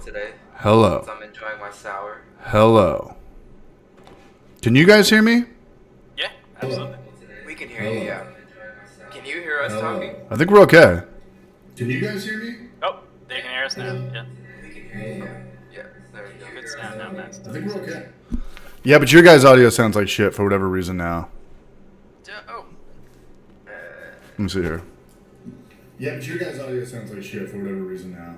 today. Hello. I'm enjoying my sour. Hello. Can you guys hear me? Yeah, absolutely. We can hear you, yeah. Can you hear us talking? I think we're okay. Can you guys hear me? Oh, they can hear us now. Yeah. We can hear you, yeah. Yeah, there we go. Good sound now, Max. I think we're okay. Yeah, but your guys' audio sounds like shit for whatever reason now. Oh. Let me see here. Yeah, but your guys' audio sounds like shit for whatever reason now.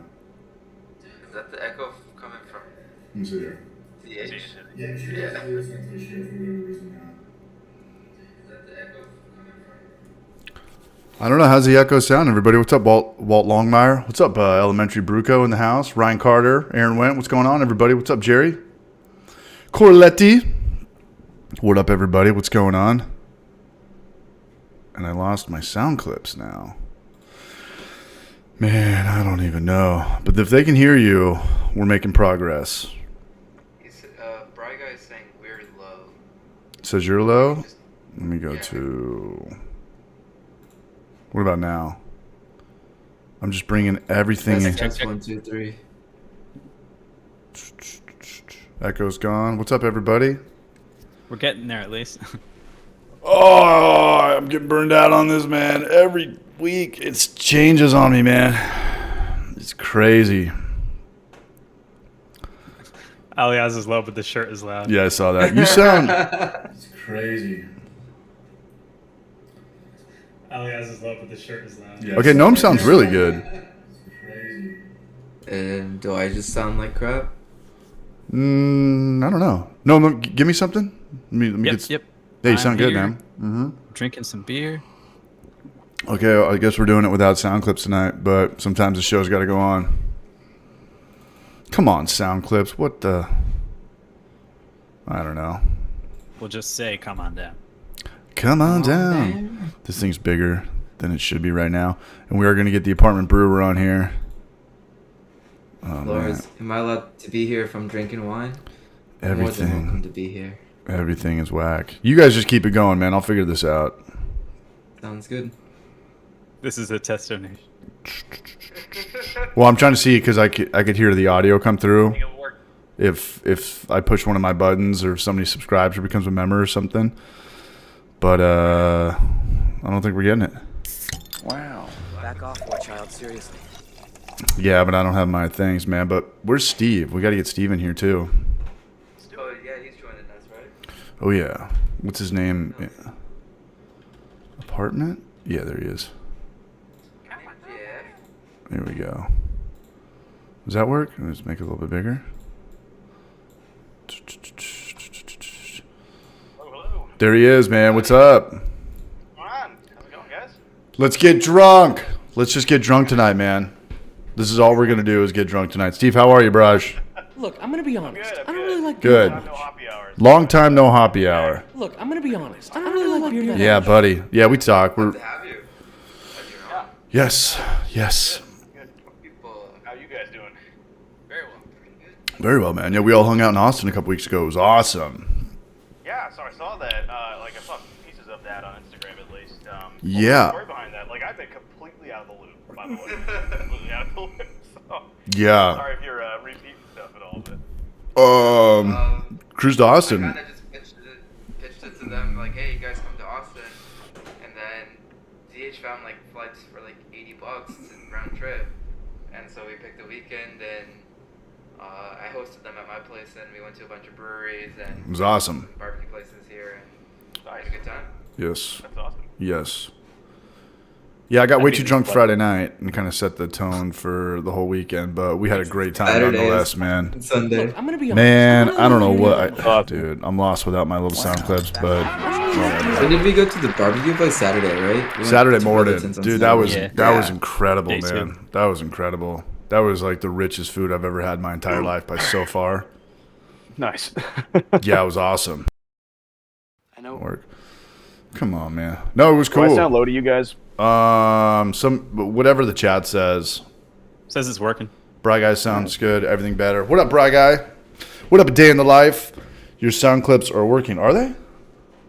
Is that the echo coming from Let me see here. TH? Yeah, but your guys' audio sounds like shit for whatever reason now. Is that the echo coming from? I don't know. How's the echo sound, everybody? What's up, Walt Longmire? What's up, Elementary Bruco in the house? Ryan Carter, Aaron Went. What's going on, everybody? What's up, Jerry? Corletti. What up, everybody? What's going on? And I lost my sound clips now. Man, I don't even know. But if they can hear you, we're making progress. Bry Guy is saying we're low. It says you're low? Let me go to... What about now? I'm just bringing everything in. Test 1, 2, 3. Echo's gone. What's up, everybody? We're getting there at least. Oh, I'm getting burned out on this, man. Every week it changes on me, man. It's crazy. Aliaz is low, but the shirt is loud. Yeah, I saw that. You sound... It's crazy. Aliaz is low, but the shirt is loud. Yeah, okay, Gnome sounds really good. It's crazy. And do I just sound like crap? I don't know. No, give me something. Let me get... Yep. Yeah, you sound good, here, man. Mm-hmm. Drinking some beer. Okay, I guess we're doing it without sound clips tonight, but sometimes the show's got to go on. Come on, sound clips. What the... I don't know. We'll just say, come on down. Come on down. This thing's bigger than it should be right now. And we are going to get the apartment brewer on here. Oh, Lars, am I allowed to be here if I'm drinking wine? I'm more than everything. welcome to be here. Everything is whack. You guys just keep it going, man. I'll figure this out. Sounds good. This is a test donation. Well, I'm trying to see because I could hear the audio come through. If I push one of my buttons or if somebody subscribes or becomes a member or something. But I don't think we're getting it. Wow. Back off, poor child. Seriously. Yeah, but I don't have my things, man. But where's Steve? We got to get Steve in here too. Oh, yeah, he's joining us, right? Oh yeah. What's his name? Apartment? Yeah, there he is. Yeah. There we go. Does that work? Let's make it a little bit bigger. There he is, man. What's up? Come on. How's it going, guys? Let's get drunk. Let's just get drunk tonight, man. This is all we're going to do is get drunk tonight. Steve, how are you, Braj? Look, I'm gonna be honest. good, I'm I don't good. really like Good. beer that No much. happy hours. Long time no hoppy hour. Look, I'm gonna be honest. I don't really like beer that Yeah, much. buddy. Yeah, we talk. We're Good to have you. yes. Good. People, How you guys doing? very well. Pretty good. Very well, man. Yeah, we all hung out in Austin a couple weeks ago. It was awesome. Yeah, so I saw that. I saw pieces of that on Instagram at least. Yeah. The story behind that. I've been completely out of the loop, by the way. Completely out of the loop. So, Yeah. sorry if you're repeating stuff at all, but. Cruise to I Austin. kind of just pitched it to them, like, hey, you guys come to Austin. And then DH found, flights for, $80 round trip. And so we picked a weekend, and I hosted them at my place, and we went to a bunch of breweries and It was awesome. barbecue places here, and Nice. had a good time. Yes. That's awesome. Yes. Yeah, I got way too drunk Friday night and kind of set the tone for the whole weekend, but we had a great time Saturdays. nonetheless, man. Sunday. Look, I'm gonna be honest. Man, I don't know really what. like beer that much. Dude, I'm lost without my little sound clips, but When did we go to the barbecue place? Saturday, right? We went Saturday to morning, Burlington's on dude, that was Saturday. that was incredible, Day two. man. That was incredible. That was like the richest food I've ever had in my entire life by so far. Nice. Yeah, it was awesome. I know. Work. Come on, man. No, it was Do I sound cool. low to you guys? Whatever the chat says. Says it's working. Bry Guy sounds good. Everything better. What up, Bry Guy? What up, a day in the life? Your sound clips are working, are they?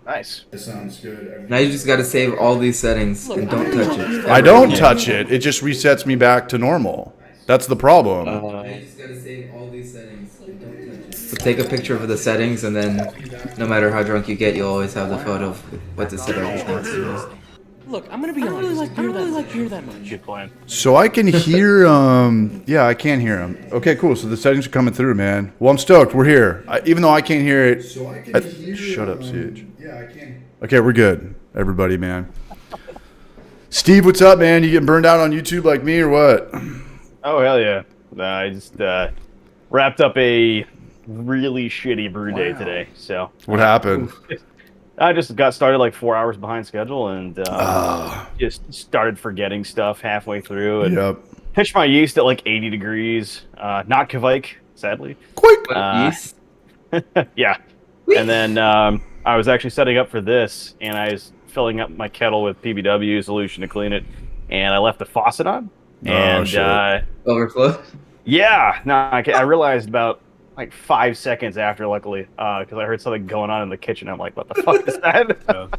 Nice. It sounds good. Now you just gotta save all these settings and don't touch it. I don't touch it. It just resets me back to normal. That's the problem. You just gotta save all these settings. Like, don't touch it. So take a picture of the settings, and then no matter how drunk you get, you'll always have the photo of what the settings next to. Look, I'm gonna be honest. I don't really like beer that much. Good plan. So I can hear yeah, I can hear him. Okay, cool. So the settings are coming through, man. Well, I'm stoked. We're here. Even though I can't hear it. So I can hear, shut up, CH. Yeah, I can. Okay, we're good. Everybody, man. Steve, what's up, man? You getting burned out on YouTube like me or what? Oh, hell yeah. I just wrapped up a really shitty brew day today. So What happened? I just got started like 4 hours behind schedule and just started forgetting stuff halfway through and Yep. pitched my yeast at like 80 degrees. Not Kvike, sadly. Quick. Yeast? Yeah. And then I was actually setting up for this, and I was filling up my kettle with PBW solution to clean it, and I left the faucet on. And shit. Overflow? yeah, no, I realized about like 5 seconds after, luckily, because I heard something going on in the kitchen. I'm like, what the fuck is that?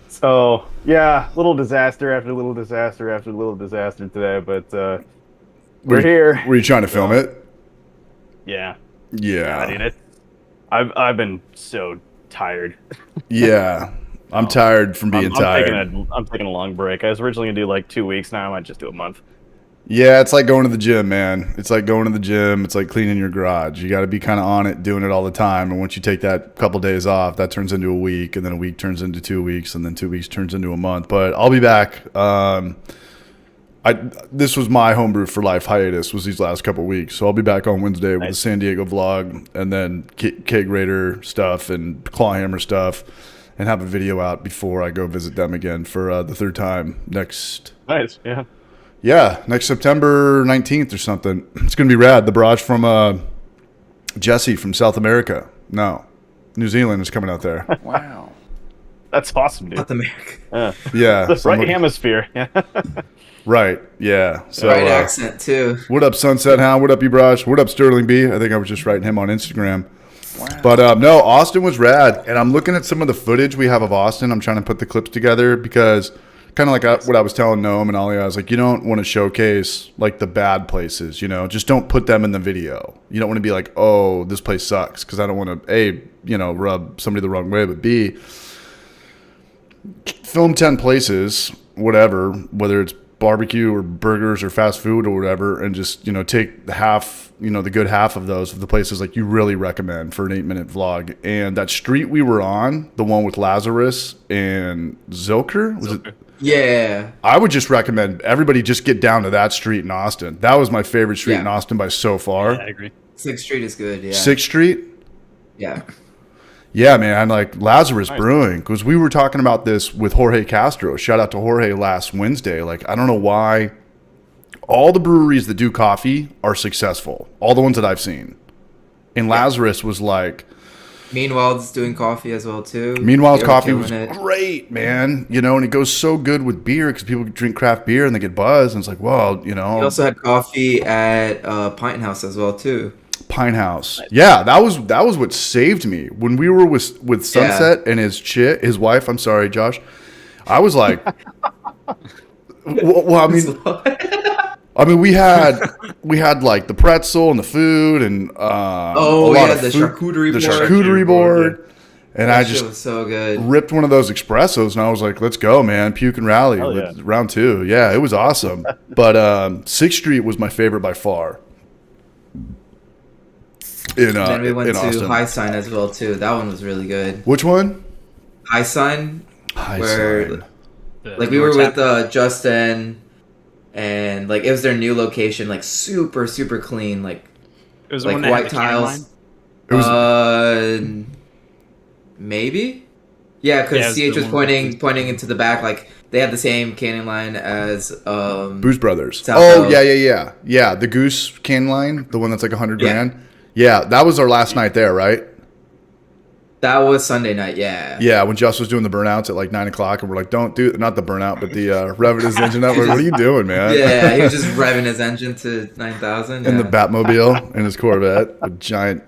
So, yeah, little disaster after little disaster after little disaster today, but we're here. Were you trying to film it? Yeah. Yeah. I mean, I've been so tired. Yeah. I'm tired from being tired. I'm taking a long break. I was originally gonna do like 2 weeks. Now I might just do a month. Yeah, it's like going to the gym, man. It's like going to the gym. It's like cleaning your garage. You got to be kind of on it, doing it all the time. And once you take that couple days off, that turns into a week, and then a week turns into 2 weeks, and then 2 weeks turns into a month. But I'll be back. This was my homebrew for life hiatus was these last couple weeks, so I'll be back on Wednesday with the San Diego vlog, and then Keg Raider stuff and Clawhammer stuff, and have a video out before I go visit them again for the third time next. Nice, yeah. Yeah, next September 19th or something. It's going to be rad. The barrage from Jesse from South America. No, New Zealand is coming out there. Wow. That's awesome, dude. South America. Yeah. The right hemisphere. Yeah. Right, yeah. So, Right accent, too. What up, Sunset Hound? What up, Ebraj? What up, Sterling B? I think I was just writing him on Instagram. Wow. But no, Austin was rad. And I'm looking at some of the footage we have of Austin. I'm trying to put the clips together because kind of like what I was telling Noam and Ali, I was like, you don't want to showcase like the bad places, you know, just don't put them in the video. You don't want to be like, oh, this place sucks, because I don't want to, A, you know, rub somebody the wrong way, but B, film 10 places, whatever, whether it's barbecue or burgers or fast food or whatever, and just, you know, take the half, you know, the good half of those of the places like you really recommend for an 8-minute vlog. And that street we were on, the one with Lazarus and Zilker, was it? Yeah. I would just recommend everybody just get down to that street in Austin. That was my favorite street in Austin by so far. Yeah, I agree. 6th Street is good, yeah. 6th Street? Yeah. Yeah, man, like Lazarus Brewing, because we were talking about this with Jorge Castro. Shout out to Jorge last Wednesday. Like, I don't know why all the breweries that do coffee are successful. All the ones that I've seen. And Lazarus was like... Meanwhile's doing coffee as well, too. Meanwhile's coffee was great, man. You know, and it goes so good with beer because people drink craft beer and they get buzzed. And it's like, well, you know. We also had coffee at Pint House as well, too. Pine House. Yeah, that was what saved me. When we were with Sunset and his wife, I'm sorry, Josh. I was like, well, I mean, we had like the pretzel and the food and the charcuterie board. And that I shit just was so good. Ripped one of those espressos and I was like, let's go, man. Puke and rally with round 2. Yeah, it was awesome. But 6th Street was my favorite by far. Then we went to Austin. High Sign as well, too. That one was really good. Which one? High Sign. High where, Sign. Like, we were with Justin, and, like, it was their new location, like, super, super clean, like It was like one that white had the canning tiles. line? Maybe? Yeah, because Yeah, CH was pointing into the back, like, they had the same canning line as Booze Brothers. South Oh, Hill. yeah. The Goose can line, the one that's like $100 grand. Yeah, that was our last night there, right? That was Sunday night, yeah. Yeah, when Just was doing the burnouts at like 9 o'clock, and we're like, don't do not the burnout, but the revving his engine up. What are you doing, man? Yeah, he was just revving his engine to 9,000. In the Batmobile in his Corvette with giant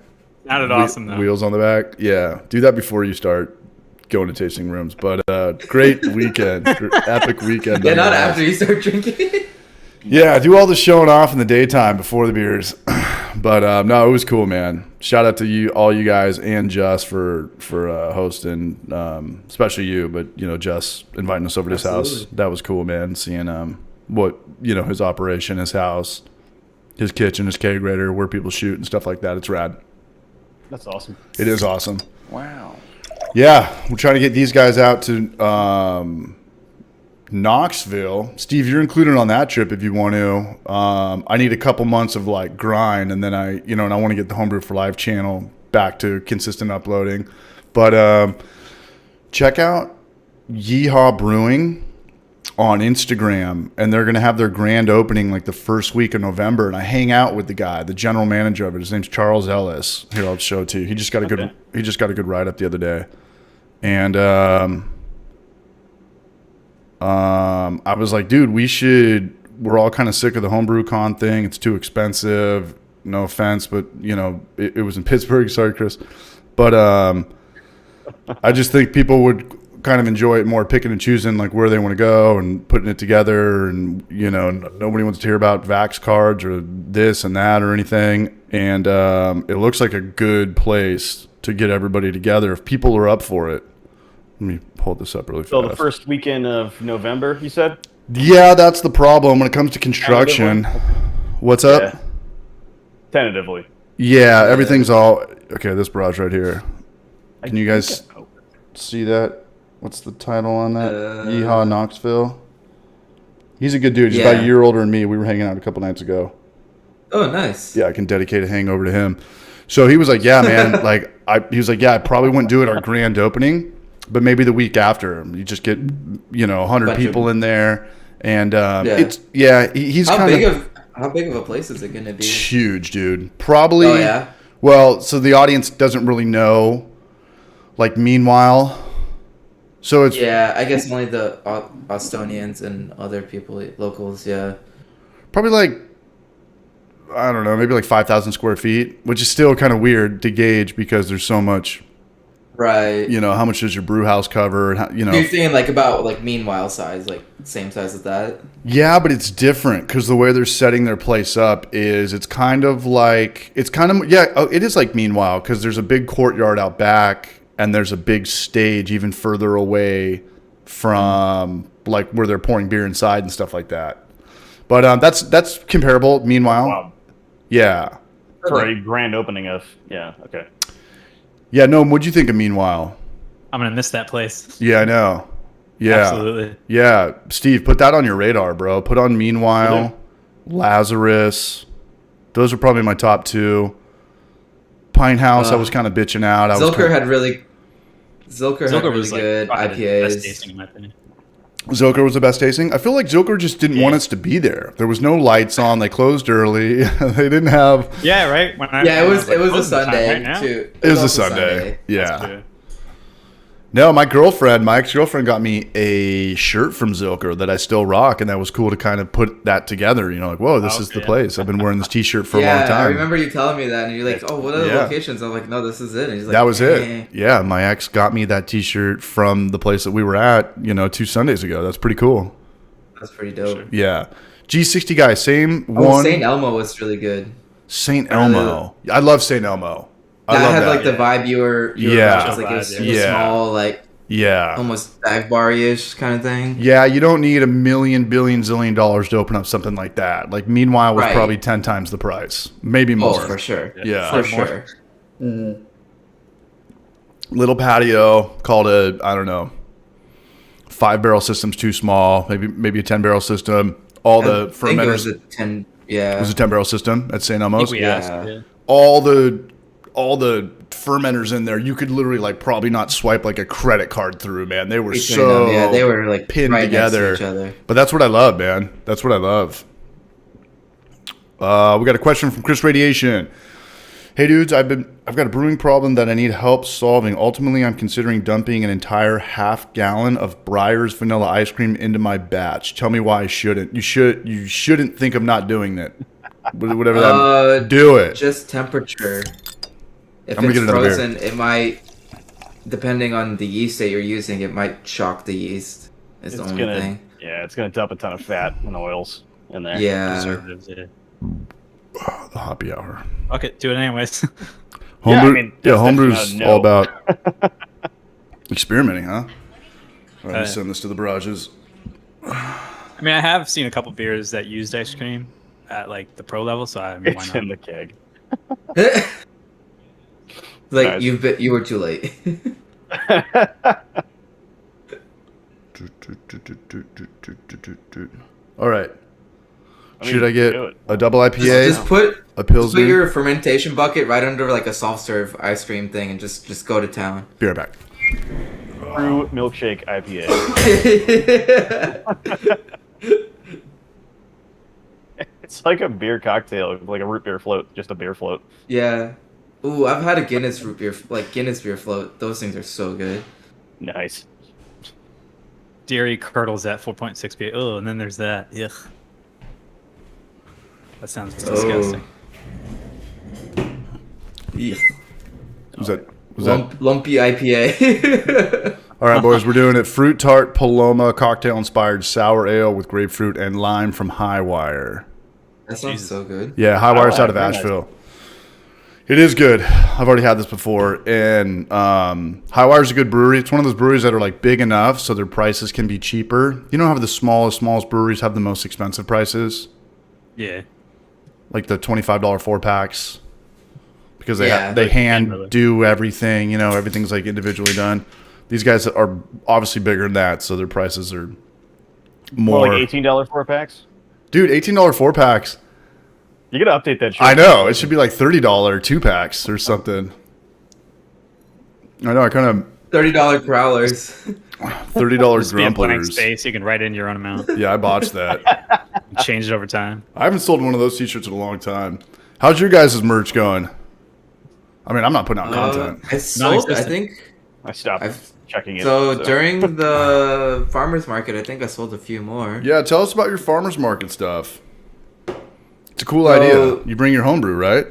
Sounded awesome, though. wheels on the back. Yeah, do that before you start going to tasting rooms. But great weekend, epic weekend. Yeah, not after you start drinking. Yeah, do all the showing off in the daytime before the beers. But no, it was cool, man. Shout out to you, all you guys, and Jess for hosting, especially you. But Jess inviting us over to his house. That was cool, man. Seeing what his operation, his house, his kitchen, his kegerator, where people shoot and stuff like that. It's rad. That's awesome. It is awesome. Wow. Yeah, we're trying to get these guys out to Knoxville. Steve, you're included on that trip if you want to. I need a couple months of like grind, and then I want to get the Homebrew for Life channel back to consistent uploading. But check out Yeehaw Brewing on Instagram, and they're going to have their grand opening like the first week of November. And I hang out with the guy, the general manager of it. His name's Charles Ellis. Here, I'll show it to you. He just got a good write up the other day, and I was like, dude, we're all kind of sick of the homebrew con thing. It's too expensive. No offense, but it was in Pittsburgh. Sorry, Chris. But I just think people would kind of enjoy it more, picking and choosing like where they want to go and putting it together. And, nobody wants to hear about Vax cards or this and that or anything. And it looks like a good place to get everybody together if people are up for it. Let me hold this up really fast. So the first weekend of November, you said? Yeah, that's the problem when it comes to construction. What's up? Yeah. Tentatively. Yeah, everything's all... Okay, this barrage right here. Can you guys see that? What's the title on that? Yeehaw Knoxville. He's a good dude. He's about a year older than me. We were hanging out a couple nights ago. Oh, nice. Yeah, I can dedicate a hangover to him. So he was like, yeah, man. He was like, yeah, I probably wouldn't do it our grand opening, but maybe the week after. You just get, 100 people in there. And he's how big of a place is it going to be? It's huge, dude. Probably. Oh, yeah? Well, so the audience doesn't really know. Meanwhile. So it's... Yeah, I guess only the Austonians and other people, locals, yeah. Probably I don't know, maybe 5,000 square feet, which is still kind of weird to gauge because there's so much... Right. How much does your brew house cover? And You're thinking about Meanwhile size, same size as that? Yeah, but it's different because the way they're setting their place up is it is like Meanwhile because there's a big courtyard out back and there's a big stage even further away from where they're pouring beer inside and stuff like that. But that's comparable. Meanwhile, Wow. Yeah, For a grand opening of okay. Yeah, no. What'd you think of Meanwhile? I'm gonna miss that place. Yeah, I know. Yeah, Absolutely. Yeah, Steve, put that on your radar, bro. Put on Meanwhile, Lazarus. Those are probably my top two. Pine House, I was kind of bitching out. Zilker had really was good probably the IPAs. best tasting in my opinion. Zilker was the best tasting. I feel like Zilker just didn't want us to be there. There was no lights on. They closed early. They didn't have. Yeah, right. It was a Sunday too. It was a Sunday. Yeah. No, my ex-girlfriend got me a shirt from Zilker that I still rock, and that was cool to kind of put that together. Whoa, this is the place. I've been wearing this T-shirt for a long time. I remember you telling me that, and you're like, "Oh, what are the locations?" I'm like, "No, this is it." And he's like, that was it. Yeah, my ex got me that T-shirt from the place that we were at, 2 Sundays ago. That's pretty cool. That's pretty dope. Yeah, G60 guy, same one. St. Elmo was really good. St. Elmo, I love St. Elmo. I love that. The vibe you were just it was small, almost dive bar-ish kind of thing. Yeah, you don't need $1 million, billion, zillion dollars to open up something like that. Meanwhile was probably 10 times the price, maybe more. Oh, for sure. Yeah, for sure. Mm-hmm. Little patio called I don't know, 5-barrel system's too small. Maybe a 10-barrel system. All the fermenters. It was a 10. Yeah, it was a 10-barrel system at St. Elmo's. All the fermenters in there, you could literally probably not swipe a credit card through, man. They were they were pinned right together. Next to each other. But that's what I love, man. That's what I love. We got a question from Chris Radiation. Hey dudes, I've got a brewing problem that I need help solving. Ultimately, I'm considering dumping an entire half gallon of Breyer's vanilla ice cream into my batch. Tell me why I shouldn't. You shouldn't think of not doing it. Whatever that. Do it. Just temperature. If it's frozen, it might, depending on the yeast that you're using, it might shock the yeast. It's the only thing. Yeah, it's gonna dump a ton of fat and oils. in there. Yeah. Preservatives, yeah. The happy hour. Okay, do it anyways. Homebrew, I mean, that's homebrew's definitely all no. about experimenting, huh? All right, let's send this to the barrages. I mean, I have seen a couple beers that used ice cream at like the pro level, so I mean, why It's not? in the keg. Like Nice. you were too late. All right. I mean, Should I get do it. a double IPA, Just put a put pilsner? your fermentation bucket right under like a soft serve ice cream thing and just go to town. Be right back. Brew milkshake IPA. It's like a beer cocktail, like a root beer float, just a beer float. Yeah. Ooh, I've had a Guinness root beer, like Guinness beer float. Those things are so good. Nice. Dairy curdles at 4.6 pH. Oh, and then there's that. Ugh. That sounds disgusting. Yeah. Was that? Lumpy IPA. All right, boys, we're doing it. Fruit Tart Paloma cocktail-inspired sour ale with grapefruit and lime from Highwire. That sounds Jesus. so good. Yeah, Highwire's out of very nice. Asheville. It is good. I've already had this before, and Highwire's a good brewery. It's one of those breweries that are like big enough so their prices can be cheaper. You know how the smallest breweries have the most expensive prices, Yeah. like the $25 4-packs, because they Yeah. they hand Really. do everything. You know, everything's like individually done. These guys are obviously bigger than that, so their prices are More more. like $18 4-packs. Dude, $18 4-packs. You gotta update that shit. I know. It should be like $30 2-packs or something. I know. I kind of $30 growlers. $30 Just be a blank grumplers. space. You can write in your own amount. Yeah, I botched that. And change it over time. I haven't sold one of those t-shirts in a long time. How's your guys' merch going? I mean, I'm not putting out content. I sold. I Non-existent. think. I stopped I've- checking it. So during the farmers market, I think I sold a few more. Yeah, tell us about your farmers market stuff. It's a cool So- idea. You bring your homebrew, right?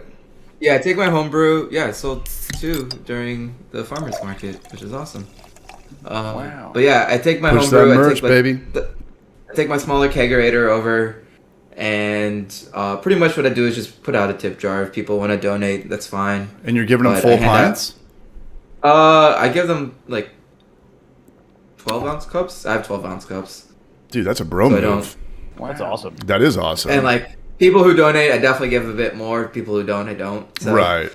Yeah, I take my homebrew. Yeah, I sold 2 during the farmers market, which is awesome. Wow. But yeah, I take my Push homebrew. that merch, I take, baby. I take my smaller kegerator over, and pretty much what I do is just put out a tip jar. If people want to donate, that's fine. And you're giving them But full I hand out- pints? I give them like 12-ounce cups. I have 12-ounce cups. Dude, that's a bro So I move. That's awesome. That is awesome. And like people who donate, I definitely give a bit more. People who don't, I don't. So. Right.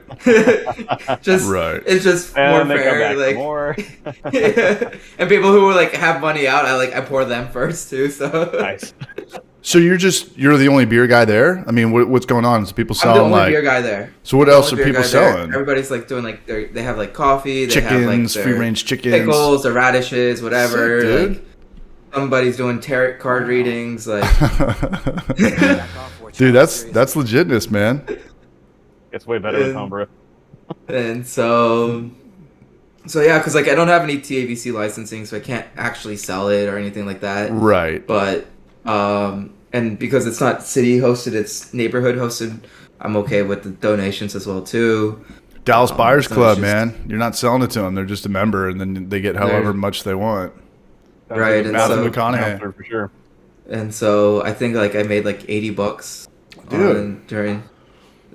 Just Right. It's just And more they come fair. back Like for more. and people who like have money out, I pour them first too. So Nice. So you're the only beer guy there? I mean, what's going on? Is people I'm the selling only like beer guy there. So what I'm the else only are beer people guy there. selling? Everybody's like doing like they have like coffee, they have like Chickens, their free range chickens. pickles, or radishes, whatever. Sick, dude. Like, somebody's doing tarot card readings, like Dude, that's legitness, man. It's way better than homebrew. and so yeah, because like I don't have any TABC licensing, so I can't actually sell it or anything like that. Right. But and because it's not city hosted, it's neighborhood hosted, I'm okay with the donations as well too. Dallas Buyers so Club, it's just- man. You're not selling it to them. They're just a member, and then they get however much they want. Right, and Matthew so- McConaughey. For sure. And so I think like I made like $80 Dude. during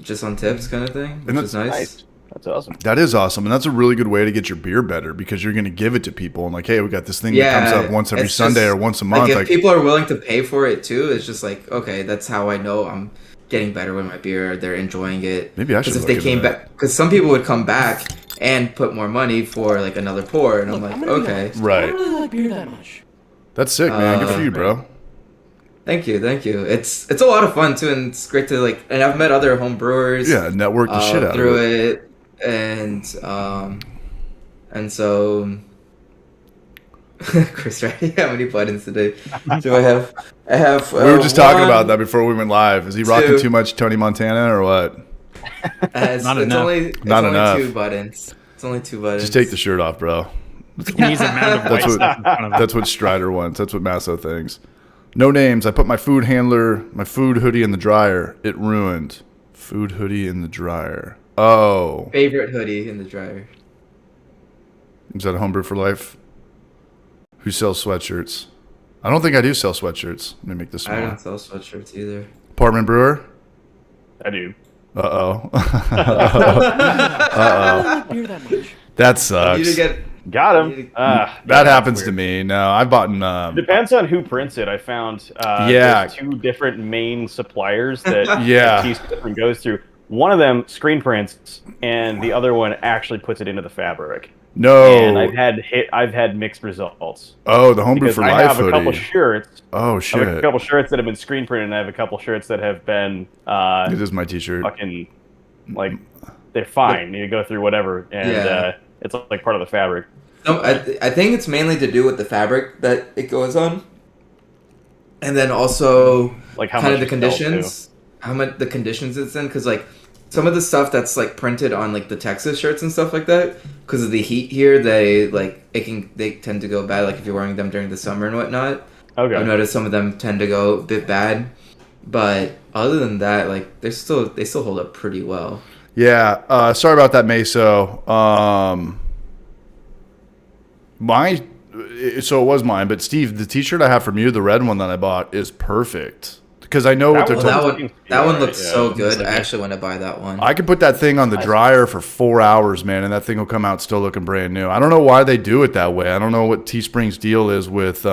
just on tips kind of thing, which And is nice. Nice. That's awesome. That is awesome, and that's a really good way to get your beer better because you're going to give it to people and like, hey, we got this thing that comes up once every it's Sunday just- or once a month. Like Like, if people are willing to pay for it too, it's just like okay, that's how I know I'm getting better with my beer. They're enjoying it. Maybe I should Because if look they into came that. back, because some people would come back and put more money for like another pour, and I'm Look, like, I'm gonna be okay, honest. I Right. don't really like beer that much. that's sick, man. Good for you, bro. thank you. It's a lot of fun too, and it's great to like, and I've met other home brewers. Yeah, network the shit out through of it. it, and so. Chris, right? How many buttons today do I have? I have. We were just talking one, about that before we went live. Is he rocking two. too much Tony Montana or what? It's Not it's enough. only Not only enough. 2 buttons. It's only 2 buttons. Just take the shirt off, bro. He needs a mound of white That's what- stuff in front of him. That's what Strider wants. That's what Masso thinks. No names. I put my food hoodie in the dryer. It ruined. Food hoodie in the dryer. Oh. favorite hoodie in the dryer. Is that a homebrew for life? Who sells sweatshirts? I don't think I do sell sweatshirts. Let me make this I smaller. don't sell sweatshirts either. Apartment brewer. I do. Uh-oh. I don't really like beer that much. That You need sucks. to get. Got You him. need That happens to me. No, I've bought in. Depends on who prints it. I found Yeah. there's 2 different main suppliers that Yeah. Teespring goes through. One of them screen prints, and the other one actually puts it into the fabric. No. And I've had mixed results. Oh, the homebrew Because for I life have a couple hoodie. shirts. Oh I have a shit! couple shirts that have been screen printed, and I have a couple shirts that have been It is my T-shirt. fucking like they're fine. You go through whatever, and Yeah. it's like part of the fabric. No, I think it's mainly to do with the fabric that it goes on, and then also Like how kind much of the it sells, conditions, how much the conditions it's in, because like some of the stuff that's like printed on like the Texas shirts and stuff like that, because of the heat here, they tend to go bad. Like if you're wearing them during the summer and whatnot, too. Okay. I've noticed some of them tend to go a bit bad. But other than that, like they still hold up pretty well. Yeah. Sorry about that, Meso. So it was mine, but Steve, the T-shirt I have from you, the red one that I bought, is perfect because I know what That they're one- talking. That one Yeah, looks yeah. so good. like I that. actually want to buy that one. I could put that thing on the dryer for 4 hours, man, and that thing will come out still looking brand new. I don't know why they do it that way. I don't know what Teespring's deal is with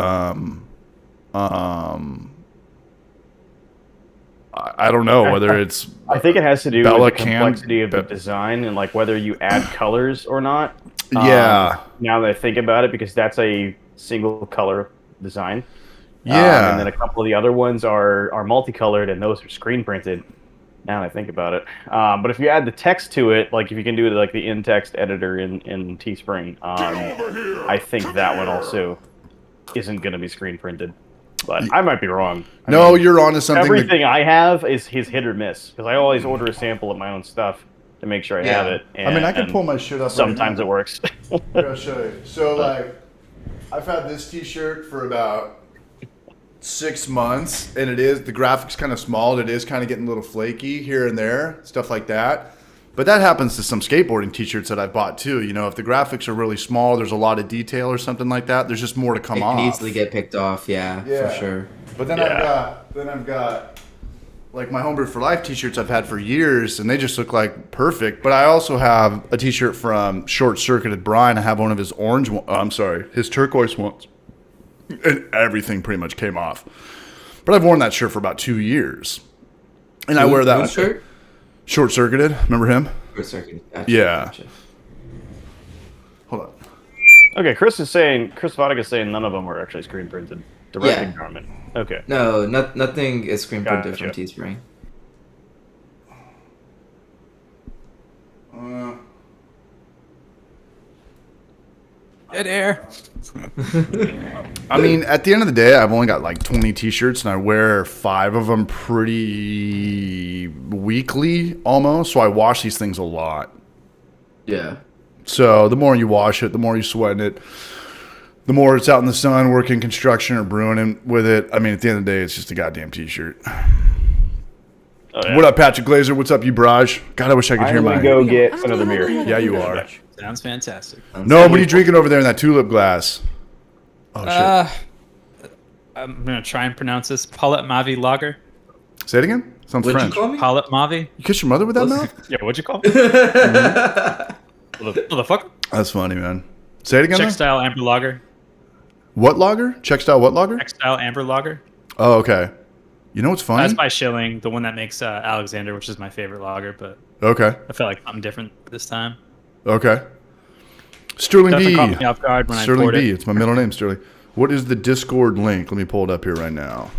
I don't know whether it's I think it has to do Bella with the can- complexity of the Be- design and like whether you add colors or not. yeah. Now that I think about it, because that's a single color design. Yeah. And then a couple of the other ones are multicolored, and those are screen printed. Now that I think about it, but if you add the text to it, like if you can do it like the in-text editor in Teespring, I think that one also isn't going to be screen printed. But I might be wrong. I No, mean, you're onto something. everything I have is hit or miss because I always order a sample of my own stuff to make sure I have it. I mean, I can and pull my shit up. Sometimes it works. Here, I'll show you. So, like, I've had this T-shirt for about 6 months, and the graphic's kind of small. It is kind of getting a little flaky here and there, stuff like that. But that happens to some skateboarding T-shirts that I've bought too. You know, if the graphics are really small, there's a lot of detail or something like that. There's just more to come It off. can easily get picked off, yeah, Yeah. for sure. But then Yeah. I've got like my Homebrew for Life T-shirts I've had for years, and they just look like perfect. But I also have a T-shirt from Short Circuited Brian. I have one of his his turquoise ones, and everything pretty much came off. But I've worn that shirt for about 2 years, and I wear that Whose shirt? Short Circuited. Remember him? Short Circuit. Gotcha, Yeah. gotcha. Hold on. Okay, Chris Vodek is saying none of them were actually screen printed. Direct Yeah. garment. Okay. No, nothing is screen printed Gotcha. from Teespring. Dead air. I mean, at the end of the day, I've only got like 20 T-shirts, and I wear 5 of them pretty weekly almost. So I wash these things a lot. Yeah. So the more you wash it, the more you sweat it, the more it's out in the sun, working construction or brewing with it. I mean, at the end of the day, it's just a goddamn T-shirt. Oh, yeah. What up, Patrick Glazer? What's up, you Braj? God, I wish I could hear I'm my... gonna go get I don't another really beer. like Yeah, beer you that are. much. Sounds fantastic. Nobody drinking over there in that tulip glass. Oh, shit. I'm gonna try and pronounce this. Palet Mavi Lager. Say it again? Sounds What'd French. you call me? Palet Mavi. You kiss your mother with that mouth? Yeah, what'd you call it? Motherfucker. That's funny, man. Say it again, Czech though? style amber lager. What lager? Czech style what lager? Czech style amber lager. Oh, okay. You know what's funny? That's by Schilling, the one that makes Alexander, which is my favorite lager. But Okay. I felt like something different this time. Okay. Sterling Definitely B. caught me off guard when I Sterling poured B. it. It's my middle name, Sterling. What is the Discord link? Let me pull it up here right now.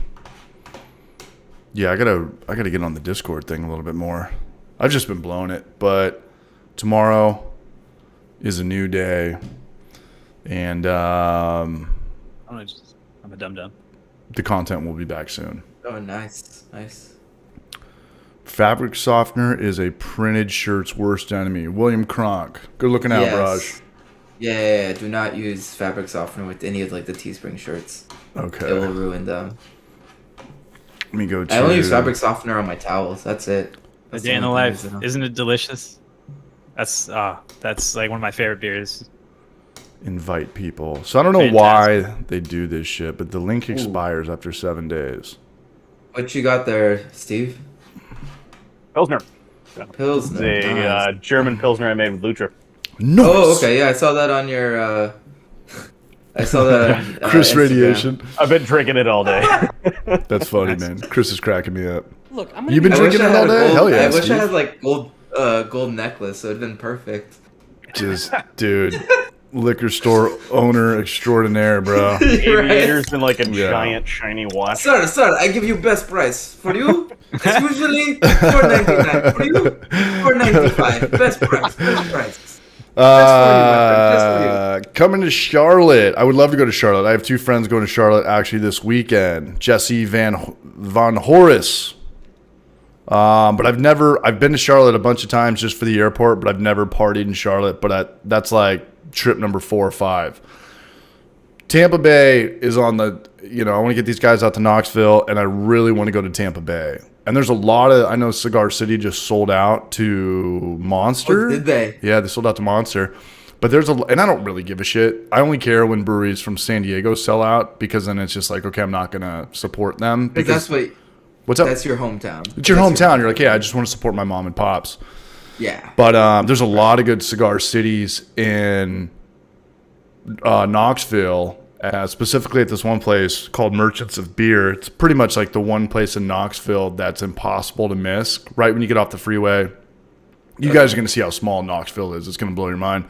Yeah, I gotta get on the Discord thing a little bit more. I've just been blowing it, but tomorrow is a new day, and I'm a dum dum. the content will be back soon. Oh, nice. Nice. Fabric softener is a printed shirt's worst enemy. William Cronk. Good looking out, Raj. Yeah, do not use fabric softener with any of like the Teespring shirts. Okay. It will ruin them. Let me go to... I only use fabric softener on my towels. That's it. A That's day in the only thing I life. use it on. Isn't it delicious? That's like one of my favorite beers. invite people. So I don't know why they do this shit, but the link expires after 7 days. What you got there, Steve? Pilsner. Pilsner. It's a German Pilsner I made with Lutra. Nice. Oh, okay. Yeah, I saw that on your. I saw that on Chris Instagram. Radiation. I've been drinking it all day. That's funny, man. Chris is cracking me up. Look, I'm gonna You've been be drinking it all day? Hell yeah, I wish Steve. I had like gold necklace, so it'd been perfect. Just, dude, liquor store owner extraordinaire, bro. Aviators and like a Yeah. giant shiny watch. Sir, I give you best price. For you, it's usually $4.99. For you, $4.95. Best price. Coming to Charlotte. I would love to go to Charlotte. I have 2 friends going to Charlotte actually this weekend. Jesse Van Horace. But I've been to Charlotte a bunch of times just for the airport, but I've never partied in Charlotte. But that's like trip number 4 or 5. Tampa Bay is on the, I want to get these guys out to Knoxville, and I really want to go to Tampa Bay. And there's a lot of, I know Cigar City just sold out to Monster. Oh, did they? Yeah, they sold out to Monster. But and I don't really give a shit. I only care when breweries from San Diego sell out, because then it's just like, okay, I'm not going to support them. Because what's up? That's your hometown. It's your hometown. You're like, yeah, I just want to support my mom and pops. Yeah. But there's a lot of good cigar cities in Knoxville, specifically at this one place called Merchants of Beer. It's pretty much like the one place in Knoxville that's impossible to miss. Right when you get off the freeway, you guys are going to see how small Knoxville is. It's going to blow your mind.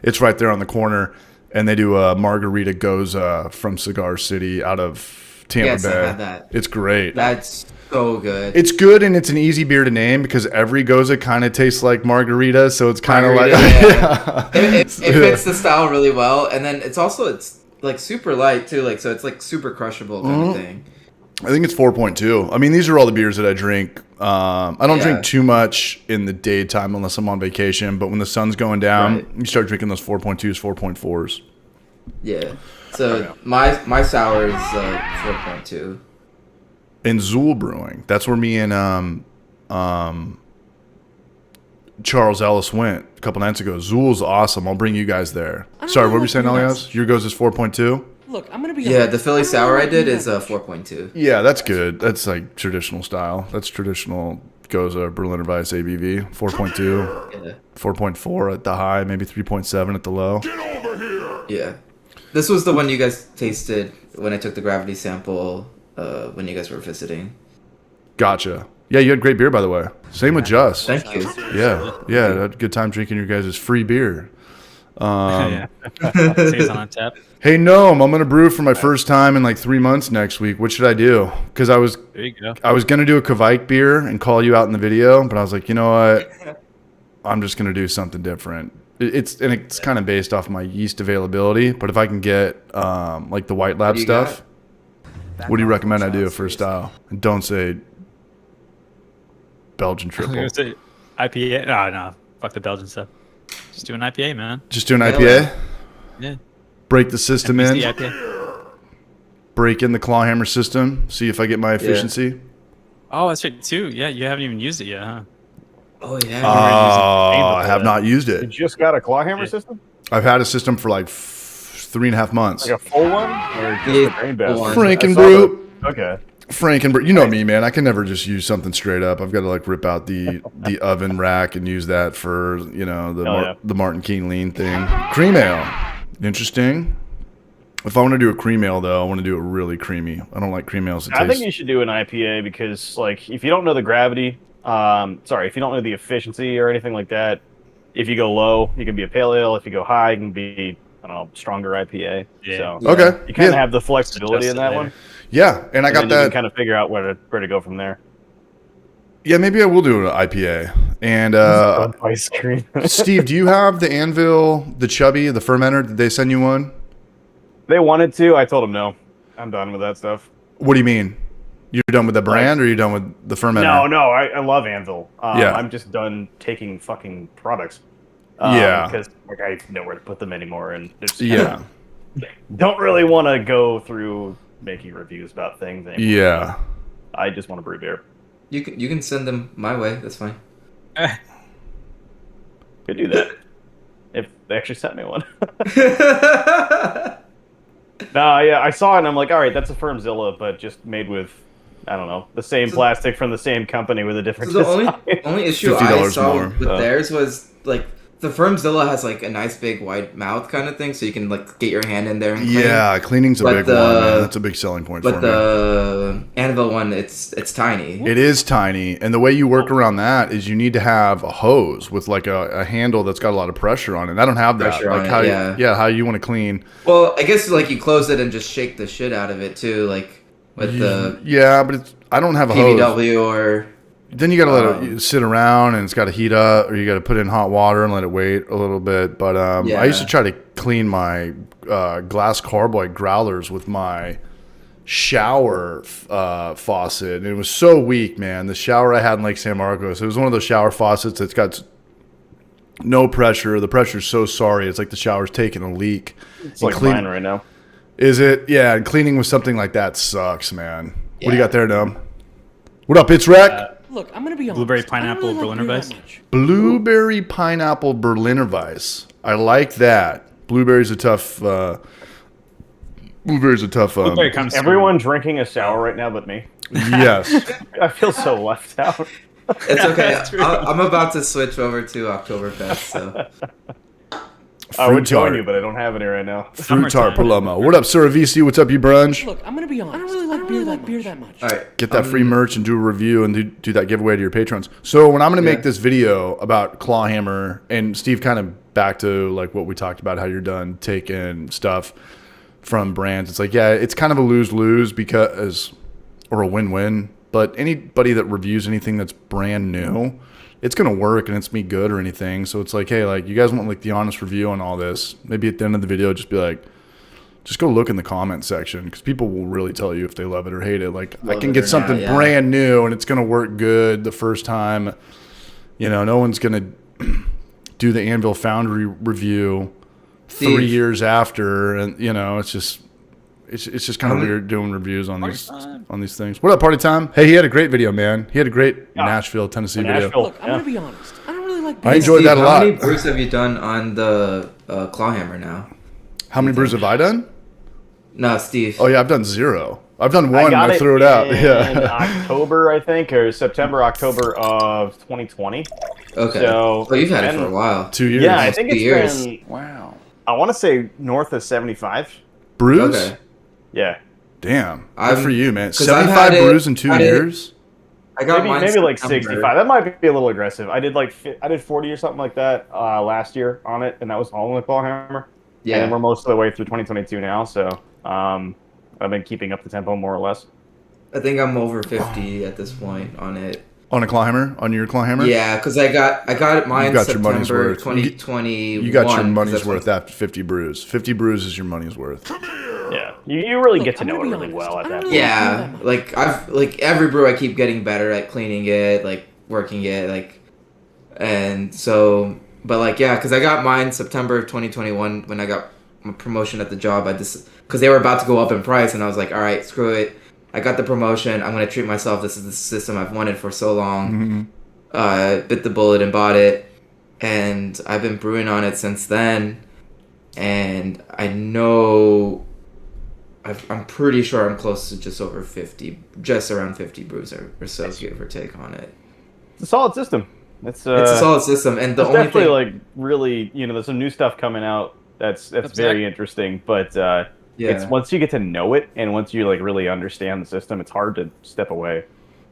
It's right there on the corner, and they do a margarita goza from Cigar City out of Tampa Bay. I had that. It's great. That's so good. It's good, and it's an easy beer to name because every goza kind of tastes like margarita, so it's kind of like yeah. It fits the style really well, and then it's like super light too, like so it's like super crushable kind of thing. I think it's 4.2. I mean, these are all the beers that I drink. I don't drink too much in the daytime unless I'm on vacation, but when the sun's going down, you start drinking those 4.2s, 4.4s. Yeah. So my sour is 4.2. In Zool Brewing, that's where me and Charles Ellis went a couple nights ago. Zool's awesome. I'll bring you guys there. Sorry, what were you saying, Elias? Your goes is 4.2? Look, I'm gonna be. Yeah, the Philly sour I did is 4.2. Yeah, that's good. That's like traditional style. That's traditional Goza Berliner Weiss ABV. 4.2, Yeah. 4.4 at the high, maybe 3.7 at the low. Yeah. This was the one you guys tasted when I took the gravity sample when you guys were visiting. Gotcha. Yeah, you had great beer, by the way. Same with Just. Thank you. Yeah, I had a good time drinking your guys' free beer. Yeah. Stays on tap. Hey, Gnome, I'm going to brew for my first time in like 3 months next week. What should I do? Because I was There you go. going to do a Kvike beer and call you out in the video, but I was like, you know what? I'm just going to do something different. It's kind of based off my yeast availability, but if I can get like the White Lab do you stuff, what do you recommend I do for a style? And don't say Belgian I was triple. gonna say IPA. No, fuck the Belgian stuff. Just do an IPA, man. Just do an Hell IPA? Yeah. Break the system Just in. the IPA. Break in the Clawhammer system. See if I get my efficiency. Oh, that's right too. Yeah, you haven't even used it yet, huh? Oh yeah. Oh, I have not used You it. just got a Clawhammer system? I've had a system for like 3.5 months. Like a full one? Or just Yeah, a grain basket? full one. Frankenbrew. Okay. Frankenbrew. You know me, man. I can never just use something straight up. I've got to like rip out the oven rack and use that for, the Martin King lean thing. Cream ale. Interesting. If I want to do a cream ale, though, I want to do it really creamy. I don't like cream ales that I taste... think you should do an IPA because, like, if you don't know the gravity, if you don't know the efficiency or anything like that, if you go low, you can be a pale ale. If you go high, you can be, I don't know, stronger IPA. Yeah. So Okay. you kind of Yeah. have the flexibility in that one. Yeah, and I got then you that... can kind of figure out where to go from there. Yeah, maybe I will do an IPA. And Ice cream. Steve, do you have the Anvil, the Chubby, the fermenter? Did they send you one? They wanted to. I told them no. I'm done with that stuff. What do you mean? You're done with the brand, or you're done with the fermenter? No. I love Anvil. Yeah. I'm just done taking fucking products. Yeah. Because like I know where to put them anymore, and there's Yeah. don't really want to go through making reviews about things anymore. Yeah. I just want to brew beer. You can send them my way. That's fine. Could do that. if they actually sent me one. No, yeah, I saw it and I'm like, all right, that's a Firmzilla, but just made with, I don't know, the same plastic from the same company with a different So design. the only issue I $50 saw more. with theirs was like the Firmzilla has like a nice big wide mouth kind of thing, so you can like get your hand in there and clean. Yeah, cleaning's a But big the- one, man. That's a big selling point for But me. the Anvil one, it's tiny. It is tiny, and the way you work around that is you need to have a hose with like a handle that's got a lot of pressure on it. I don't have that. Pressure Like on it, how yeah. how you want to clean. Well, I guess like you close it and just shake the shit out of it too, like with the Yeah, but I don't have a hose. PVW or Then you got to let it sit around, and it's got to heat up, or you got to put it in hot water and let it wait a little bit. But I used to try to clean my glass carboy growlers with my shower faucet, and it was so weak, man. The shower I had in Lake San Marcos, it was one of those shower faucets that's got no pressure. The pressure's so sorry. It's like the shower's taking a leak. It's like mine right now. Is it? Yeah, and cleaning with something like that sucks, man. What do you got there, Dom? What up, it's Wreck? Look, I'm gonna be honest. Blueberry I don't pineapple like Berliner beer Weiss? that much. Blueberry pineapple Berliner Weiss. I like that. Blueberry's a tough. Blueberry's a tough. Blueberry comes through. Everyone drinking a sour right now but me. Yes. I feel so left out. it's okay. I'm about to switch over to Oktoberfest, so I would join tart. you, but I don't have any right now. Fruit tart Paloma. What up, Sir VC? What's up, you brunch? Look, I'm gonna be honest. I don't really like beer that much. all right. Get that free merch and do a review and do that giveaway to your patrons. So when I'm going to make this video about Clawhammer, and Steve, kind of back to like what we talked about, how you're done taking stuff from brands. It's like, yeah, it's kind of a lose-lose because, or a win-win. But anybody that reviews anything that's brand new, it's going to work and it's me good or anything. So it's like, hey, like you guys want like the honest review on all this. Maybe at the end of the video, just be like, just go look in the comment section because people will really tell you if they love it or hate it. Like I can it get or something not, yeah. brand new and it's going to work good the first time. You know, no one's going to do the Anvil Foundry review 3 Steve. years after. And, you know, it's just kind of weird doing reviews on these things. What up, Party Time? Hey, he had a great video, man. He had a great Nashville, Tennessee video. Nashville. Look, I'm gonna be honest. I don't really like beer. I enjoyed that a How lot. many brews have you done on the Clawhammer now? How many brews have I done? No, Steve. Oh, yeah, I've done 0. I've done one and got I threw it out. in Yeah. October, I think, or September, October of 2020. Okay. So Oh, you've had it for a while. 2 years. Yeah, I think it's 2 years. been. Wow. I want to say north of 75. Brews? Okay. Yeah, Damn. Good I'm- for you, man. 'cause I've 75 had it- brews in 2 had it- years? I got mine maybe like September. 65. That might be a little aggressive. I did 40 or something like that last year on it, and that was all in the Clawhammer. Yeah. And we're most of the way through 2022 now, so I've been keeping up the tempo more or less. I think I'm over 50 at this point on it. On a Clawhammer? On your Clawhammer? Yeah, because I got mine You got your money's September worth. 2021. You got your 'cause money's that's worth when- after 50 brews. 50 brews is your money's worth. Yeah, you really Look, get to I'm know gonna it be really honest. well at I that don't point. really Yeah, like I've like every brew I keep getting better at cleaning it, like working it, like, and so, but like yeah, because I got mine September of 2021 when I got my promotion at the job. I just because they were about to go up in price, and I was like, all right, screw it. I got the promotion. I'm gonna treat myself. This is the system I've wanted for so long. Bit the bullet and bought it, and I've been brewing on it since then. And I know. I'm pretty sure I'm close to just over 50, just around 50 brews or so, give or take on it. It's a solid system. It's It's a solid system, and the It's only definitely thing, like really, there's some new stuff coming out that's very interesting. But it's once you get to know it and once you like really understand the system, it's hard to step away.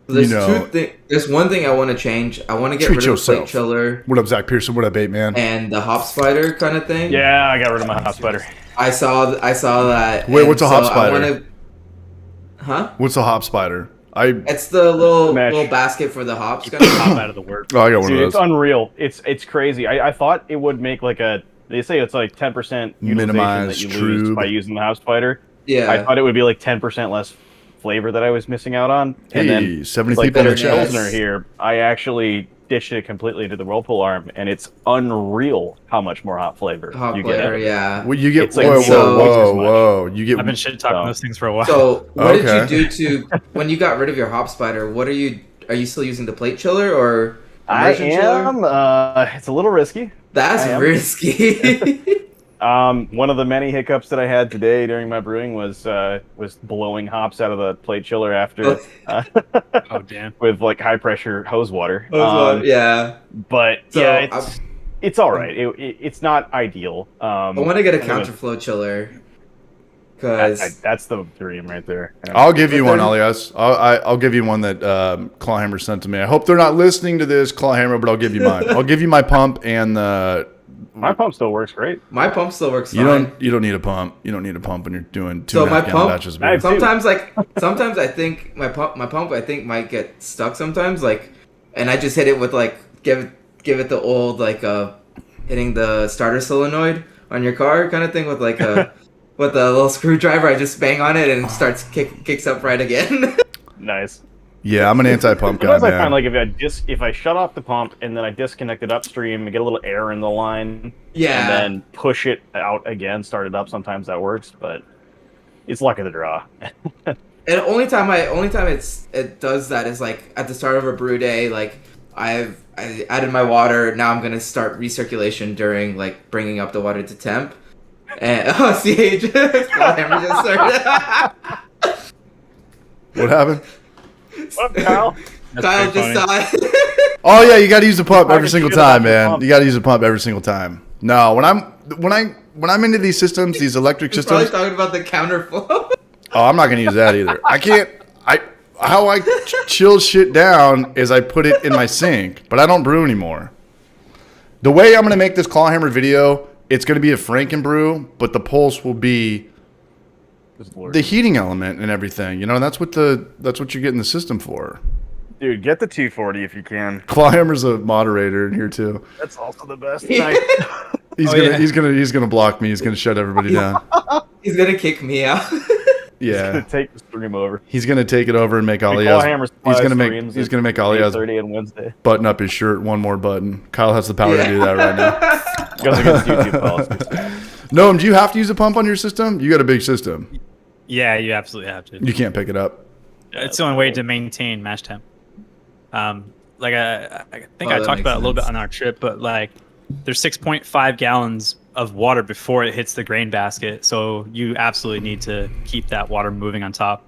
there's you know- there's one thing I want to change. I want to get Treat rid of the plate yourself. chiller What up, Zach Pearson? What up, 8 man? and the hop spider kind of thing. Yeah, I got rid of my hot spider. I saw that. Wait, and what's a hop so I spider? wanna- Huh? What's a hop spider? It's the little Mesh. basket for the hops. Pop out of the word. Oh, I got one Dude, of it's those. unreal. It's crazy. I thought it would make like they say it's like 10% utilization Minimize that you lose trube. by using the house spider. Yeah. I thought it would be like 10% less flavor that I was missing out on. And Hey, then 70 it's like people in the bitter chat. Pilsner here. I actually ditched it completely into the Whirlpool arm, and it's unreal how much more hot flavor hop you get. flavor, out of it. yeah. Well, you get It's like whoa, so- whoa, twice as much. whoa. You get I've been shit talking those things for a while. So, what Okay. did you do to when you got rid of your hop spider? What are you still using the plate chiller or I immersion chiller? am. It's a little risky, That's I am. risky. One of the many hiccups that I had today during my brewing was blowing hops out of the plate chiller after Oh damn. with like high pressure hose water. Yeah. But So, yeah, it's all right. It's not ideal. I want to get a counterflow chiller. Cause That's the dream right there. I'll give you one, Alias. I'll give you one that Clawhammer sent to me. I hope they're not listening to this, Clawhammer, but I'll give you mine. I'll give you my pump and the. My pump still works great. my pump still works fine. You don't need a pump. You don't need a pump when you're doing 2.5 So my gallon pump- batches of beer. Sometimes I think my pump I think might get stuck sometimes, like, and I just hit it with like give it the old like hitting the starter solenoid on your car kind of thing with like a with a little screwdriver. I just bang on it and it starts kicks up right again. Nice. Yeah, I'm an anti-pump guy, Sometimes I man. find like if I shut off the pump and then I disconnect it upstream and get a little air in the line, Yeah. and then push it out again, start it up. Sometimes that works, but it's luck of the draw. And only time it does that is like at the start of a brew day. Like I added my water. Now I'm gonna start recirculation during like bringing up the water to temp. And CH, Clawhammer just started. What happened? What, Kyle? Kyle pretty just saw it. Oh yeah, you got to use the pump every Talking single shit about time, the man. pump. You got to use the pump every single time. No, when I'm into these systems, these electric He's probably systems. talking about the counterflow. Oh, I'm not gonna use that either. I can't. How I chill shit down is I put it in my sink, but I don't brew anymore. The way I'm gonna make this Clawhammer video, it's gonna be a Franken brew, but the pulse will be the heating element and everything. You know, that's what you're getting the system for. Dude, get the 240 if you can. Clawhammer's a moderator in here too. That's also the best. He's gonna block me. He's gonna shut everybody down. He's gonna kick me out. Yeah, Take the stream over. he's gonna take it over and make Alias. He's gonna make Alias 30 on Wednesday. button up his shirt one more button. Kyle has the power to do that right now. Goes against YouTube policies. Noam, do you have to use a pump on your system? You got a big system. Yeah, you absolutely have to. You can't pick it up. It's the only way to maintain mash temp. Like I think Oh, I that talked makes about it a little bit sense. on our trip, but like there's 6.5 gallons of water before it hits the grain basket, so you absolutely need to keep that water moving on top.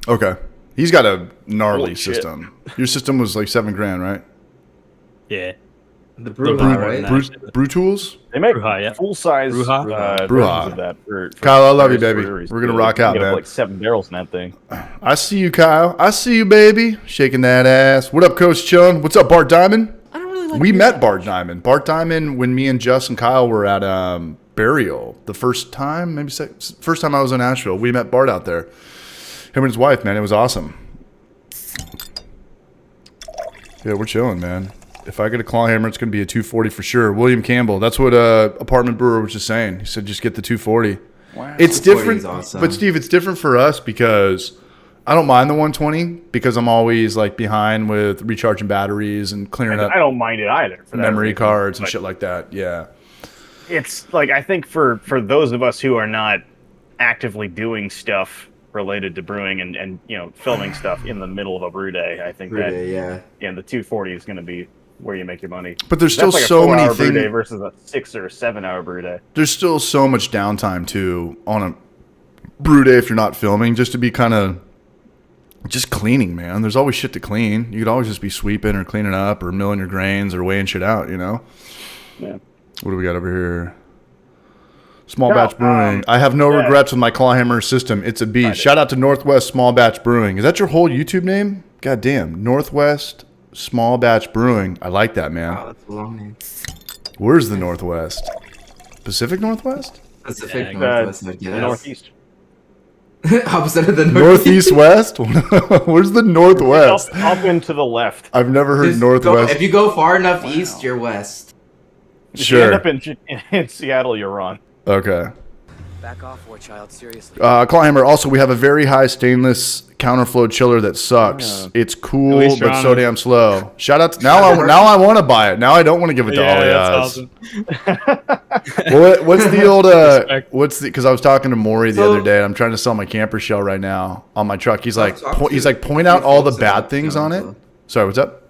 Okay. He's got a gnarly Holy shit. system. Your system was like $7,000, right? Yeah. The brew, Brew- right? Brew tools? They make Brewha, yeah. full size Brewha. Brewha. versions of that. For Kyle, I love you, various baby. breweries. We're gonna You rock can out, get up man. like 7 barrels in that thing. I see you, Kyle. I see you, baby. Shaking that ass. What up, Coach Chun? What's up, Bart Diamond? I don't really like We beer met that Bart much. Diamond. Bart Diamond when me and Jess and Kyle were at Burial the first time, first time I was in Nashville. We met Bart out there. Him and his wife, man. It was awesome. Yeah, we're chilling, man. If I get a Clawhammer, it's going to be a 240 for sure. William Campbell. That's what Apartment Brewer was just saying. He said just get the 240. Wow. It's 240 different, is awesome. but Steve, it's different for us because I don't mind the 120 because I'm always like behind with recharging batteries and clearing up I don't mind it either. For that memory reason, cards and but shit like that. Yeah. It's like I think for those of us who are not actively doing stuff related to brewing and you know filming stuff in the middle of a brew day, I think Brew that day, yeah. the 240 is going to be where you make your money. But there's still That's like a so many 4-hour brew day things. versus a 6 or 7 hour brew day. There's still so much downtime too on a brew day if you're not filming, just to be kind of just cleaning, man. There's always shit to clean. You could always just be sweeping or cleaning up or milling your grains or weighing shit out, you know? Yeah. What do we got over here? Small No, Batch Brewing. I have no yeah. regrets with my Clawhammer system. It's a beast. Shout out to Northwest Small Batch Brewing. Is that your whole YouTube name? God damn. Northwest Small Batch Brewing. I like that, man. Wow, that's a long name. Where's the Northwest? Pacific Northwest? Pacific Yeah, Northwest, I The guess. Northeast. Opposite of the Northeast West? Where's the Northwest? Up and to the left. I've never heard Just Northwest. if you go far enough east, you're west. If you end Sure. up in Seattle, you're wrong. Okay. Back off, war child. Seriously. Clawhammer, also, we have a very high stainless counterflow chiller that sucks. Yeah. It's cool, At least you're but so honest. damn slow. Shout out to, now I want to buy it. Now I don't want to give it to Yeah, Alias. that's awesome. Well, what's the old Respect. because I was talking to Maury the So- other day. I'm trying to sell my camper shell right now on my truck. He's like talk to point out all the folks bad about things on it. Dangle. Sorry, what's up?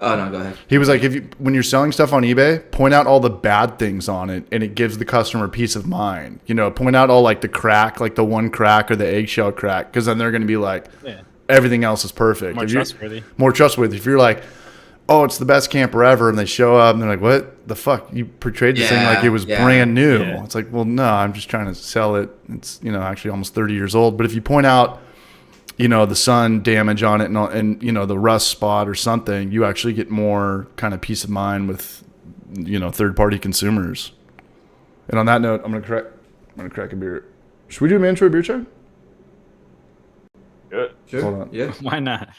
Oh no, go ahead. He was like, when you're selling stuff on eBay, point out all the bad things on it, and it gives the customer peace of mind. You know, point out all like the crack, like the one crack or the eggshell crack, because then they're going to be like, everything else is perfect. More trustworthy. More trustworthy. If you're like, oh, it's the best camper ever, and they show up and they're like, what the fuck? You portrayed this thing like it was brand new. Yeah. It's like, well, no, I'm just trying to sell it. It's, you know, actually almost 30 years old. But if you point out, you know, the sun damage on it and you know, the rust spot or something, you actually get more kind of peace of mind with, you know, third-party consumers. And on that note, I'm gonna crack a beer. Should we do an intro beer check? Good. Sure. Hold on. Yeah. Why not?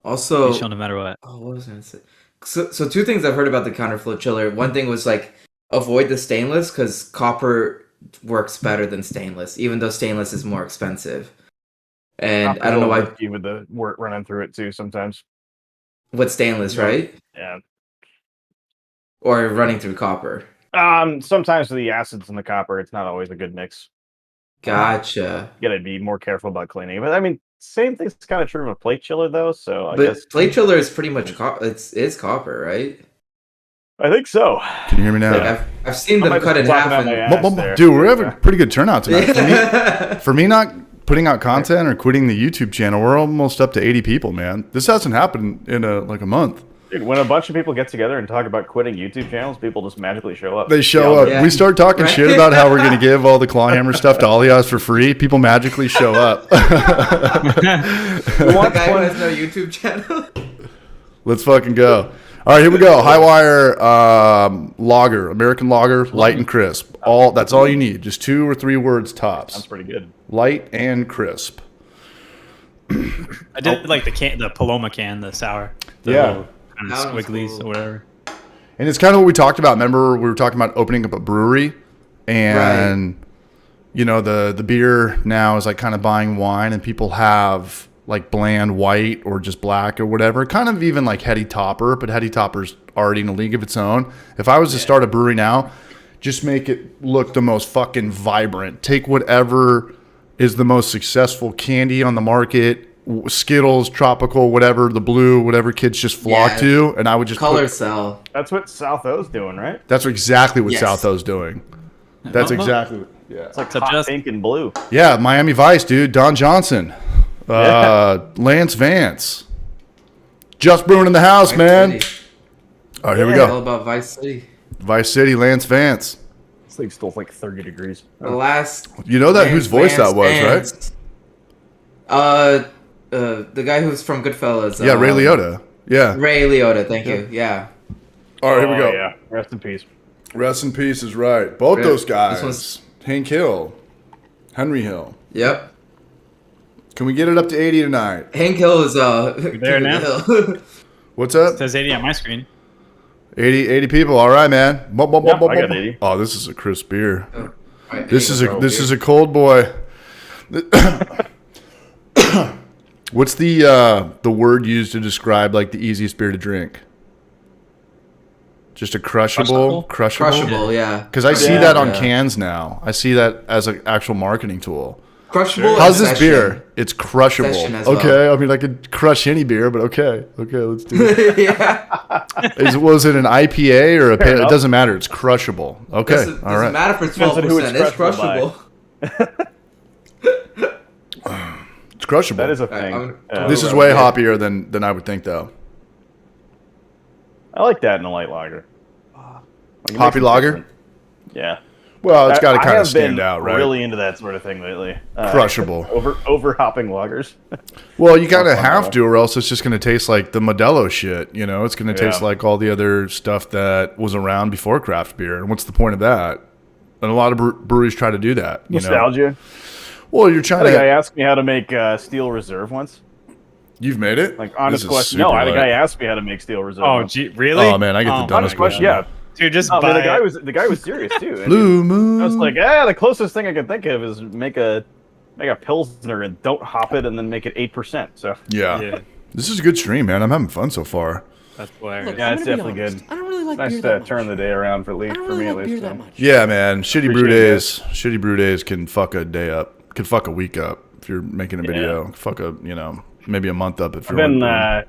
Also, Show no matter what. Oh, what was I gonna say? So two things I've heard about the counterflow chiller. One thing was like avoid the stainless because copper works better than stainless, even though stainless is more expensive. And I don't know why. Even the work running through it too sometimes. With stainless, right? Yeah. Or running through copper. Sometimes the acids in the copper, it's not always a good mix. Gotcha. You gotta be more careful about cleaning. But I mean, same thing's kind of true of a plate chiller though. So I guess plate chiller is pretty much it's copper, right? I think so. Can you hear me now? Like I've seen them cut in half. Dude, we're having a pretty good turnout tonight. For me not putting out content or quitting the YouTube channel, we're almost up to 80 people, man. This hasn't happened in a month. Dude, when a bunch of people get together and talk about quitting YouTube channels, people just magically show up. They show up. Yeah. We start talking shit about how we're going to give all the Clawhammer stuff to Alias for free. People magically show up. The guy who has no YouTube channel. Let's fucking go. All right, here we go. Highwire lager, American lager, light and crisp. That's all you need. Just 2 or 3 words tops. Sounds pretty good. Light and crisp. I did like the Paloma can, the sour. The little kind of squigglies or whatever. And it's kind of what we talked about. Remember, we were talking about opening up a brewery, and you know, the beer now is like kind of buying wine, and people have like bland white or just black or whatever, kind of even like heady topper, but heady topper's already in a league of its own. If I was to start a brewery now, just make it look the most fucking vibrant. Take whatever is the most successful candy on the market, Skittles, tropical, whatever, the blue, whatever kids just flock to, and I would just color sell. That's what South O's doing, right? That's exactly what South O's doing. That's exactly what, It's like hot pink and blue. Yeah, Miami Vice, dude. Don Johnson. Lance Vance. Just Brewing in the house, Vice man. City. All right, here we go. All about Vice City. Vice City, Lance Vance. This thing's still like 30 degrees. The last. You know that Lance whose voice Vance that was, right? The guy who's from Goodfellas. Yeah, Ray Liotta. Yeah. Ray Liotta, thank you. Yeah. All right, here we go. Yeah, rest in peace. Rest in peace is right. Both those guys. Hank Hill. Henry Hill. Yep. Can we get it up to 80 tonight? Hank Hill is there now. What's up? It says 80 on my screen. 80 people. All right, man. I got 80. Oh, this is a crisp beer. Right, this is a cold boy. What's the word used to describe like the easiest beer to drink? Just a crushable? Crushable, yeah. Because I see that on cans now. I see that as an actual marketing tool. Crushable. How's this beer? It's crushable. Okay, well. I mean I could crush any beer, but okay, let's do it. Yeah. Was it an IPA or a pale? It doesn't matter. It's crushable. Okay, all right. Doesn't matter if it's 12%. It's crushable. It's crushable. That is a thing. This is way hoppier than I would think, though. I like that in a light lager. Hoppy lager? Different. Yeah. Well, it's got to kind of stand out, right? I'm really into that sort of thing lately. Crushable. Over hopping lagers. Well, you kind of have to, or else it's just going to taste like the Modelo shit. You know, it's going to taste like all the other stuff that was around before craft beer. And what's the point of that? And a lot of breweries try to do that. You Nostalgia. know? Well, you're trying to. The guy asked me how to make Steel Reserve once. You've made it? Like, honest question. No, the guy asked me how to make Steel Reserve. Oh, gee, really? Oh, man, I get the dumbest question. Yeah. Dude, just buy the guy was serious too. Blue Moon. I was like, the closest thing I can think of is make a Pilsner and don't hop it and then make it 8%. So yeah. This is a good stream, man. I'm having fun so far. That's hilarious. Look, it's definitely good. I don't really like nice beer that much. Turn the day around for me at least. That much. Yeah, man. Shitty brew days can fuck a day up. Can fuck a week up if you're making a video. Fuck a maybe a month up if I've you're been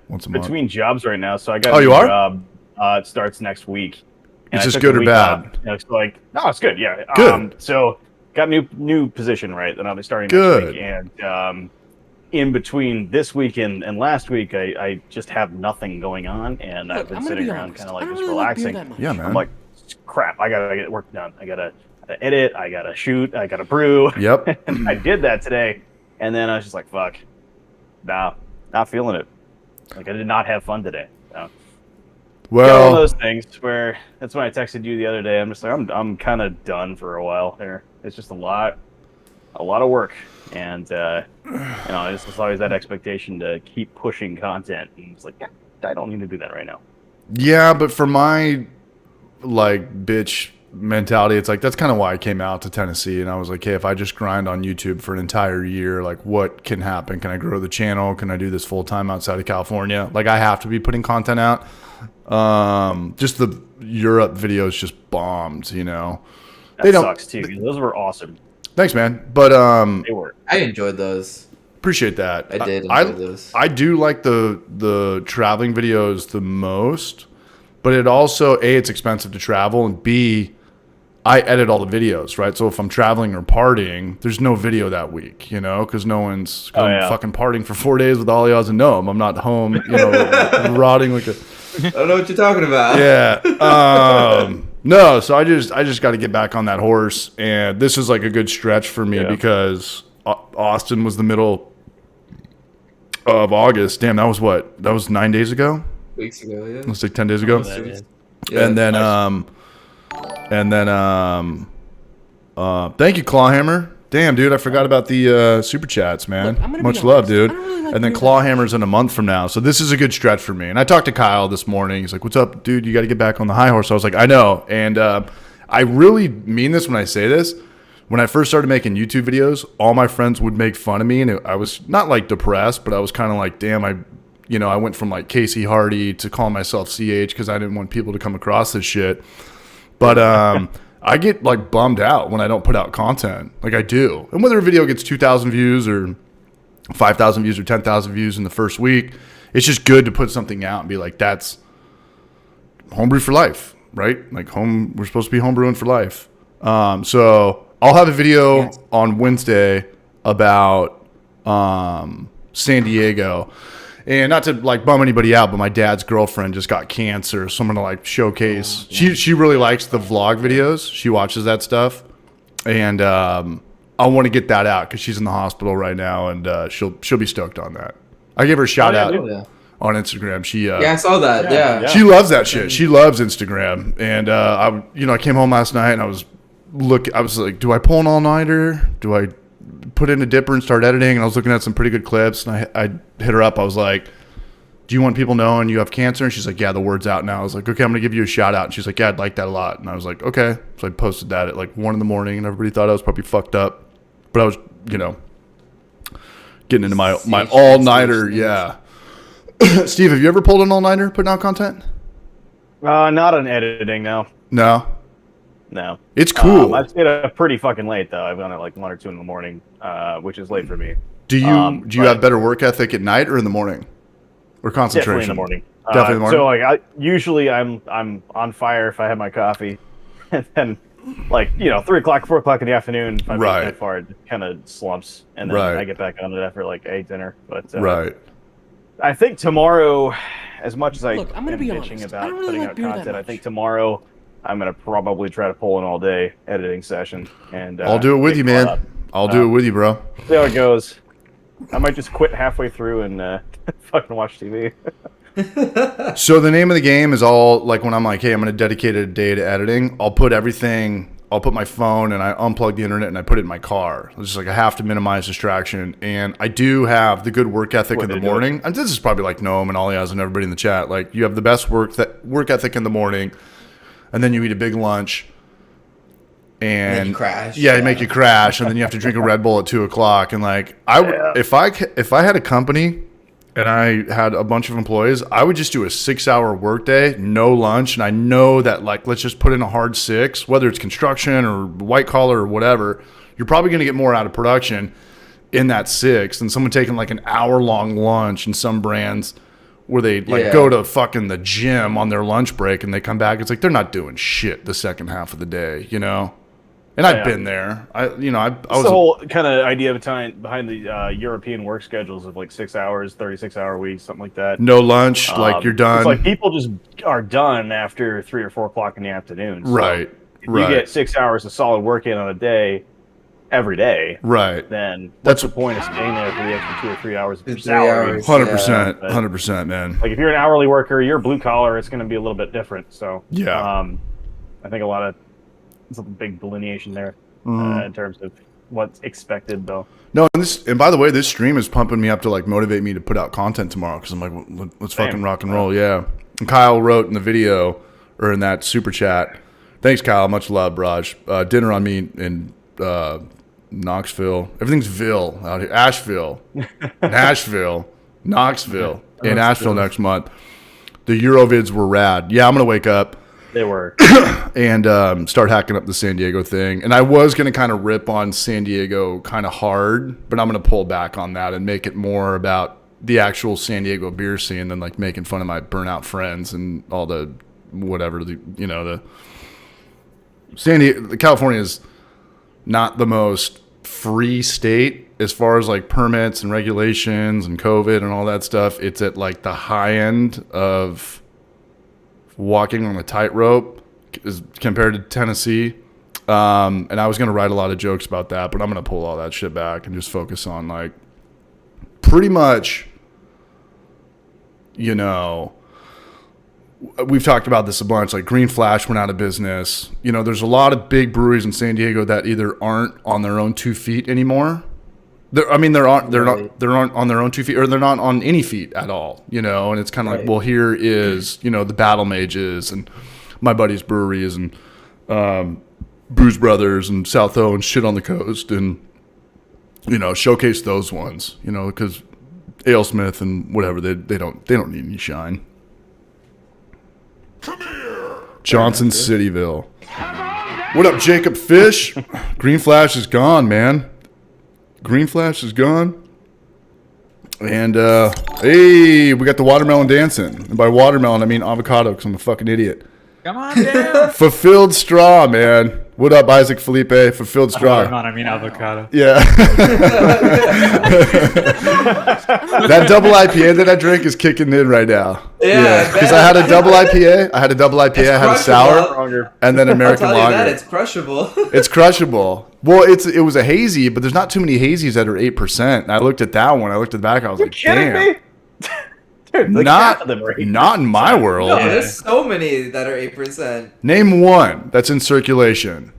once a month. between jobs right now, so I got Oh, a you new are? job. It starts next week. Is I this took good a or week bad? off, and it's like, no, it's good. Yeah. Good. So got new position, right? That I'll be starting Good. next week, and in between this week and last week, I just have nothing going on, and I've been sitting around kind of like just relaxing. Yeah, man. I'm like, crap, I gotta get work done. I gotta edit, I gotta shoot, I gotta brew. Yep. And I did that today, and then I was just like, fuck, nah, not feeling it. Like I did not have fun today. So. One of those things where that's when I texted you the other day. I'm just like, I'm kind of done for a while there. It's just a lot of work, and it's always that expectation to keep pushing content, and it's like, yeah, I don't need to do that right now. Yeah, but for my like bitch mentality, it's like that's kind of why I came out to Tennessee, and I was like, hey, if I just grind on YouTube for an entire year, like what can happen? Can I grow the channel? Can I do this full time outside of California? Like I have to be putting content out. Just the Europe videos just bombed, you know. That sucks too. Those were awesome. Thanks, man. But they were. I enjoyed those. Appreciate that. I did enjoy those. I do like the traveling videos the most, but it also it's expensive to travel, and B, I edit all the videos, right? So if I'm traveling or partying, there's no video that week, you know, because no one's fucking partying for 4 days with all y'all and Noam. I'm not home, you know, rotting like a. I don't know what you're talking about. Yeah. No, so I just got to get back on that horse, and this is like a good stretch for me because Austin was the middle of August. Damn, that was what? That was 9 days ago? Weeks ago, yeah. Let's say 10 days ago. Yeah, and then thank you, Clawhammer. Damn, dude, I forgot about the super chats, man. Look, much love, dude. And then Clawhammer's in a month from now, so this is a good stretch for me. And I talked to Kyle this morning. He's like, "What's up, dude? You got to get back on the high horse." I was like, "I know," and I really mean this when I say this. When I first started making YouTube videos, all my friends would make fun of me, and I was not like depressed, but I was kind of like, "Damn, I went from like Casey Hardy to calling myself CH because I didn't want people to come across this shit." But I get like bummed out when I don't put out content. Like I do. And whether a video gets 2,000 views or 5,000 views or 10,000 views in the first week, it's just good to put something out and be like, that's homebrew for life, right? Like we're supposed to be homebrewing for life. So I'll have a video on Wednesday about San Diego. And not to like bum anybody out, but my dad's girlfriend just got cancer, so I'm gonna like showcase. She really likes the vlog videos. She watches that stuff, and I want to get that out because she's in the hospital right now, and she'll be stoked on that. I gave her a shout out on Instagram. She I saw that. Yeah. She loves that shit. She loves Instagram, and I came home last night and I was like, do I pull an all nighter? Do I put in a dipper and start editing? And I was looking at some pretty good clips, and I hit her up. I was like, do you want people knowing you have cancer? And she's like, yeah, the word's out now. I was like, okay, I'm gonna give you a shout out. And she's like, yeah, I'd like that a lot. And I was like, okay. So I posted that at like 1 a.m, and everybody thought I was probably fucked up, but I was getting into my all-nighter. Yeah. Steve, have you ever pulled an all-nighter putting out content? Not on editing, no. No, it's cool. I've stayed up pretty fucking late though. I've gone at like 1 or 2 in the morning, which is late for me. Do you have better work ethic at night or in the morning, or concentration? Definitely in the morning. Definitely in the morning. So like, usually I'm on fire if I have my coffee, and then like 3 o'clock, 4 o'clock in the afternoon, if I'm too far, it kind of slumps, and then I get back on it after like dinner. But I think tomorrow, as much as I'm gonna be bitching honest, about really putting like out beer that content, I much. think tomorrow I'm gonna probably try to pull an all-day editing session, and I'll do it with you, man. I'll do it with you, bro. See how it goes. I might just quit halfway through and fucking watch TV. So the name of the game is all like when I'm like, hey, I'm going to dedicate a day to editing. I'll put my phone and I unplug the internet and I put it in my car. It's just like I have to minimize distraction. And I do have the good work ethic in the morning. And this is probably like Noam and Aliaz and everybody in the chat. Like you have the best work ethic in the morning, and then you eat a big lunch. And make you crash. Yeah, make you crash, and then you have to drink a Red Bull at 2 o'clock. And like if I had a company and I had a bunch of employees, I would just do a 6-hour workday, no lunch, and I know that like let's just put in a hard 6, whether it's construction or white collar or whatever, you're probably going to get more out of production. in that 6, and someone taking like an hour-long lunch in some brands where they like Yeah. go to fucking the gym on their lunch break and they come back. It's like they're not doing shit the second half of the day, you know? And I've been there. I was the whole kind of idea behind the European work schedules of like 6 hours, 36-hour weeks, something like that. no lunch, like you're done. It's like people just are done after 3 or 4 o'clock in the afternoon. So Right. if you get 6 hours of solid work in on a day, every day, Right. then That's what's the point of staying there for the extra 2 or 3 hours of your 3 salary? hours. 100%, Yeah. 100%, man. Like if you're an hourly worker, you're blue collar, it's going to be a little bit different. So Yeah. I think there's a big delineation there in terms of what's expected, though. No, and by the way, this stream is pumping me up to like motivate me to put out content tomorrow because I'm like, let's fucking rock and roll, yeah. And Kyle wrote in the video or in that super chat, thanks Kyle, much love, Raj. Dinner on me in Knoxville. Everything's Ville out here. Asheville, Nashville, Knoxville, and Asheville next month. The Eurovids were rad. Yeah, I'm gonna wake up They were. and start hacking up the San Diego thing. And I was going to kind of rip on San Diego kind of hard, but I'm going to pull back on that and make it more about the actual San Diego beer scene than like making fun of my burnout friends and all the whatever, the San Diego, California is not the most free state as far as like permits and regulations and COVID and all that stuff. It's at like the high end of walking on a tightrope compared to Tennessee. And I was going to write a lot of jokes about that, but I'm going to pull all that shit back and just focus on like pretty much, we've talked about this a bunch, like Green Flash went out of business. There's a lot of big breweries in San Diego that either aren't on their own 2 feet anymore. They're not on their own 2 feet, or they're not on any feet at all, and it's kind of like, well, here is, the Battle Mages and my buddy's breweries and Booze Brothers and South O and shit on the coast, and showcase those ones, because AleSmith and whatever, they don't need any shine. Come here, Johnson Cityville. What up, Jacob Fish? Green Flash is gone, man. Green Flash is gone. And, hey, we got the watermelon dancing. And by watermelon, I mean avocado, because I'm a fucking idiot. Come on down. Fulfilled Straw, man. What up, Isaac Felipe? Fulfilled Straw. I mean avocado. Yeah. That double IPA that I drink is kicking in right now. Yeah, Because I had a double IPA. I had a sour, and then American I'll tell Lager. you that, it's crushable. It's crushable. Well, it was a hazy, but there's not too many hazies that are 8%. And I looked at that one. I looked at the back. I was like, Kidding damn. me? Dude, like half Not, of them are 8%. not in my world. No, there's so many that are 8%. Name one that's in circulation.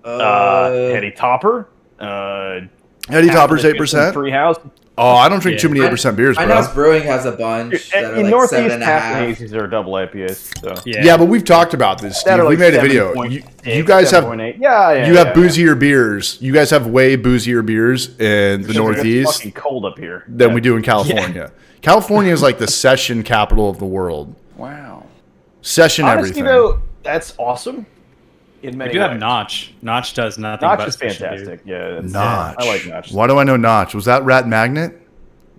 Hetty Topper. Eddie Topper's 8%. Treehouse. Oh, I don't drink too many 8% beers, I bro. know Brewing has a bunch that are In like Northeast, 7.5. Hazies are double IPAs. So. Yeah, but we've talked about this, Steve. That are We like made a video. 7.6, You guys have 7.8. Yeah. you have boozier beers. You guys have way boozier beers in the It's Northeast fucking cold up here. than we do in California. California is like the session capital of the world. Wow. Session Honestly, everything. though, that's awesome. In We many do ways. have Notch. Notch does nothing Notch but is special beer. fantastic. Yeah, Notch. I like Notch. Why do I know Notch? Was that Rat Magnet?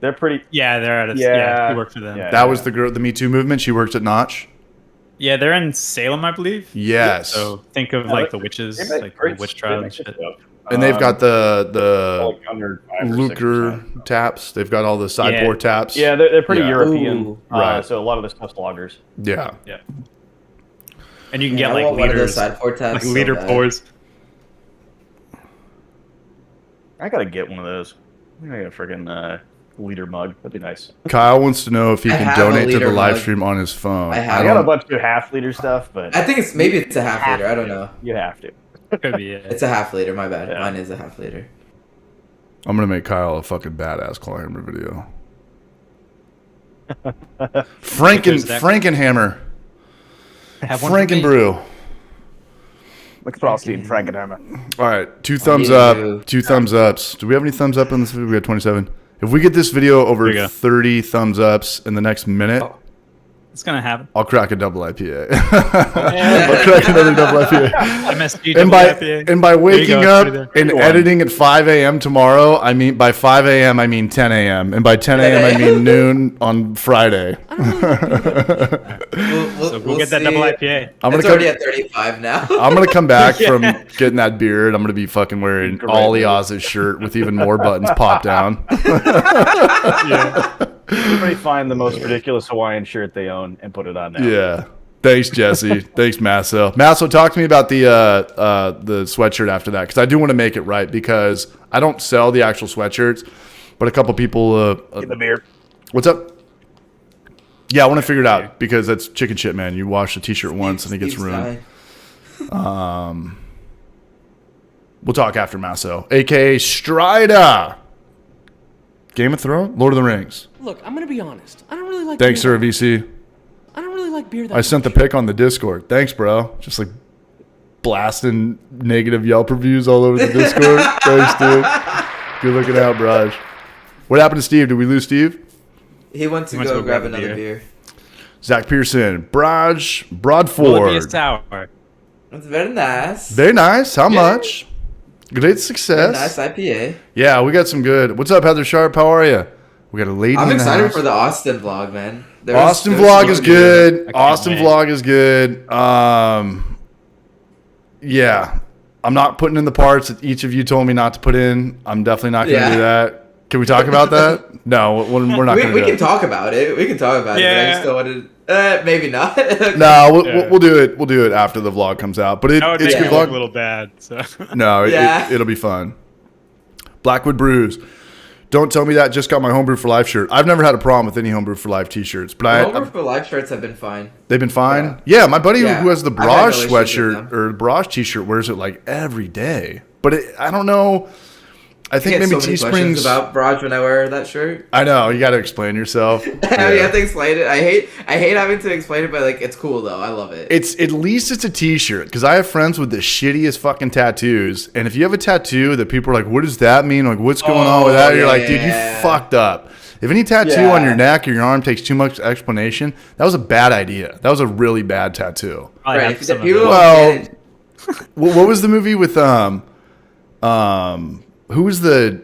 They're pretty. Yeah, they're at a, Yeah. we work for them. Yeah. That was the girl, the Me Too movement. She worked at Notch. Yeah, they're in Salem, I believe. Yes. So think of like the witches, They make like great- the witch they trial make and good shit. stuff. And they've got the like under 5 or Lucre 6%. taps. They've got all the sideboard taps. Yeah, they're pretty Yeah. European. Ooh. Right. So a lot of the stuff's lagers. Yeah. Yeah. And you can Yeah, get I like want one of those liters, sideboard tabs like so liter bad. pours. I gotta get one of those. I got a freaking liter mug. That'd be nice. Kyle wants to know if he I can have a donate to the liter live mug. stream on his phone. I have. I don't- got a bunch of half-liter stuff, but I think it's a half liter. I don't know. You have to. Could be it. It's a half liter. My bad. Yeah. Mine is a half liter. I'm gonna make Kyle a fucking badass Clawhammer video. Frankenhammer. Have one for me. Frankenbrew. Like Frosty and Frankenhammer. All right, 2 thumbs you. up, 2 thumbs ups. Do we have any thumbs up on this video? We got 27. If we get this video There you over go. 30 thumbs ups in the next minute, It's gonna happen. I'll crack a double IPA. I'll crack another double IPA. MSG And double IPA. by There you waking go, up it's right and editing at 5 a.m. tomorrow, I mean by 5 a.m. I mean 10 a.m. and by 10 a.m. I mean noon on Friday. We'll get that double IPA. It's already at 35 now. I'm gonna come back from getting that beard. I'm gonna be fucking wearing Ollie Oz's shirt with even more buttons popped down. Everybody find the most ridiculous Hawaiian shirt they own and put it on now. Yeah. Thanks, Jesse. Thanks, Masso. Masso, talk to me about the sweatshirt after that, because I do want to make it right, because I don't sell the actual sweatshirts, but a couple people. Get the beer. What's up? Yeah, I want to figure it out, because that's chicken shit, man. You wash a t-shirt once and it gets ruined. We'll talk after Masso, aka Strida. Game of Thrones, Lord of the Rings. Look, I'm gonna be honest. I don't really like. Thanks, beer sir, VC. I don't really like beer that I sent the much. pic on the Discord. Thanks, bro. Just like blasting negative Yelp reviews all over the Discord. Thanks, dude. Good looking out, Braj. What happened to Steve? Did we lose Steve? He went to go grab another beer. Zach Pearson, Braj, Will it be a Broadford. sour? That's very nice. Very nice. How Yeah. much? Great success. Nice IPA. Yeah, we got some good. What's up, Heather Sharp? How are you? We got a lady. I'm in the excited house. for the Austin vlog, man. Austin vlog is good. can't Austin wait. vlog is good. Yeah, I'm not putting in the parts that each of you told me not to put in. I'm definitely not going to Yeah. do that. Can we talk about that? No, we're not going to We do can it. talk about it. We can talk about it. But I Yeah. just don't want to. Maybe not. No, Yeah. we'll do it. We'll do it after the vlog comes out. But That would it's make good it look vlog. a little bad. So. No, Yeah. it'll be fun. Blackwood Brews. Don't tell me that. Just got my Homebrew for Life shirt. I've never had a problem with any Homebrew for Life t-shirts, but Homebrew for Life shirts have been fine. they've been fine. Yeah, my buddy Yeah. who has the I've had no Barrage issues with sweatshirt them. or Barrage t-shirt wears it like every day. But I don't know. I I think get maybe so many questions Teespring's. about Barrage when I wear that shirt. I know you got to explain yourself. You have to explain it. I hate having to explain it, but like it's cool though. I love it. It's at least it's a t-shirt, because I have friends with the shittiest fucking tattoos, and if you have a tattoo that people are like, what does that mean, like what's going on with that, you're like, dude, you yeah. fucked up. If any tattoo on your neck or your arm takes too much explanation, that was a bad idea. That was a really bad tattoo. Probably Right, have if some of people those. don't Well, get it- What was the movie with who was the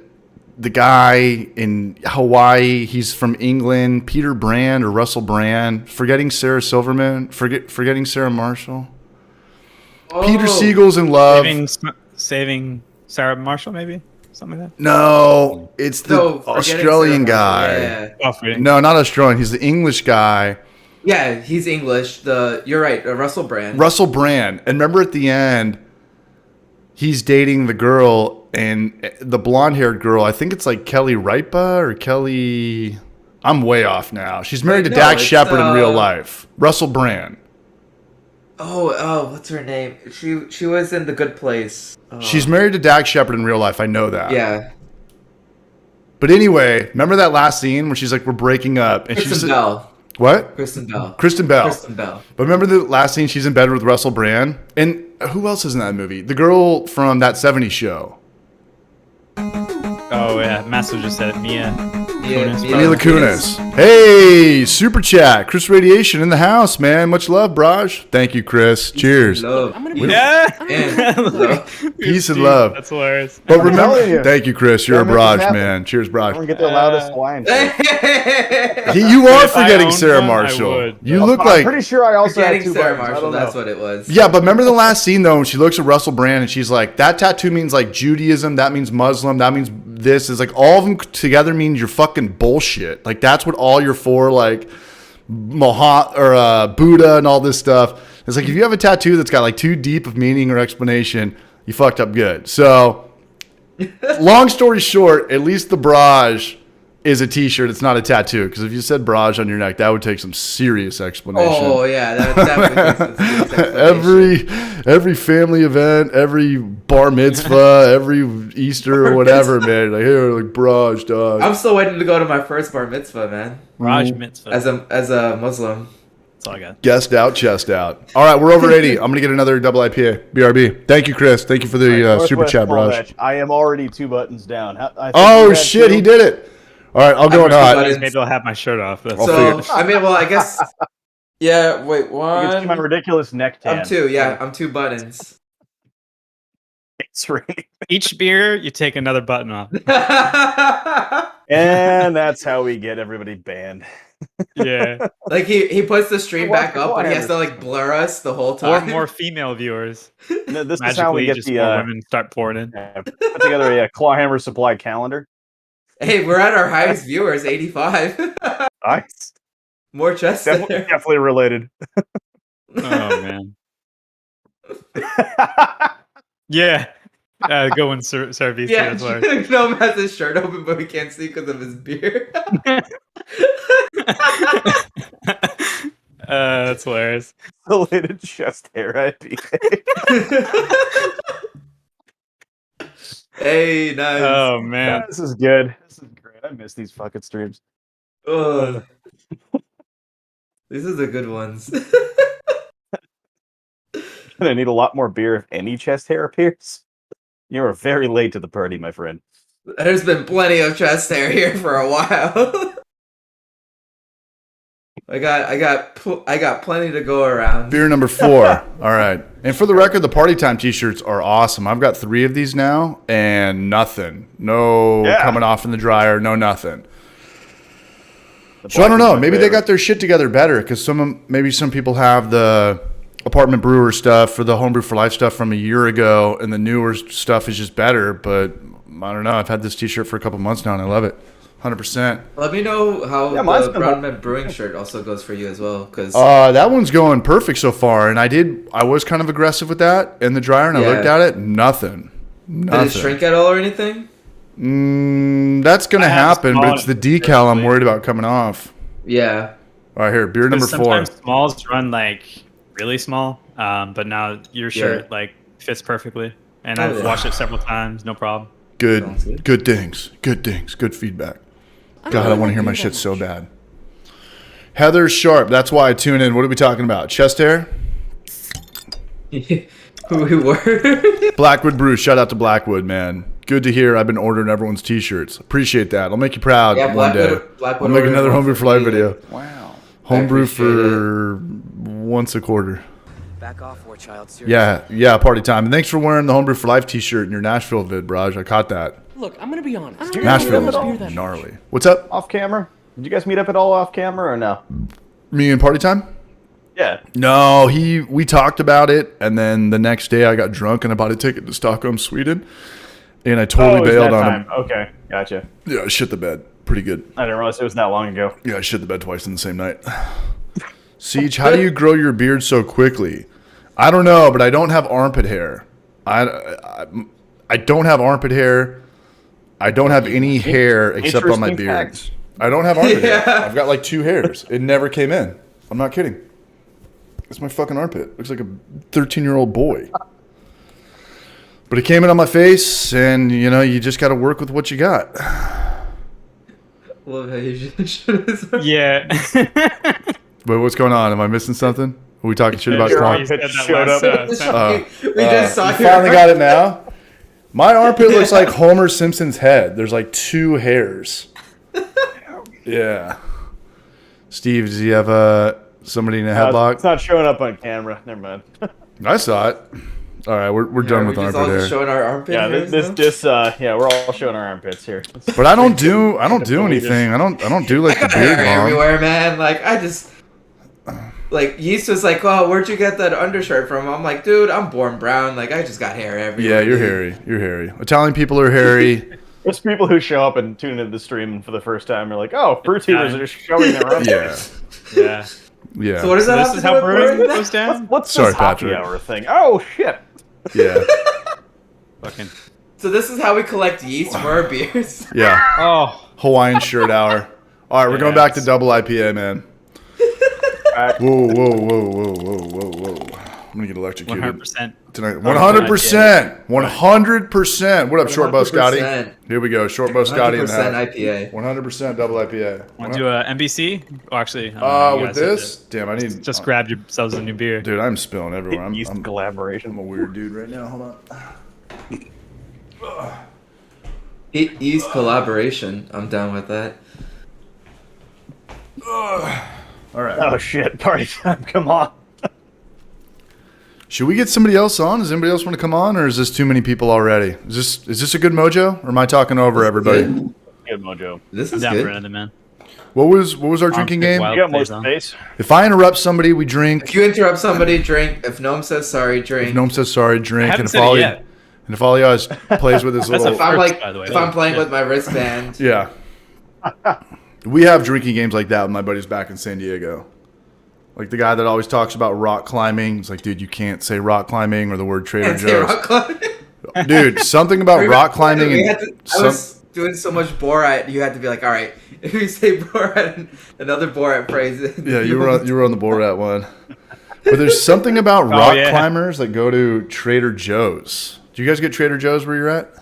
guy in Hawaii? He's from England. Peter Brand or Russell Brand. Forgetting Sarah Silverman. Forgetting Sarah Marshall. Peter Oh. Siegel's in love. Saving Sarah Marshall, maybe something like that. No, it's the No, Forgetting Australian Sarah guy. Marshall, Yeah. Oh, forgetting. No, not Australian. He's the English guy. Yeah, he's English. You're right, Russell Brand. Russell Brand. And remember at the end, he's dating the girl, and the blonde-haired girl, I think it's like Kelly Ripa or Kelly. I'm way off now. She's married to No, Dax it's, Shepard in real life. Russell Brand. Oh, what's her name? She was in The Good Place. Oh. She's married to Dax Shepard in real life. I know that. Yeah. But anyway, remember that last scene when she's like, we're breaking up? And Kristen she's Bell. What? Kristen Bell. Kristen Bell. Kristen Bell. But remember the last scene? She's in bed with Russell Brand. And who else is in that movie? The girl from that 70s show. Oh yeah, Master just said it. Mia. Kunis, Mila Mila Kunis. Hey, super chat. Chris Radiation in the house, man. Much love, Braj. Thank you, Chris. Cheers. Love. I'm gonna be Yeah. And love. Peace and love. That's hilarious. But I'm remember, telling you. thank you, Chris. You're a Gotta make this Braj, happen. man. Cheers, I'm gonna Braj. get the loudest Hawaiian shirt. You are If I forgetting owned Sarah one, I Marshall. would. You look I'm like. pretty sure I also had Forgetting two Sarah buttons. I Marshall. don't That's know. what it was. Yeah, but remember the last scene though when she looks at Russell Brand and she's like, that tattoo means like Judaism, that means Muslim, that means this. Is like all of them together means you're fucking bullshit. Like that's what all you're for, like Buddha and all this stuff. It's like if you have a tattoo that's got like too deep of meaning or explanation, you fucked up good. So long story short, at least the Braj is a t-shirt. It's not a tattoo. Because if you said Braj on your neck, that would take some serious explanation. Oh yeah, that definitely takes some explanation. Every family event, every bar mitzvah, every Easter or whatever, man. Like here, like Braj, dog. I'm still waiting to go to my first bar mitzvah, man. Raj Mitzvah. As a Muslim. That's all I got. Guest out, chest out. All right, we're over 80. I'm gonna get another double IPA. BRB. Thank you, Chris. Thank you for the super Northwest chat, Small Braj. Batch. I am already 2 buttons down. I think Oh you had shit, 2. he did it. All right, I'll go in I'm hot. buttons. Maybe I'll have my shirt off. That's I'll So figure- I mean, well, I guess Yeah, wait, You can see my one. ridiculous neck tan. I'm two. Yeah, I'm two buttons. It's raining. Each beer, you take another button off. And that's how we get everybody banned. Yeah. Like he puts the stream Watch back the up, but he has to Clawhammer. like blur us the whole Or time. more female viewers. No, this is how we Magically, get just the more women start pouring in. put together a Clawhammer supply calendar. Hey, we're at our highest viewers, 85. Nice. More chest Definitely, there. definitely related. Oh man. Yeah. Go in service. Yeah, That's why. Gnome has his shirt open, but we can't see because of his beard. That's hilarious. Related chest hair IPA. Hey, nice. Oh man. This is good. This is great. I miss these fucking streams. Ugh. These are the good ones. I need a lot more beer if any chest hair appears. You are very late to the party, my friend. There's been plenty of chest hair here for a while. I got plenty to go around. Beer number 4. All right. And for the record, the Party Time t-shirts are awesome. I've got 3 of these now and nothing. No coming off in the dryer, no nothing. So I don't know. Maybe they got their shit together better because maybe some people have the apartment brewer stuff for the homebrew for life stuff from a year ago, and the newer stuff is just better. But I don't know. I've had this t-shirt for a couple months now, and I love it. 100%. Let me know how mine's the been Brown Man Brewing shirt also goes for you as well, because That one's going perfect so far, and I was kind of aggressive with that in the dryer, and I looked at it, nothing. did it shrink at all or anything? That's gonna I have happen, but it's the decal I'm worried about coming off. Yeah. All right, here, beer number 4. Sometimes smalls run like really small, but now your shirt like fits perfectly, and I've washed it several times, no problem. Good things, good feedback. God, I want to hear my shit so bad. Heather Sharp, that's why I tune in. What are we talking about? Chest hair? We were. Blackwood Brew, shout out to Blackwood, man. Good to hear. I've been ordering everyone's t-shirts. Appreciate that. I'll make you proud one day. Blackwood I'll make another Homebrew for Life video. Wow. Homebrew for once a quarter. Back off, war child. Seriously. Yeah, party time. And thanks for wearing the Homebrew for Life t-shirt in your Nashville vid, Braj. I caught that. Look, I'm gonna be honest. I don't really Nashville like is beer that much. gnarly. What's up? Off camera? Did you guys meet up at all off camera or no? Me and party time? Yeah. No, we talked about it, and then the next day I got drunk and I bought a ticket to Stockholm, Sweden, and I totally bailed on him. Okay, gotcha. Yeah, I shit the bed. Pretty good. I didn't realize it was that long ago. Yeah, I shit the bed twice in the same night. Siege, how do you grow your beard so quickly? I don't know, but I don't have armpit hair. I don't have armpit hair. I don't have any hair except on my Interesting beard. facts. I don't have armpit hair. Yeah. I've got like 2 hairs. It never came in. I'm not kidding. It's my fucking armpit. Looks like a 13-year-old boy. But it came in on my face, and you just got to work with what you got. Love how you should. Yeah. But what's going on? Am I missing something? Are we talking shit about Your Claw? armpit said that showed last, up. We just saw You your finally got it now? My armpit looks like Homer Simpson's head. There's like 2 hairs. Yeah. Steve, does he have somebody in a headlock? It's not showing up on camera. Never mind. I saw it. All right, we're done with all armpit just hair. showing our armpit Yeah, hairs we're all showing our armpits here. But I don't do anything. I don't do like the now? beard Hair long. everywhere, man. Like I just. Like Yeast was like, "Oh, where'd you get that undershirt from?" I'm like, "Dude, I'm born brown. Like I just got hair everywhere." Yeah, you're hairy. You're hairy. Italian people are hairy. There's people who show up and tune into the stream for the first time. They're like, "Oh, brew tubers are just showing their armpits." Yeah. Yeah. Yeah. So what does that This have is to how do with brewing brewing? goes down? What's Sorry, this happy Patrick. hour thing? Oh shit! Yeah. Fucking. So this is how we collect yeast for our beers. Yeah. Oh. Hawaiian shirt hour. All right, we're going back to double IPA, man. Whoa. I'm going to get electrocuted 100%. tonight. 100%. 100%. What up, Short Bow Scotty? 100%. Here we go. Short Bow Scotty in the 100% house. IPA. 100% double IPA. Want to do a NBC? Oh, actually, I don't know, you With guys said this? Damn, I need... it. Just grab yourselves a new beer. Dude, I'm spilling everywhere. Yeast I'm collaboration. a weird dude right now. Hold on. Yeast collaboration. I'm down with that. All right. Oh shit! Party time! Come on. Should we get somebody else on? Does anybody else want to come on, or is this too many people already? Is this a good mojo, or am I talking over everybody? Good mojo. This is Down for good. another man. What was our drinking game? Wild You got more plays on. space. If I interrupt somebody, we drink. If you interrupt somebody, drink. If Gnome says sorry, drink. If Gnome says sorry, drink. haven't And if said it Ollie, yet. and if Ollie always plays with his That's little, if I'm First, like, by the way. if I'm playing Yeah. with my wristband. yeah, we have drinking games like that with my buddies back in San Diego. Like the guy that always talks about rock climbing. It's like, dude, you can't say rock climbing or the word Trader Can't say Joe's. rock climbing. Dude, something about rock climbing We and had to- I was doing so much Borat. You had to be like, all right, if you say Borat, another Borat phrase. yeah, you were on the Borat one. But there's something about rock yeah. climbers that go to Trader Joe's. Do you guys get Trader Joe's where you're at?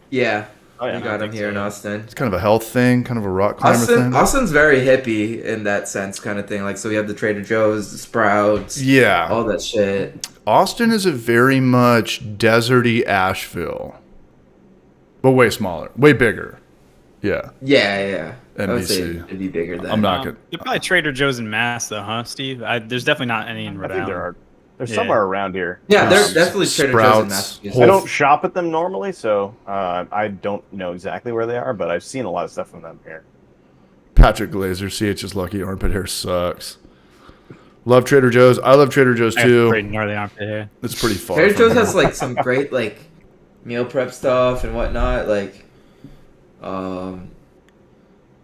Yeah. Oh, yeah, We I got him think here so, in yeah. Austin. It's kind of a health thing, kind of a rock climber thing. Austin's very hippie in that sense, kind of thing. Like, so we have the Trader Joe's, the Sprouts, Yeah. all that shit. Austin is a very much deserty Asheville. But way smaller. Way bigger. Yeah. Yeah. I would say NBC. it'd be bigger than. I'm not good. They're probably Trader Joe's in Mass, though, huh, Steve? There's definitely not any in I Rhode think there Island. are. There's Yeah. somewhere around here. Yeah, There's there's definitely Trader Joe's in Sprouts, Massachusetts. Whole I don't shop at them normally, so I don't know exactly where they are, but I've seen a lot of stuff from them here. Patrick Glazer, CH's lucky armpit hair sucks. Love Trader Joe's. I love Trader Joe's I got pretty too. gnarly armpit hair. It's pretty far. Trader from Joe's here. has like some great like meal prep stuff and whatnot. Like,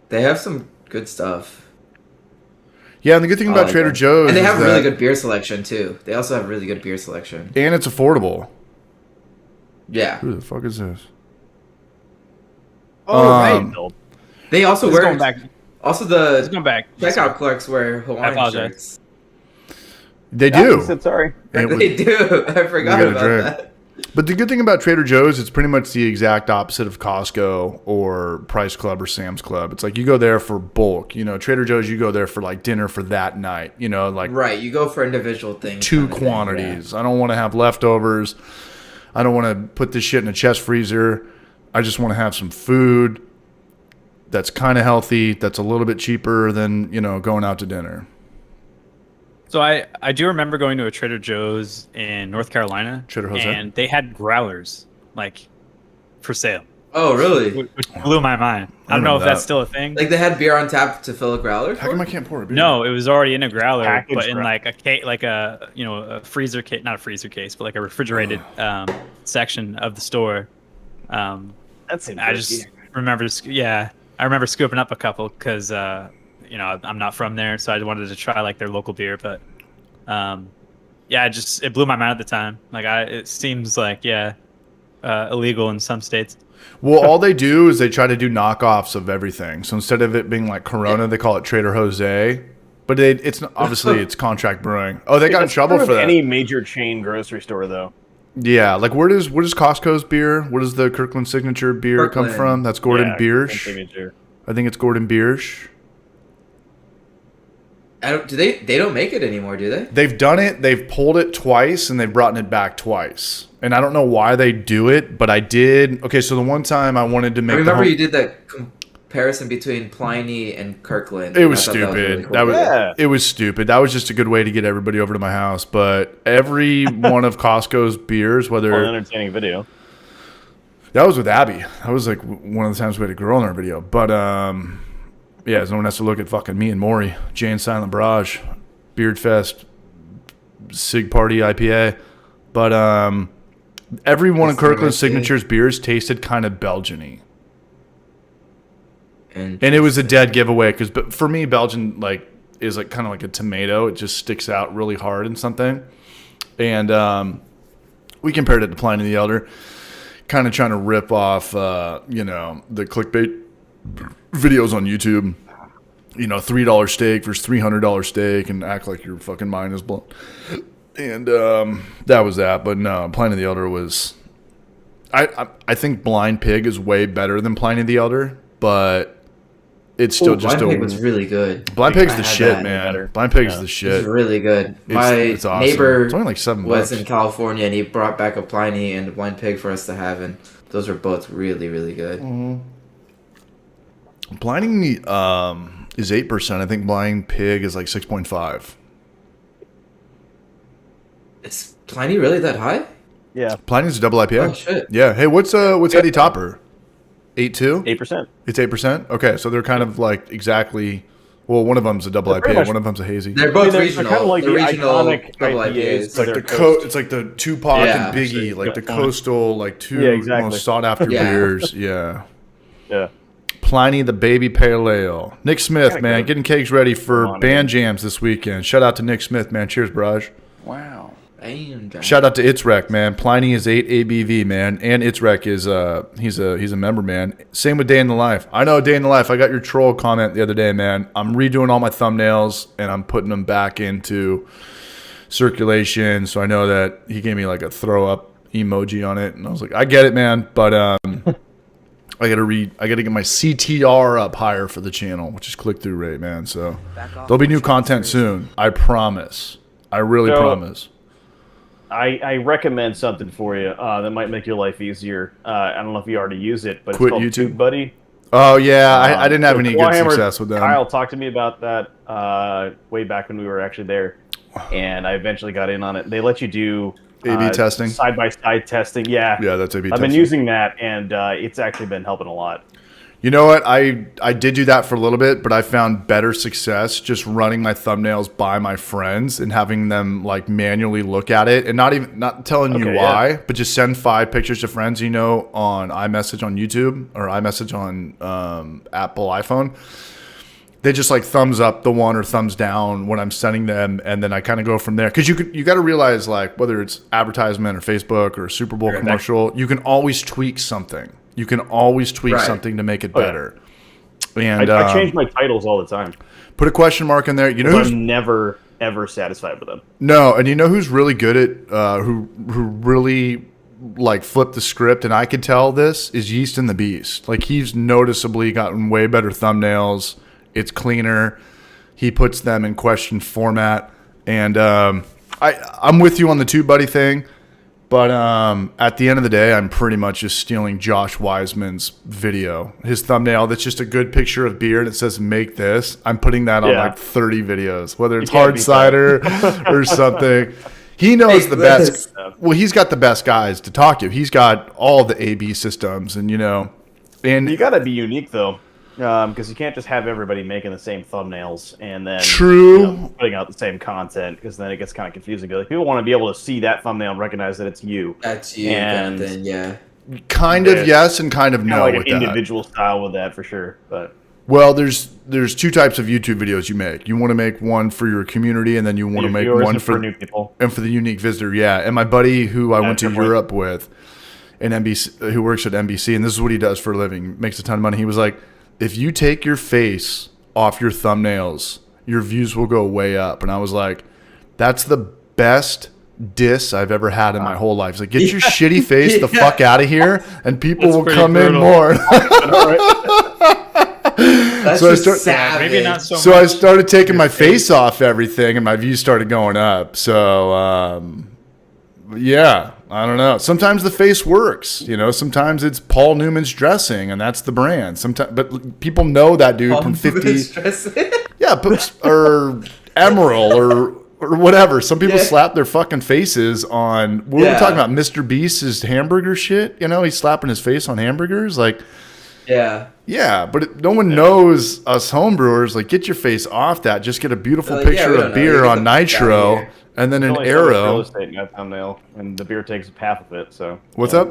they have some good stuff. Yeah, and the good thing I about like Trader them. Joe's And they is have really that- good beer selection too. They also have really good beer selection. and it's affordable. Yeah. Who the fuck is this? Oh, Um, right, Bill. They also Let's wear go back. also Let's the go back. checkout clerks wear Hawaiian apologize. shirts. They Yeah, do. he said sorry. And They do. I forgot gotta about drink. that. But the good thing about Trader Joe's, it's pretty much the exact opposite of Costco or Price Club or Sam's Club. It's like you go there for bulk. You know, Trader Joe's, you go there for like dinner for that night. You know, like Right, you go for individual things. two kind of thing, quantities. I don't want to have leftovers. I don't want to put this shit in a chest freezer. I just want to have some food that's kind of healthy, that's a little bit cheaper than, you know, going out to dinner. So I do remember going to a Trader Joe's in North Carolina. Trader Jose? And they had growlers, like, for sale. Oh, really? Which blew my mind. I don't know if remember that's that. still a thing. Like they had beer on tap to fill a growler? How come I can't pour a beer? No, it was already in a growler, Packaged but in growler. like a case, like a a freezer case, not a freezer case, but like a refrigerated section of the store. That seems I risky. just remember, I remember scooping up a couple because I'm not from there, so I wanted to try like their local beer, but it blew my mind at the time. Like it seems like illegal in some states. Well, all they do is they try to do knockoffs of everything. So instead of it being like Corona, they call it Trader Jose. But it's obviously it's contract brewing. Oh, they got in That's trouble true of for that. Any major chain grocery store, though. Yeah, like where does Costco's beer? Where does the Kirkland Signature beer come Kirkland. from? That's Gordon Yeah, Biersch. signature. I think it's Gordon Biersch. They don't make it anymore, do they? They've done it. They've pulled it twice, and they've brought it back twice. And I don't know why they do it, but I did. Okay, so the one time I wanted to I make the remember home, you did that comparison between Pliny and Kirkland. it was I thought stupid. That was really cool. Yeah. It was stupid. That was just a good way to get everybody over to my house. But every one of Costco's beers, Well, an whether entertaining video. that was with Abby, that was like one of the times we had a girl in our video. But yeah, no one has to look at fucking me and Maury, Jay and Silent Barrage, Beard Fest, Sig Party IPA. But every one of That's Kirkland interesting. Signature's beers tasted kind of Belgian-y. And And it was a dead giveaway because for me, Belgian like is like kind of like a tomato. It just sticks out really hard in something. And we compared it to Pliny the Elder, kind of trying to rip off, the clickbait videos on YouTube. $3 steak versus $300 steak, and act like your fucking mind is blown. And that was that. But no, Pliny the Elder was. I think Blind Pig is way better than Pliny the Elder, but it's still just Blind Pig was really good. Blind Pig's I the had shit, that. man. Blind Pig's the It was shit. really good. It's My awesome. neighbor It's only like $7. was in California, and he brought back a Pliny and a Blind Pig for us to have, and those were both really, really good. Pliny is 8%. I think Blind Pig is like 6.5. Is Pliny really that high? Yeah, Pliny's a double IPA. Oh shit. Yeah. Hey, what's Heady Topper? 8.2? 8%. It's 8%. Okay, so they're kind of like exactly. Well, one of them's a double They're pretty IPA. much- One of them's a hazy. They're both They're regional. kind of like the the regional iconic double IPAs. IPAs. It's like They're it's like the Tupac Yeah. and Biggie, like the Good point. coastal, like two Yeah, exactly. most sought after Yeah. beers. Yeah. Yeah. Pliny the Baby Pale Ale. Nick Smith, Kinda man, good. getting kegs ready for Come on, band jams this weekend. Shout out to Nick Smith, man. Cheers, Barrage. Wow. Damn. Shout out to Itzrek, man. Pliny is 8 ABV, man, and Itzrek is he's a member, man. Same with Day in the Life. I know Day in the Life. I got your troll comment the other day, man. I'm redoing all my thumbnails and I'm putting them back into circulation. So I know that he gave me like a throw up emoji on it, and I was like, I get it, man, but I gotta get my CTR up higher for the channel, which is click through rate, man. So there'll be new content soon. I promise. I really So- promise. I recommend something for you that might make your life easier. I don't know if you already use it, but Quit it's called YouTube? TubeBuddy. Oh yeah, I didn't have So any good Clawhammer, success with them. Kyle talked to me about that way back when we were actually there, and I eventually got in on it. They let you do A/B testing? side-by-side testing. Yeah, Yeah, that's A/B I've been testing. using that, and it's actually been helping a lot. You know what? I did do that for a little bit, but I found better success just running my thumbnails by my friends and having them like manually look at it and not telling you Okay, why, yeah. but just send 5 pictures to friends, on iMessage on YouTube or iMessage on Apple iPhone. They just like thumbs up the one or thumbs down when I'm sending them, and then I kind of go from there. Because you got to realize, like, whether it's advertisement or Facebook or a Super Bowl commercial, you can always tweak something. You can always tweak Right. something to make it Oh, yeah. better. And I change my titles all the time. put a question mark in there. You know who's I'm never ever satisfied with them. no, and you know who's really good at who really like flipped the script, and I could tell this is Yeast and the Beast. Like he's noticeably gotten way better thumbnails. It's cleaner. He puts them in question format, and I'm with you on the TubeBuddy thing. But at the end of the day, I'm pretty much just stealing Josh Wiseman's video. His thumbnail, that's just a good picture of beer and it says make this. I'm putting that on Yeah. like 30 videos, whether it's can't hard beat cider or something. He knows Make the this. best. Well, he's got the best guys to talk to. He's got all the A/B systems, and and You got to be unique though, because you can't just have everybody making the same thumbnails and then True. putting out the same content, because then it gets kind of confusing. Like, people want to be able to see that thumbnail and recognize that it's you. That's you And- kind of thing, yeah. kind of yes and kind of Kind no of like with an that. individual style with that for sure. But Well, there's 2 types of YouTube videos you make. You want to make one for your community, and then you want to make yours one is for new people. and for the unique visitor. Yeah, and my buddy who I went to fair point. Europe with, in NBC, who works at NBC, and this is what he does for a living, makes a ton of money. He was like, if you take your face off your thumbnails, your views will go way up. And I was like, that's the best diss I've ever had in my whole life. He's like, get your shitty face the fuck out of here, and people That's will pretty come in brutal. more. That's So I just start- savage. Maybe not so So much. I started taking my face off everything, and my views started going up. So, yeah, I don't know. Sometimes the face works. Sometimes it's Paul Newman's dressing, and that's the brand. Sometimes, but people know that dude from 50. Yeah, or Emerald or whatever. Some people slap their fucking faces on. What were we Yeah. talking about? Mr. Beast's hamburger shit. He's slapping his face on hamburgers, like. Yeah. Yeah, but no one knows us homebrewers. Like, get your face off that. Just get a beautiful Like, yeah, picture we of don't know. beer You on get the fuck outta Nitro, here. and then an There's only so much real arrow. estate in that thumbnail, and the beer takes up half of it. So What's yeah. up?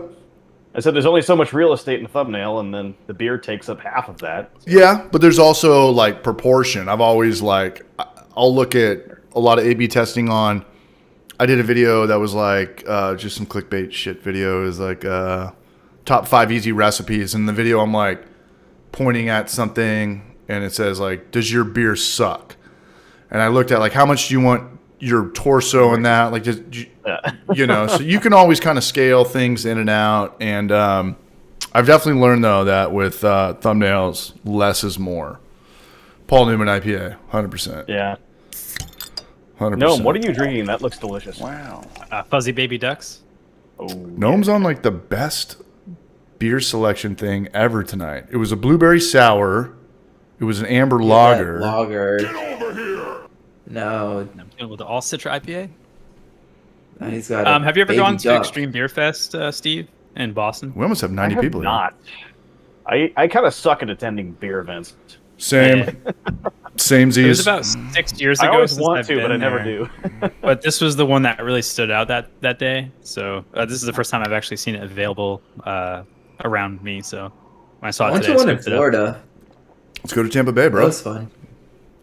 I said there's only so much real estate in the thumbnail, and then the beer takes up half of that. Yeah, but there's also like proportion. I've always I'll look at a lot of A/B testing on. I did a video that was like just some clickbait shit videos, like top 5 easy recipes. In the video, I'm like pointing at something, and it says like, "Does your beer suck?" And I looked at like, how much do you want your torso in that? Like, so you can always kind of scale things in and out. And I've definitely learned though that with thumbnails, less is more. Paul Newman IPA, 100%. Yeah. 100%. No, what are you drinking? That looks delicious. Wow. Fuzzy baby ducks. Oh, Gnome's on like the best beer selection thing ever tonight. It was a blueberry sour It was an amber Yeah, lager. Lager. Get over here. No, I'm dealing with the all Citra IPA. he's got. A Have you ever baby gone to duck. Extreme Beer Fest, Steve, in Boston? We almost have 90 I have people here. not. I kind of suck at attending beer events. Same. Same It was Z's. about 6 years I ago. always since want I've to, but been I never there. do. But this was the one that really stood out that day. So this is the first time I've actually seen it available around me. So when I saw I it went today, to I one in scooped it up. Florida. Let's go to Tampa Bay, That bro. was fun.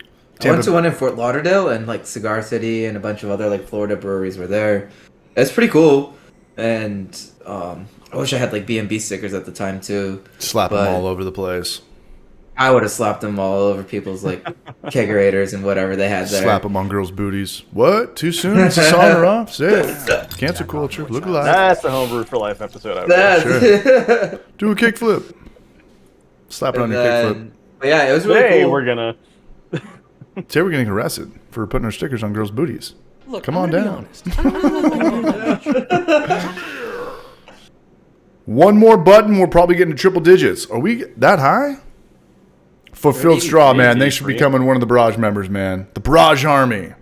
I Tampa- went to one in Fort Lauderdale, and like Cigar City and a bunch of other like Florida breweries were there. It's pretty cool, and I wish I had like B&B stickers at the time too. Slap them but- all over the place. I would have slapped them all over people's like kegerators and whatever they had there. Slap them on girls' booties. What? Too soon? It's a song or off? Say it. Cancel culture. Look alive. That's the Homebrew for Life episode. I would That's Do a kickflip. Slap it on and your then, but yeah, it was really Today cool. we're gonna. kickflip. Today we're getting arrested for putting our stickers on girls' booties. Look, Come I'm on gonna down. Be honest. I don't really like beer that much. One more button, we're probably getting to triple digits. Are we that high? Fulfilled Straw, man. Thanks for becoming one of the Barrage members, man. The Barrage Army.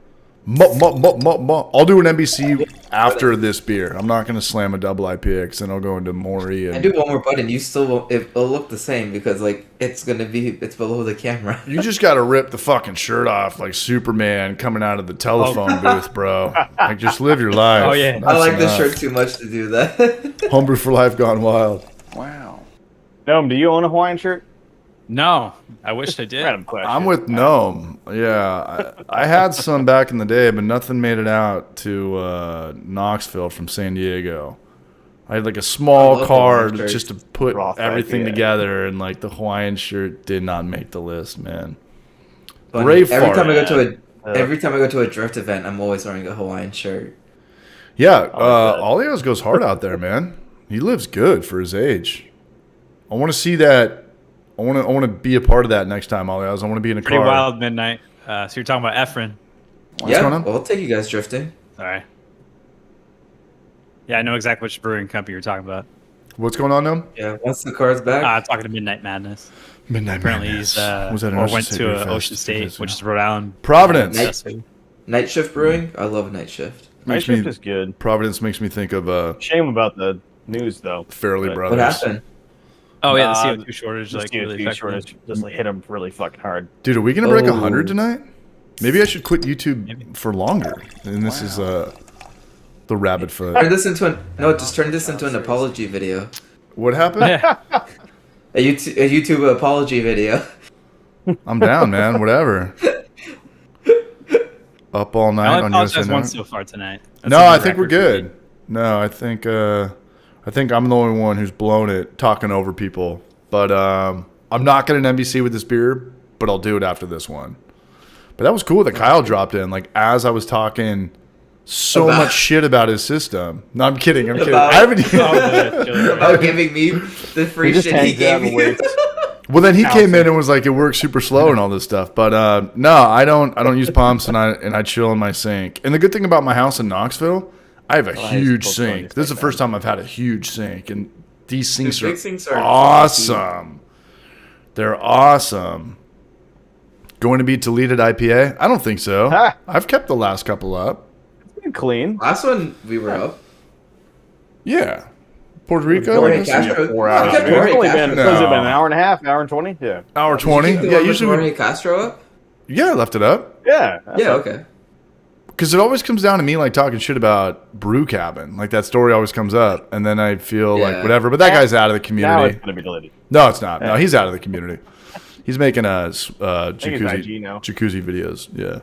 I'll do an NBC after this beer. I'm not going to slam a double IPA because then I'll go into Maury. And I do one more button. You still won't. It'll look the same because like it's below the camera. you just got to rip the fucking shirt off like Superman coming out of the telephone booth, bro. Like, just live your life. Oh, yeah. I like That's this shirt too much to do that. enough. Homebrew for Life gone wild. Wow. Gnome, do you own a Hawaiian shirt? No, I wish I did. Random question. I'm with Gnome. Yeah, I had some back in the day, but nothing made it out to Knoxville from San Diego. I had like a I small love the card Hawaiian just to put Roth everything IPA. together, and like the Hawaiian shirt did not make the list, man. Funny. Braveheart. Every time I go to a drift event, I'm always wearing a Hawaiian shirt. Yeah, that. Olios goes hard out there, man. He lives good for his age. I want to see that. I want to be a part of that next time, Olios. I want to be in a Pretty car. wild midnight. So you're talking about Efren. Yeah, going on? well, I'll take you guys drifting. Sorry. Yeah, I know exactly which brewing company you're talking about. What's going on now? Yeah, once the car's back. Talking to Midnight Madness. Midnight Apparently Madness. he's Was that an or Ocean went State to Beer Fest Ocean 2 State, days which ago? is Rhode Island. Providence. Night shift brewing. I love night shift. My Makes shift me- is good. Providence makes me think of Shame about the news though. Fairly But- Brothers. What happened? Oh yeah, Nah, the CO2 shortage The like CO2 really affected shortage them. just like hit him really fucking hard. Dude, are we gonna break Oh. 100 tonight? Maybe I should quit YouTube Maybe. for longer. And this is the rabbit foot. Turn this into just turn this into an apology video. What happened? Yeah. A YouTube apology video. I'm down, man. Whatever. Up all I night only on USA apologize once Network. so far tonight. That's No, a new I think we're record for me. good. No, I think I'm the only one who's blown it talking over people. But I'm not getting an NBC with this beer, but I'll do it after this one. But that was cool that Kyle dropped in, like as I was talking so About- much shit about his system. No, I'm kidding. I'm kidding. About- I haven't. About giving me the free He just shit he hangs out gave and you. waits. Well, then he came in and was like, "It works super slow and all this stuff." But no, I don't use pumps, and I chill in my sink. And the good thing about my house in Knoxville, I have a huge supposed to sink. use This is the like first time I've had a huge sink, and these sinks big are sinks are awesome. They're awesome. Going to be deleted IPA? I don't think so. Ha! I've kept the last couple up. It's been clean. Last one we were up. Yeah, Puerto Rico. Jorge like, Castro. 4 No, hours. I kept It's Jorge only Castro. been, No. has it been an hour and a half, hour and 20? Yeah. hour Did you 20. keep the Yeah, one with usually. Jorge Castro up. Yeah, I left it up. Yeah. Yeah, okay. Because it always comes down to me like talking shit about Brew Cabin. Like that story always comes up, and then I feel like Yeah. whatever. But that guy's out of the Now community. it's going to be deleted. No, it's not. No, he's out of the community. He's making think it's jacuzzi IG now. jacuzzi videos. Yeah,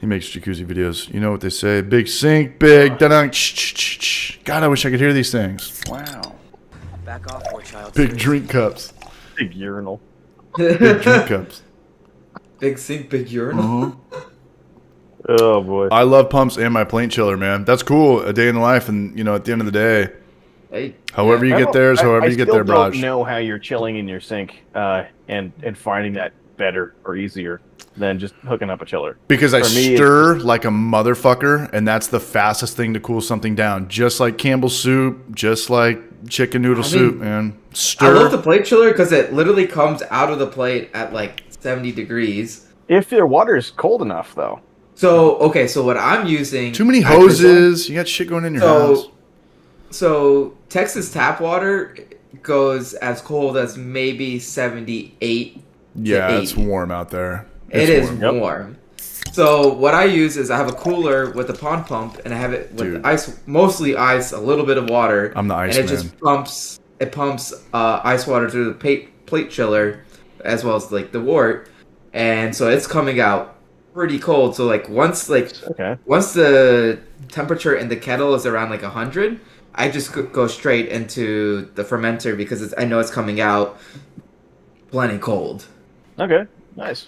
he makes jacuzzi videos. You know what they say? Big sink, big da-dunk. God, I wish I could hear these things. Wow. Back off, poor child. Big drink cups. Big urinal. Big drink cups. Big sink, big urinal. Oh, boy. I love pumps and my plain chiller, man. That's cool. A day in the life, and at the end of the day, Hey, however you get there is however you get there, I still Braj. don't know how you're chilling in your sink and finding that better or easier than just hooking up a chiller. Because I For me, it's stir like a motherfucker, and that's the fastest thing to cool something down. Just like Campbell's soup, just like chicken noodle soup, man. I Stir. love the plate chiller because it literally comes out of the plate at like 70 degrees. If your water is cold enough, though. So what I'm using... Too many I present- hoses. You got shit going in your house. So Texas tap water goes as cold as maybe 78. Yeah, 80. it's warm out there. It It's is warm. warm. So what I use is I have a cooler with a pond pump, and I have it with Dude. ice, mostly ice, a little bit of water. I'm the ice and it man. just pumps ice water through the plate chiller, as well as like the wort, and so it's coming out pretty cold. So like once the temperature in the kettle is around like 100, I just go straight into the fermenter because I know it's coming out plenty cold. Okay, nice.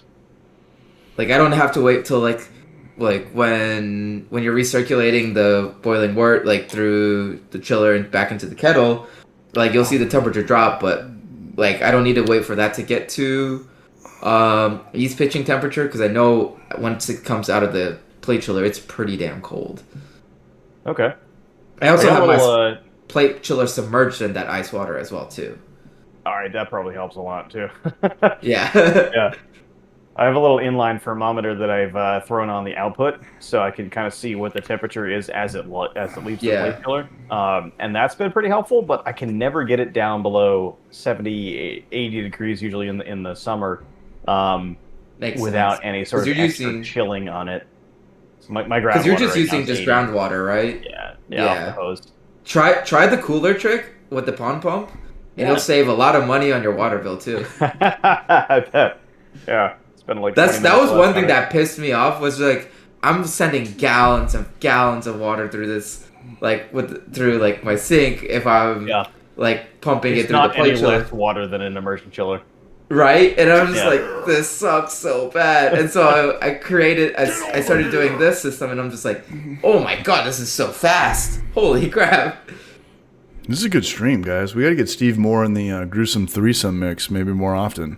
Like I don't have to wait till like when you're recirculating the boiling wort like through the chiller and back into the kettle, like you'll see the temperature drop, but like I don't need to wait for that to get to yeast pitching temperature because I know once it comes out of the plate chiller, it's pretty damn cold. Okay. I also got have a my little, plate chiller submerged in that ice water as well too. all right, that probably helps a lot too. Yeah. Yeah. I have a little inline thermometer that I've thrown on the output, so I can kind of see what the temperature is as it leaves the plate chiller. And that's been pretty helpful, but I can never get it down below 70, 80 degrees usually in the summer without any sort of extra chilling on it. So my groundwater. Because you're just using just 80. groundwater, right? Yeah. Off the hose. Try the cooler trick with the pond pump, and you'll save a lot of money on your water bill too. I bet. Yeah. Like that was one thing that pissed me off was like I'm sending gallons and gallons of water through this through my sink if I'm like pumping it through the plate chiller. Less water than an immersion chiller, right? And I'm just like, this sucks so bad. And so I started doing this system, and I'm just like, oh my god, this is so fast! Holy crap! This is a good stream, guys. We got to get Steve more in the gruesome threesome mix, maybe more often.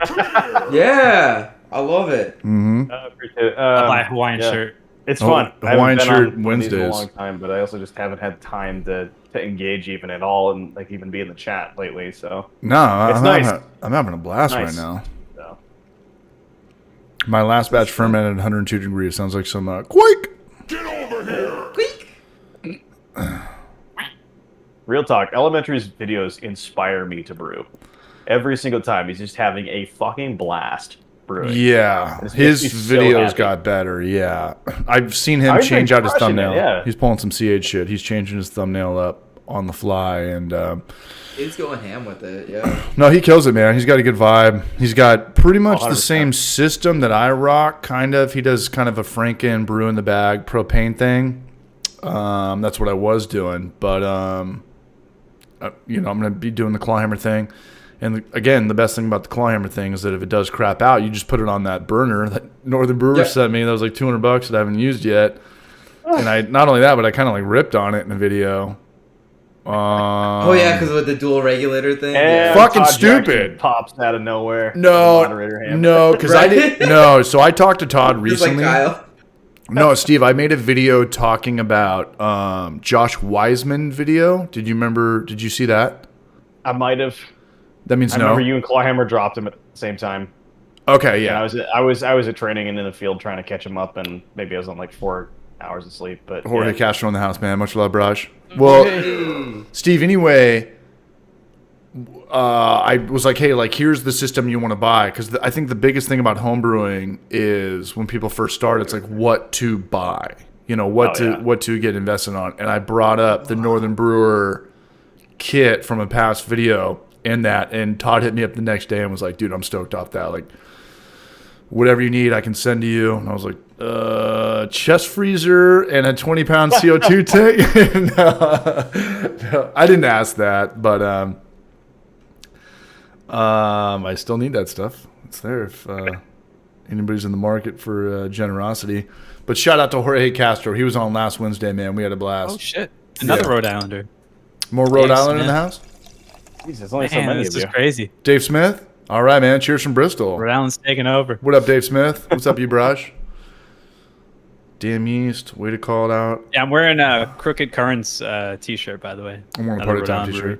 Yeah. I love it. Mm-hmm. Appreciate it. I'll buy a Hawaiian shirt. It's fun. Hawaiian shirt on Wednesdays. A long time, but I also just haven't had time to engage even at all and like even be in the chat lately. So no, I'm having a blast right now. So. My last batch fermented at 102 degrees. Sounds like some quake. Get over here! Queek! Real talk. Elementary's videos inspire me to brew. Every single time, he's just having a fucking blast. Brewing. Yeah, his videos got better. Yeah, I've seen him change out his thumbnail. Yeah. He's pulling some CH shit. He's changing his thumbnail up on the fly, and he's going ham with it. Yeah. No, he kills it, man. He's got a good vibe. He's got pretty much 100%. the same system that I rock. Kind of. He does kind of a Franken brew in the bag propane thing. That's what I was doing, but I'm gonna be doing the Clawhammer thing. And again, the best thing about the Clawhammer thing is that if it does crap out, you just put it on that burner that Northern Brewer sent me. That was like $200 that I haven't used yet. And I not only that, but I kind of like ripped on it in the video. Oh yeah, because with the dual regulator thing. And fucking Todd stupid. Jackson pops out of nowhere. No, because I didn't. No, so I talked to Todd recently. Just like Kyle. No, Steve, I made a video talking about Josh Wiseman video. Did you remember? Did you see that? I might have. That means I remember you and Clawhammer dropped him at the same time. Okay, yeah. And I was at training and in the field trying to catch him up, and maybe I was on like 4 hours of sleep. But Jorge Castro in the house, man. Much love, Braj. Well, Steve. Anyway, I was like, hey, like here's the system you want to buy, because I think the biggest thing about homebrewing is when people first start, it's like what to buy. What to get invested on. And I brought up the Northern Brewer kit from a past video. In that, and Todd hit me up the next day and was like, dude, I'm stoked off that. Like, whatever you need, I can send to you. And I was like, chest freezer and a 20-pound CO2 tank? No, I didn't ask that, but I still need that stuff. It's there if anybody's in the market for generosity. But shout out to Jorge Castro. He was on last Wednesday, man. We had a blast. Oh, shit. Another Rhode Islander. More Rhode Island in the house? Jeez, there's only so Man, many this of is you. crazy. Dave Smith? All right, man. Cheers from Bristol. Rhode Island's taking over. What up, Dave Smith? What's up, you Brush? Damn Yeast. Way to call it out. Yeah, I'm wearing a Crooked Currents t-shirt, by the way. I'm wearing a Another Party Time Rhode Island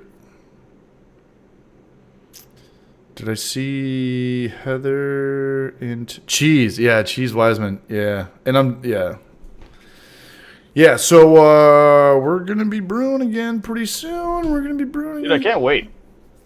t-shirt. Did I see Heather and Cheese? Yeah, Cheese Wiseman. Yeah, and Yeah, so we're gonna be brewing again pretty soon. We're gonna be brewing. Dude, I again. can't wait.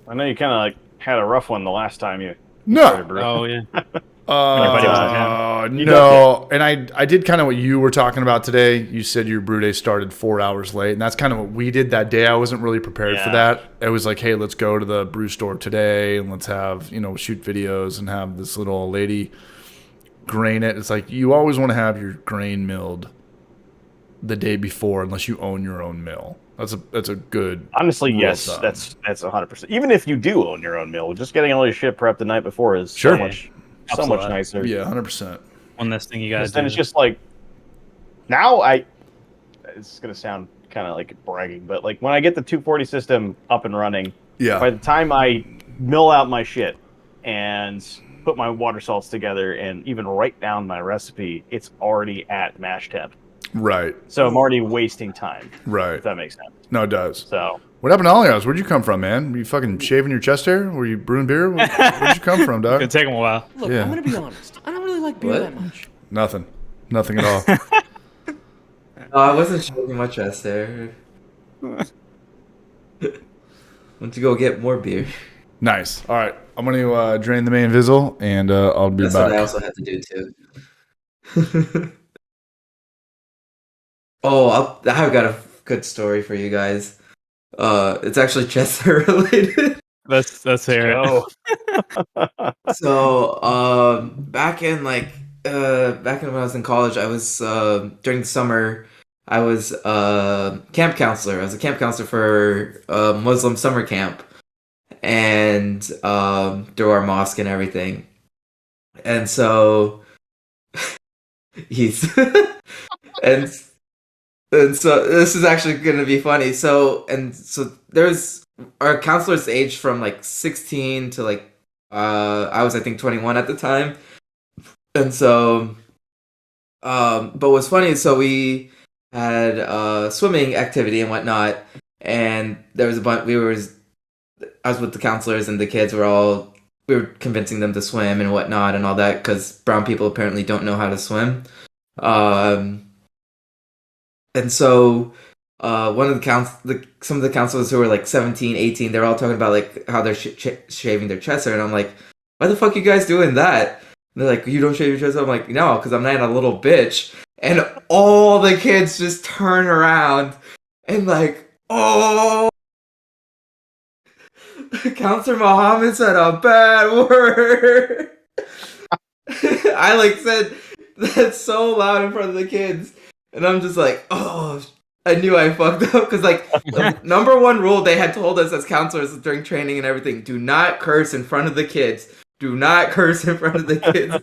I know you kind of like had a rough one the last time you No. started brewing. Oh yeah. Everybody was in town. No, and I did kind of what you were talking about today. You said your brew day started 4 hours late, and that's kind of what we did that day. I wasn't really prepared for that. It was like, hey, let's go to the brew store today and let's have, shoot videos and have this little lady grain it. It's like you always want to have your grain milled the day before unless you own your own mill. That's a good Honestly, rule yes, of thumb. that's 100%. Even if you do own your own mill, just getting all your shit prepped the night before is Sure. so much Absolutely. nicer. Yeah, 100%. One less thing you gotta do. Then it's just like now it's gonna sound kind of like bragging, but like when I get the 240 system up and running, Yeah. by the time I mill out my shit and put my water salts together and even write down my recipe, it's already at mash temp. Right. So I'm already wasting time. Right. If that makes sense. No, it does. So What happened to Ollie House? Where'd you come from, man? Were you fucking shaving your chest hair? Were you brewing beer? Where'd you come from, It's dog? gonna take them a while. Look, Yeah. I'm gonna be honest. I don't really like beer What? that much. Nothing. Nothing at all. No, I wasn't shaving my chest there. Went to go get more beer. Nice. All right. I'm going to drain the main Vizzle, and I'll be That's back. what I also had to do too. I've got a good story for you guys. It's actually Chester related. Let's hear it. So, back in when I was in college, I was during the summer, I was camp counselor. I was a camp counselor for a Muslim summer camp, and through our mosque and everything. And so, he's and so this is actually gonna be funny. So there's our counselors aged from like 16 to like I was I think 21 at the time. And so but what's funny is so we had swimming activity and whatnot, and there was a bunch I was with the counselors and the kids we were convincing them to swim and whatnot and all that because brown people apparently don't know how to swim. And so one of some of the counselors who were like 17, 18, they're all talking about like how they're shaving their chest hair, and I'm like, why the fuck you guys doing that? And they're like, you don't shave your chest hair? I'm like, no, because I'm not a little bitch. And all the kids just turn around and like, oh, Counselor Muhammad said a bad word. I like said that so loud in front of the kids. And I'm just like, oh, I knew I fucked up. Because, like, the number one rule they had told us as counselors during training and everything, do not curse in front of the kids. Do not curse in front of the kids.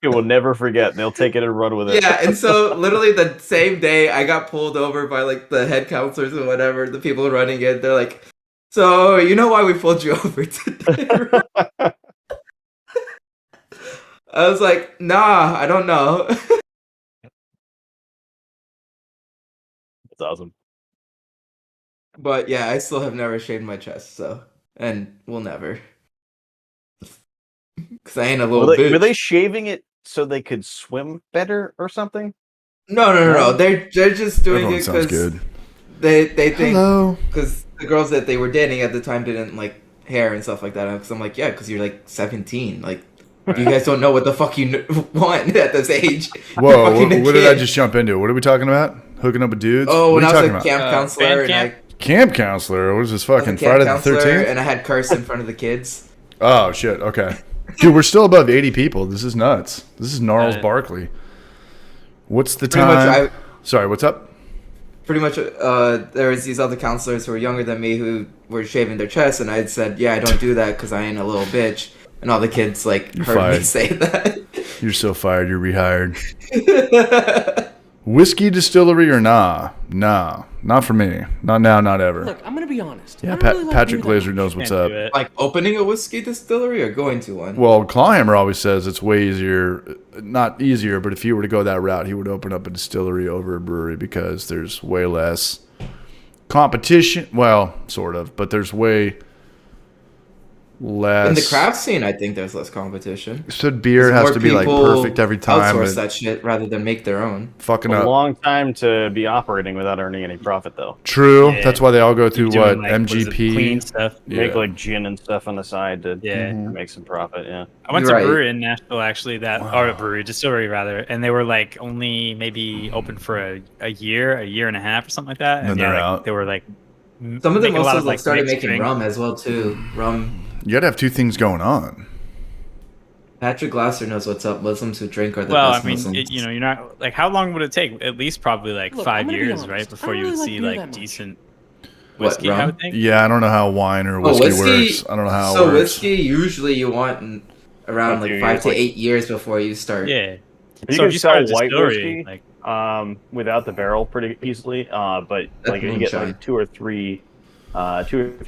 you will never forget. They'll take it and run with it. Yeah, and so literally the same day I got pulled over by, like, the head counselors and whatever, the people running it. They're like, so, you know why we pulled you over today? I was like, nah, I don't know. That's awesome. But yeah, I still have never shaved my chest, so, and will never. Because I ain't a little bitch. Were they shaving it so they could swim better or something? No. They're just doing Everyone it sounds because good. they think Hello. because the girls that they were dating at the time didn't like hair and stuff like that. Because I'm like, yeah, because you're like 17, like. You guys don't know what the fuck you want at this age. Whoa, what did I just jump into? What are we talking about? Hooking up with dudes? Oh, what when are I you was talking a about? camp counselor, and camp? Camp counselor? What is this I was a fucking camp Friday the counselor, 13th? and I had cursed in front of the kids. Oh, shit. Okay. Dude, we're still above 80 people. This is nuts. This is Gnarls Right. Barkley. What's the Pretty time? much, Sorry, what's up? Pretty much, there was these other counselors who were younger than me who were shaving their chests, and I had said, yeah, I don't do that because I ain't a little bitch. And all the kids, like, You're heard me fired. say that. You're so fired. You're rehired. Whiskey distillery or nah? Nah. Not for me. Not now, not ever. Look, I'm gonna be honest. Yeah, I don't really like Patrick beer that Glazer much. knows what's Can't up. do it. Like, opening a whiskey distillery or going to one? Well, Clawhammer always says it's way easier, not easier, but if he were to go that route, he would open up a distillery over a brewery because there's way less competition. Well, sort of, but there's way less In the craft scene, I think there's less competition. said beer More has to be like people perfect every time, outsource but that shit rather than make their own. fucking A up. long time to be operating without earning any profit, though. True. Yeah. That's why they all go through Keep doing, what like, what is it, MGP. clean stuff. Make Yeah. like gin and stuff on the side to Yeah. make some profit. Yeah. I went You're to a right. brewery in Nashville actually or a brewery, distillery rather, and they were like only maybe open for a year and a half or something like that. And And they're yeah, out. like, they were like Some of them making a lot also of like started mixed making drinks. rum as well too. Rum. You gotta have two things going on. Patrick Glasser knows what's up. Muslims who drink are the Well, I best mean, Muslims. you're not like how long would it take? At least probably like Look, I'm 5 gonna be years, honest. right, I before don't you would really like see beer like that much. decent What, whiskey. I rum? would think. Yeah, I don't know how wine or whiskey, works. I don't know how it So works. whiskey usually you want around About like 2 5 years, to like- 8 years before you start. Yeah. You So can if you sell start a white distillery, whiskey like without the barrel pretty easily, but That's like you get moonshine. like 2 or 3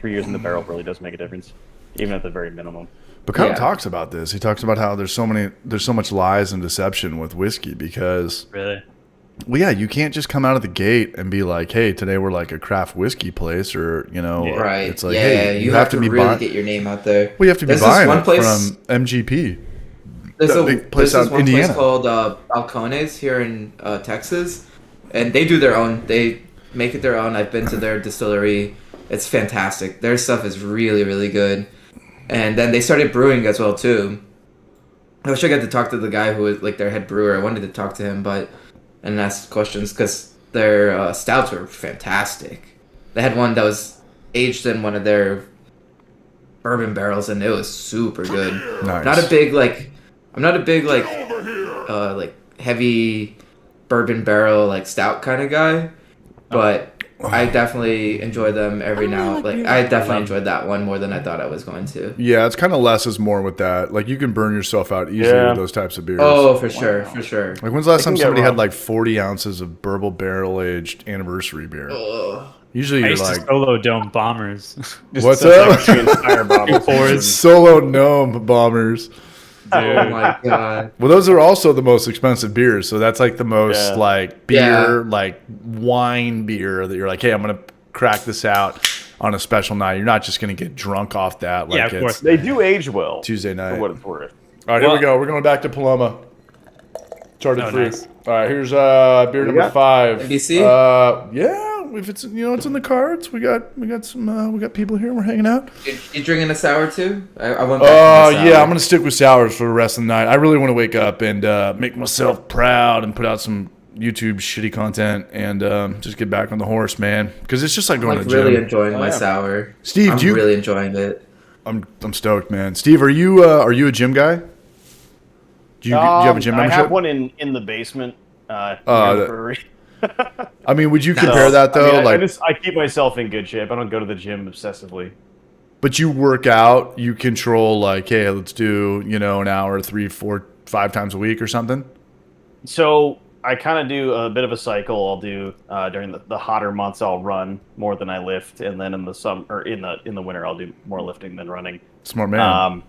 years in the barrel really does make a difference, even at the very minimum. But Kyle Yeah. talks about this. He talks about how there's so much lies and deception with whiskey because, really. well, yeah, you can't just come out of the gate and be like, hey, today we're like a craft whiskey place, or Right. It's like, yeah, hey, you have to be really buying. get your name out there. Well, you have to be There's this buying one it place- from MGP. There's that big place there's out this in one Indiana. place called Balcones here in Texas, and they do their own. They make it their own. I've been to their distillery. It's fantastic. Their stuff is really, really good. And then they started brewing as well too. I wish I got to talk to the guy who was like their head brewer. I wanted to talk to him, and ask questions because their stouts were fantastic. They had one that was aged in one of their bourbon barrels, and it was super good. Nice. I'm not a big like heavy bourbon barrel like stout kind of guy, but I definitely enjoy them every I don't really now. like Like beer I that definitely enjoyed that one more than I thought I was going to. Yeah, it's kind of less is more with that. Like you can burn yourself out easily Yeah. with those types of beers. Oh, for sure, for sure. Like when's the last It can time get somebody had rough. like 40 ounces of bourbon barrel aged anniversary beer? Ugh. Usually I you're used to like, solo dome bombers. what's Like up? 2 entire bottles. Fours. Solo gnome bombers. Oh my god. Well, those are also the most expensive beers. So that's like the most Yeah. like beer, Yeah. like wine beer that you're like, hey, I'm gonna crack this out on a special night. You're not just gonna get drunk off that. Like Yeah, of it's course. They do age well. Tuesday For night. what it's worth. All right, here we Well- go. We're going back to Paloma. Charted Oh, fruit. nice. All right, here's beer number got? 5. NBC? Yeah, if it's it's in the cards. We got some we got people here. We're hanging out. You drinking a sour too? I went back Oh to the sour. yeah, I'm gonna stick with sours for the rest of the night. I really want to wake up and make myself proud and put out some YouTube shitty content and just get back on the horse, man. Because it's just like going I'm to the really gym. enjoying my yeah. sour. Steve, I'm do you? really enjoying it. I'm stoked, man. Steve, are you a gym guy? Do you have a gym I membership? have one in the basement. Near that- the brewery. I mean, would you compare So, that though? I mean, like, I keep myself in good shape. I don't go to the gym obsessively. but you work out, you control like, hey, let's do an hour, 3, 4, 5 times a week or something. So I kind of do a bit of a cycle. I'll do during the hotter months. I'll run more than I lift, and then in the summer or in the winter, I'll do more lifting than running. Smart man.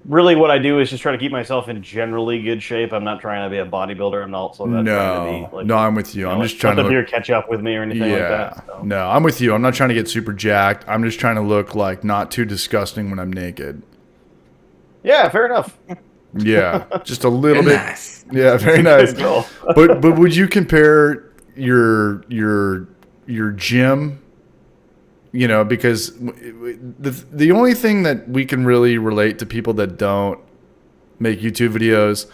Really, what I do is just try to keep myself in generally good shape. I'm not trying to be a bodybuilder. I'm also not trying to be no, I'm with you. I'm just trying to let the look. beer catch up with me or anything like that. So. No, I'm with you. I'm not trying to get super jacked. I'm just trying to look like not too disgusting when I'm naked. Yeah, fair enough. Yeah, just a little Very bit. nice. Yeah, very nice. Good goal. but would you compare your gym? Because the only thing that we can really relate to people that don't make YouTube videos,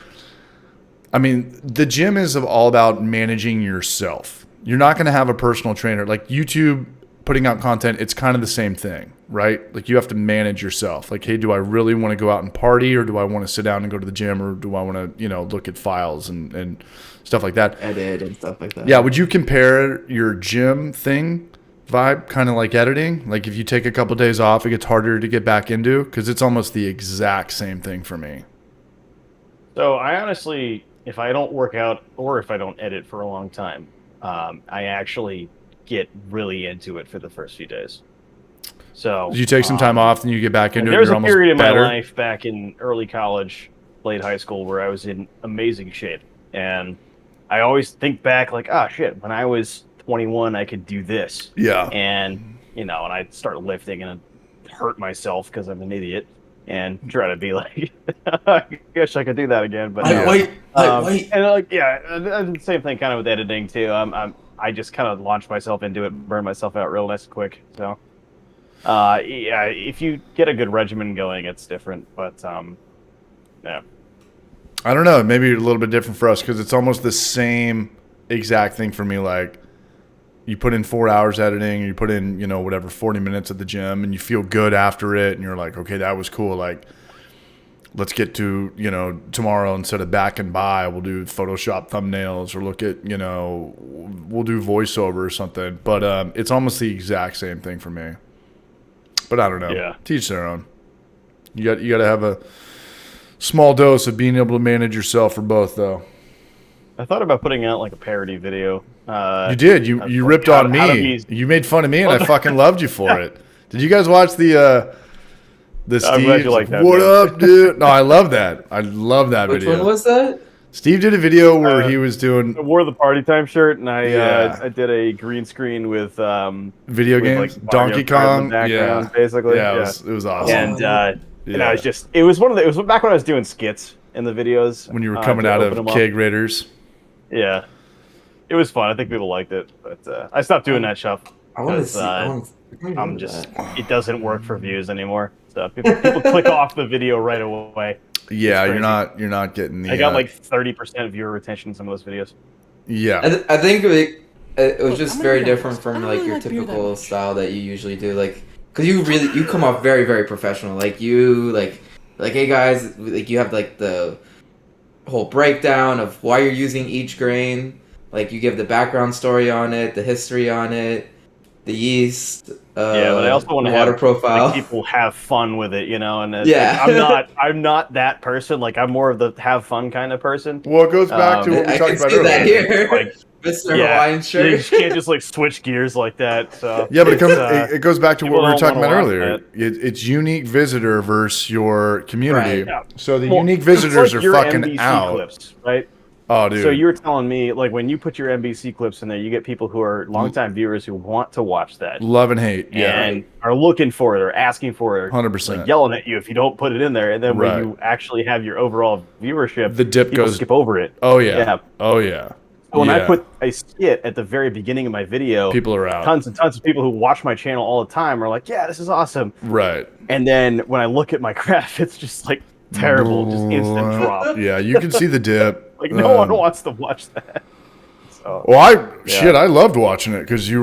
I mean, the gym is all about managing yourself. You're not going to have a personal trainer. Like YouTube putting out content, it's kind of the same thing, right? Like you have to manage yourself. Like, hey, do I really want to go out and party, or do I want to sit down and go to the gym, or do I want to, look at files and stuff like that? Edit and stuff like that. Yeah, would you compare your gym thing vibe kind of like editing? Like if you take a couple days off, it gets harder to get back into, because it's almost the exact same thing for me. So I honestly, if I don't work out or if I don't edit for a long time, I actually get really into it for the first few days. So You take some time off and you get back into it. There's You're a almost period in better. my life back in early college, late high school, where I was in amazing shape, and I always think back like, shit, when I was 21, I could do this. Yeah. And, and I'd start lifting and hurt myself because I'm an idiot and try to be like, I wish I could do that again. But no. Wait. And like, yeah, and same thing kind of with editing too. I just kind of launched myself into it, and burned myself out real nice and quick. So, yeah, if you get a good regimen going, it's different. But yeah. I don't know. Maybe a little bit different for us because it's almost the same exact thing for me. Like, you put in 4 hours editing, you put in, 40 minutes at the gym, and you feel good after it, and you're like, okay, that was cool. Like, let's get to, tomorrow instead of back and by, we'll do Photoshop thumbnails or look at, we'll do voiceover or something. But it's almost the exact same thing for me. But I don't know. Yeah. Teach their own. You got to have a small dose of being able to manage yourself for both, though. I thought about putting out like a parody video. You did. You ripped on me. You made fun of me, and I fucking loved you for it. Did you guys watch the Steve? I'm glad you like that, What man. up, dude? No, I love that. I love that Which video. one was that? Steve did a video where he was doing I wore the party time shirt, and Yeah. I did a green screen with video with, games, like, Donkey Mario Kart in Kong. the background, Yeah, basically. yeah, Yeah. it was awesome. And I Yeah. was just it was back when I was doing skits in the videos When you were coming to out open of them up. Keg Raiders. Yeah, it was fun. I think people liked it, but I stopped doing that stuff. I want to 'cause, see. I'm just it doesn't work for views anymore. So people click off the video right away. Yeah, It's you're not getting the. I got like 30% viewer retention in some of those videos. yeah. I think it was Look, just I'm gonna very be honest. different I from don't like really your like beer that typical much. style that you usually do, like because you come off very very professional. Like you like hey guys, like you have like the whole breakdown of why you're using each grain. Like you give the background story on it, the history on it, the yeast. Yeah, but I also want to water have profile. like, people have fun with it, and it's, Yeah. like, I'm not that person. Like I'm more of the have fun kind of person. Well, it goes back to what we I talked can about see that earlier. here, Like, Mr. yeah, Hawaiian you shirt. just can't just like switch gears like that. So Yeah, but it it's, it goes back to what people we were don't talking wanna about watch earlier. that. It's unique visitor versus your community. Right. Yeah. So the Well, unique it's visitors like are your fucking NBC out. clips, right? Oh, dude. So you were telling me, like, when you put your NBC clips in there, you get people who are longtime viewers who want to watch that Love and hate. Yeah. and are looking for it or asking for it, 100%. like yelling at you if you don't put it in there. And then Right. when you actually have your overall viewership, The dip people goes- skip over it. Oh, yeah. Yeah. Oh, yeah. So when I Yeah. put a skit at the very beginning of my video, People are out. tons and tons of people who watch my channel all the time are like, "Yeah, this is awesome." Right. And then when I look at my graph, it's just like terrible, just instant drop. Yeah, you can see the dip. Like no one wants to watch that. So Well, I loved watching it because it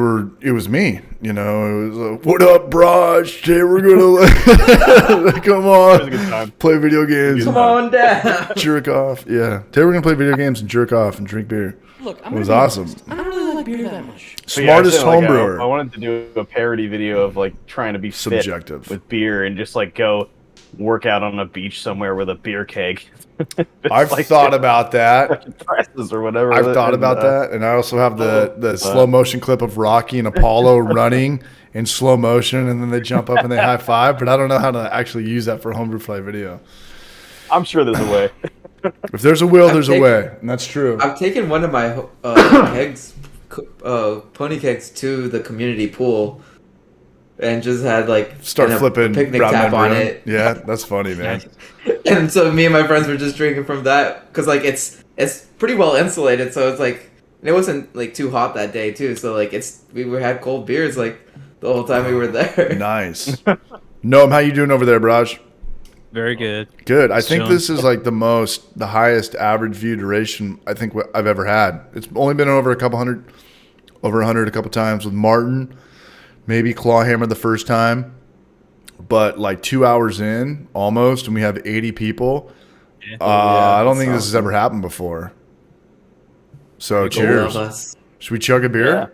was me. It was what up, Braj? Today we're gonna come on, it was a good time. play video games, Come on down. jerk off. Yeah, today we're gonna play video games and jerk off and drink beer. Look, I'm It was gonna be awesome. honest. I don't really like beer that much. But yeah, I Smartest said, like, home brewer. I wanted to do a parody video of like trying to be fit Subjective. with beer and just like go work out on a beach somewhere with a beer keg. I've like thought about that. presses or whatever. I've with it, thought and, about that, and I also have the slow motion clip of Rocky and Apollo running in slow motion, and then they jump up and they high five. But I don't know how to actually use that for a homebrew fly video. I'm sure there's a way. If there's a will, there's a taken- way, and that's true. I've taken one of my kegs, pony kegs, to the community pool, and just had like Start a flipping picnic Brown tap Man on Brewing. it. Yeah, that's funny, man. And so me and my friends were just drinking from that because like it's pretty well insulated, so it's like and it wasn't like too hot that day too. So like had cold beers like the whole time we were there. Nice. Noam, how you doing over there, Braj? Very good. Good. I think Chilling. this is like the highest average view duration I think I've ever had. It's only been over 100 a couple times with Martin, maybe Clawhammer the first time, but like 2 hours in almost, and we have 80 people. Yeah. I don't think that's this has ever happened before. So Love cheers. us. Should we chug a beer? Yeah.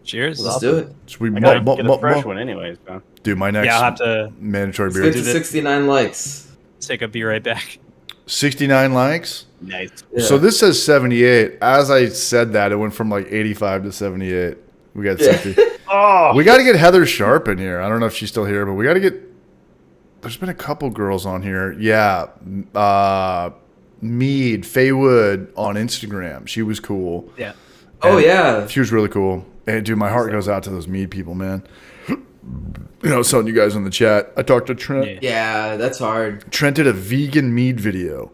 Cheers. Let's do it. Should we I gotta get a fresh one anyways, man. Dude, my next Yeah, I'll have to mandatory Let's beer. get to 69 likes. take a beer right back. 69 likes. Nice. Yeah. So this says 78. As I said that, it went from like 85 to 78. We got 60. Oh, We got to get Heather Sharp in here. I don't know if she's still here, but we got to get. There's been a couple girls on here. Yeah. Mead, Faye Wood on Instagram. She was cool. Yeah. Oh yeah. She was really cool. And dude, my heart goes out to those Mead people, man. selling you guys in the chat. I talked to Trent. Yeah, that's hard. Trent did a vegan mead video,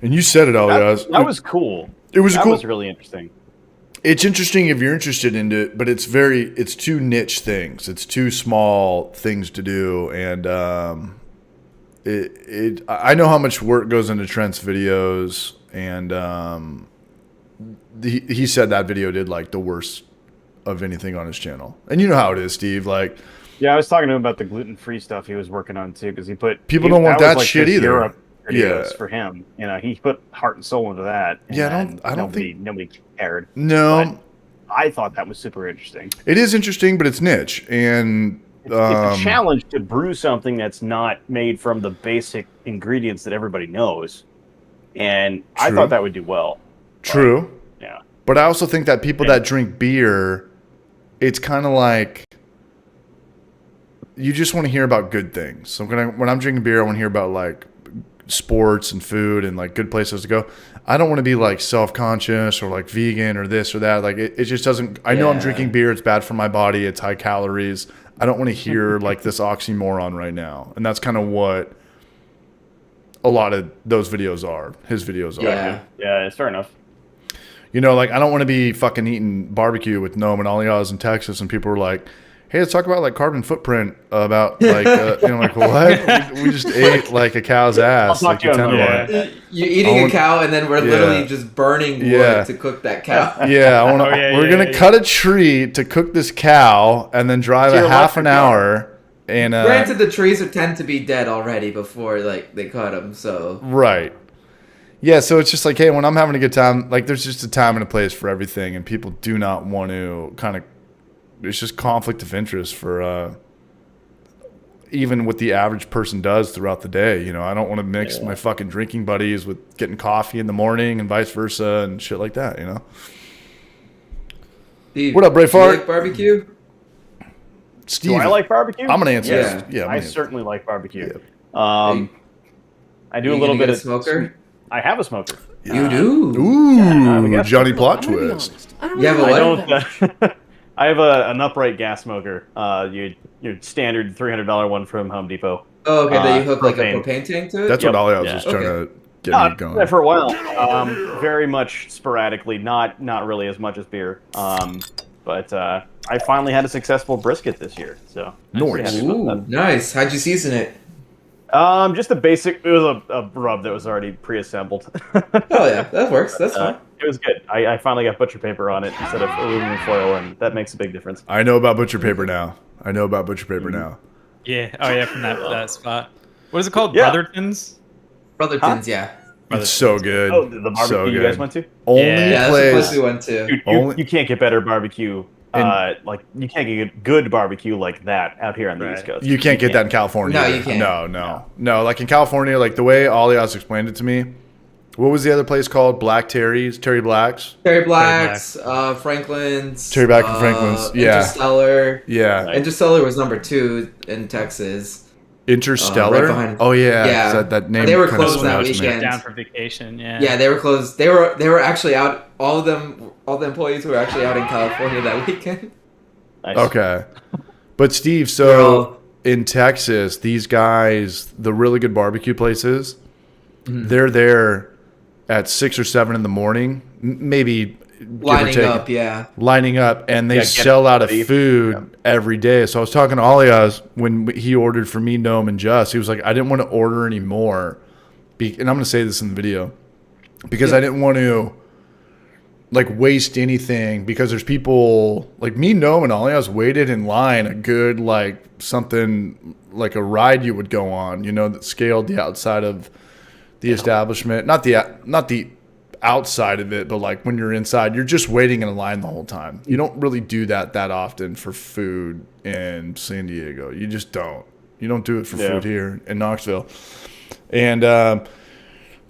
and you said it, Elias. That was cool. It was that cool. was really interesting. It's interesting if you're interested in it, but it's two niche things. It's two small things to do, and I know how much work goes into Trent's videos, and he said that video did like the worst of anything on his channel. And you know how it is, Steve. Like, yeah, I was talking to him about the gluten-free stuff he was working on too, because people don't want that was, like, shit either. Europe videos Yeah. for him. He put heart and soul into that. And Yeah, I don't think nobody cared. No, but I thought that was super interesting. it is interesting, but it's niche, and It's a challenge to brew something that's not made from the basic ingredients that everybody knows, and I True. thought that would do well. True. Yeah, But I also think that people that drink beer, it's kind of like you just want to hear about good things. So when I'm drinking beer, I want to hear about like sports and food and like good places to go. I don't want to be like self-conscious or like vegan or this or that. Like it just doesn't. I know I'm drinking beer. It's bad for my body. It's high calories. I don't want to hear like this oxymoron right now. And that's kind of what a lot of those videos are. His videos are. yeah, it's fair enough. Like I don't want to be fucking eating barbecue with Noam and Alias in Texas, and people are like, "Hey, let's talk about like carbon footprint about like like what? We just ate like a cow's ass, like a tenderloin. You're eating a cow, and then we're literally just burning wood to cook that cow. Yeah, we're gonna cut a tree to cook this cow, and then drive a half an hour. And granted, the trees tend to be dead already before like they cut them. So right. Yeah, so it's just like, hey, when I'm having a good time, like there's just a time and a place for everything, and people do not want to kind of. It's just conflict of interest for even what the average person does throughout the day. I don't want to mix my fucking drinking buddies with getting coffee in the morning and vice versa and shit like that. Steve, What up, Braveheart? do you like barbecue? Steve, Do I like barbecue? I'm gonna answer Yeah. this. Yeah, I certainly like barbecue. Yeah. I do a little bit of smoker. I have a smoker. You do. Ooh, guess Johnny so. plot I'm gonna be twist. honest. I don't You have really a like what? that. I have an upright gas smoker. Your standard $300 one from Home Depot. Oh, okay. Then you hook like a propane. propane tank to it. That's Yep. what Alias Yeah. was trying to get me going. Yeah, for a while. Very much sporadically, not really as much as beer. But I finally had a successful brisket this year. So I'm pretty Nice. happy about Ooh, that. nice. How'd you season it? Just a basic. It was a rub that was already pre-assembled. Oh yeah, that works. That's fine. It was good. I finally got butcher paper on it instead of aluminum foil, and that makes a big difference. I know about butcher paper now. Now. Yeah. Oh yeah, from that spot. What is it called? Yeah. Brotherton's. Brotherton's, yeah. It's so good. Oh, the barbecue so you good. guys went to? Only Yeah, Yeah, that's the place. place we went to. Dude, you can't get better barbecue. Like you can't get good barbecue like that out here on the East Coast. You can't get that in California. No, either. you can't. No. Like in California, like the way Alias explained it to me. What was the other place called? Black Terry's, Terry Black's, Terry Black's, Franklin's. Terry Black and Franklin's, yeah. Interstellar. Yeah, Interstellar was number 2 in Texas. Interstellar. right behind- Oh yeah, Yeah. that name. They were kinda closed that surprised me. weekend. Down for vacation. Yeah. Yeah, they were closed. They were actually out. All the employees were actually out in California that weekend. Nice. Okay, but Steve, so Well- in Texas, these guys, the really good barbecue places, they're there at 6 or 7 in the morning, maybe give or Lining take. up, yeah. Lining up, and they Yeah, get sell out of ready. food every day. So I was talking to Alias when he ordered for me, Noam, and Just. He was like, I didn't want to order any more. And I'm going to say this in the video because I didn't want to like waste anything because there's people like me, Noam, and Alias waited in line a good like something like a ride you would go on, that scaled the outside of the establishment, not the outside of it, but like when you're inside, you're just waiting in a line the whole time. You don't really do that often for food in San Diego. You just don't. You don't do it for food here in Knoxville. And the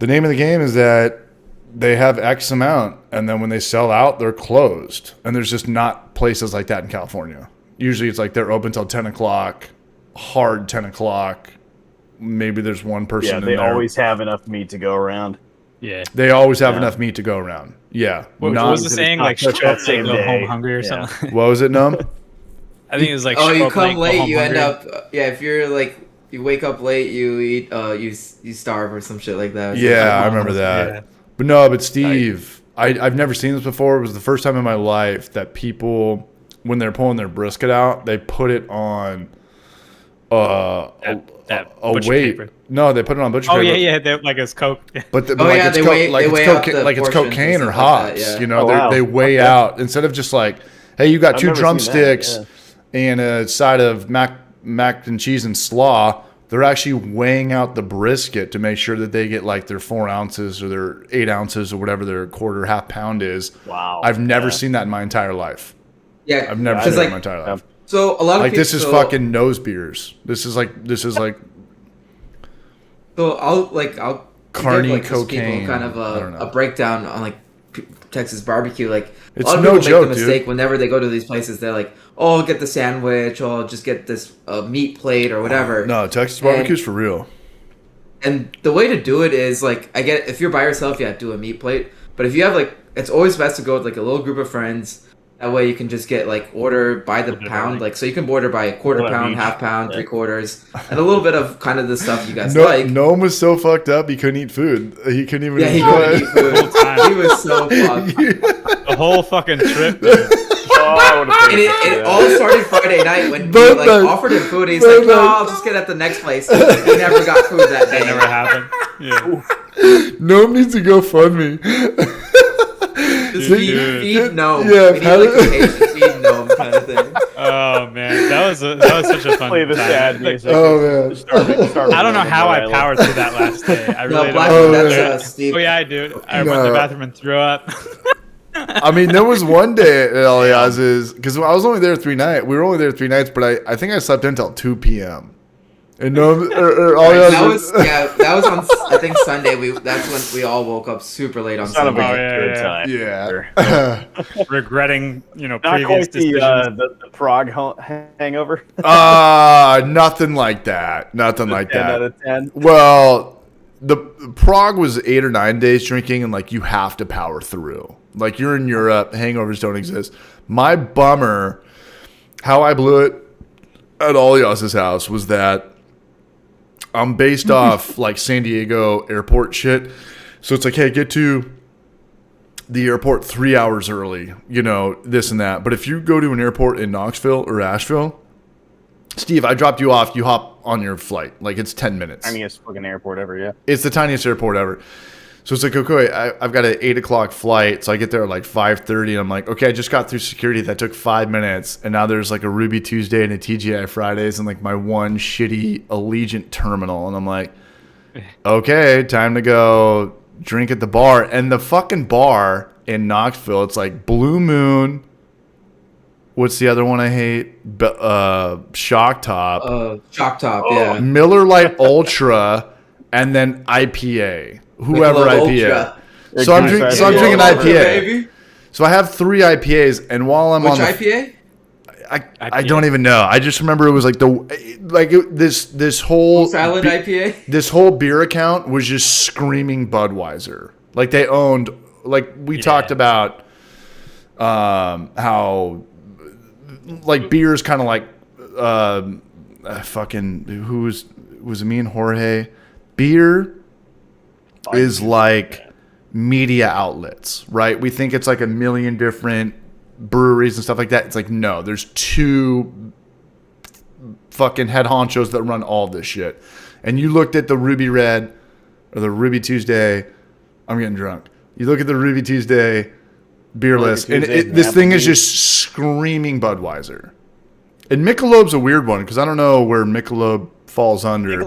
name of the game is that they have X amount, and then when they sell out, they're closed. And there's just not places like that in California. Usually it's like they're open till 10 o'clock, hard 10 o'clock. Maybe there's one person in they there. always have enough meat to go around. Yeah. They always have enough meat to go around. Yeah. What Not- was the saying? Like, Not show up that same to go day. home hungry or Yeah. something. What was it, Num? I think it was like. Oh, you show up come late, home you end hungry. up. Yeah, if you're like, you wake up late, you eat. You starve or some shit like that. Yeah, I remember that. Yeah. But Steve, I've never seen this before. It was the first time in my life that people, when they're pulling their brisket out, they put it on That a butcher weight. paper. No, they put it on butcher Oh paper. yeah, like it's Coke. But, Oh, yeah, they weigh out the like it's portions cocaine and or stuff like that, hops. yeah. You know, Oh, wow. they weigh Okay. out instead of just like, hey, you got I've two never seen drumsticks that, and a side of mac and cheese and slaw. They're actually weighing out the brisket to make sure that they get like their 4 ounces or their 8 ounces or whatever their quarter half pound is. Wow. I've never seen that in my entire life. Yeah, I've never Yeah, seen that like, in my entire life. So a lot of Like people, this is fucking nose beers. This is like So I'll Carney give, like, just cocaine. people kind of I don't know. a breakdown on like Texas barbecue. Like It's a lot of no people joke, make the mistake whenever they go to these places. They're like, "Oh, I'll get the sandwich. Oh, I'll just get this meat plate or whatever." no, Texas barbecue's for real. And the way to do it is like, I get if you're by yourself, yeah, do a meat plate. But if you have like, it's always best to go with like a little group of friends. That way you can just get like order by the pound, like so you can order by a quarter Order pound, each. half pound, Yeah. 3/4, and a little bit of kind of the stuff you guys No, like. Noam was so fucked up he couldn't eat food. He couldn't even Yeah, he enjoy couldn't eat food. whole time. He was so fucked. The whole fucking trip. Oh, I would've And paid it for all that. started Friday night when we But like the- offered him food. He's but like, "No, the- I'll just get it at the next place." He never got food that day. That never happened. Yeah. Noam needs to go fund me. Just Dude. feed no. Yeah, we need how like did- a patient feed no kind of thing. Oh man, that was such a fun Play the time. sad Like, music. Oh man. Starving I don't know on how I Island. powered through that last day. I really No, Black, don't. Oh, that's yeah. Steve. Oh yeah, I do. I went to No. the bathroom and threw up. I mean, there was one day at Elias's because I was only there 3 nights. We were only there 3 nights, but I think I slept until 2 p.m. And Noam, That was on I think Sunday. That's when we all woke up super late on Son of a Sunday. yeah, good yeah. time. yeah. Regretting, Not previous quite decisions. the Prague hangover. Nothing like that. Nothing like 10 out that. of 10. Well, the Prague was 8 or 9 days drinking, and like you have to power through. Like you're in Europe, hangovers don't exist. My bummer, how I blew it at Alias's house was that I'm based off like San Diego airport shit. So it's like, hey, get to the airport 3 hours early, this and that. But if you go to an airport in Knoxville or Asheville, Steve, I dropped you off, you hop on your flight. Like it's 10 minutes. Tiniest fucking airport ever, yeah. It's the tiniest airport ever. So it's like, okay, I've got an 8 o'clock flight. So I get there at like 5:30 and I'm like, okay, I just got through security. That took 5 minutes. And now there's like a Ruby Tuesday and a TGI Fridays and like my one shitty Allegiant terminal. And I'm like, okay, time to go drink at the bar. And the fucking bar in Knoxville, it's like Blue Moon. What's the other one I hate? Shock Top. Shock Top, yeah. Miller Lite Ultra, and then IPA. Whoever Michelob IPA. Ultra. So I'm Goose drinking. So I'm IPA. drinking Ultra, IPA. baby. So I have 3 IPAs, and while I'm Which on the, IPA? I don't even know. I just remember it was like this whole Salad IPA? this whole beer account was just screaming Budweiser. Like they owned. Like we talked about how like beer is kind of like fucking who was it me and Jorge? Beer is like media outlets, right? We think it's like a million different breweries and stuff like that. It's like, no, there's 2 fucking head honchos that run all this shit. And you looked at the Ruby Red or the Ruby Tuesday. I'm getting drunk. You look at the Ruby Tuesday beer list, and this thing is just screaming Budweiser. And Michelob's a weird one because I don't know where Michelob falls under.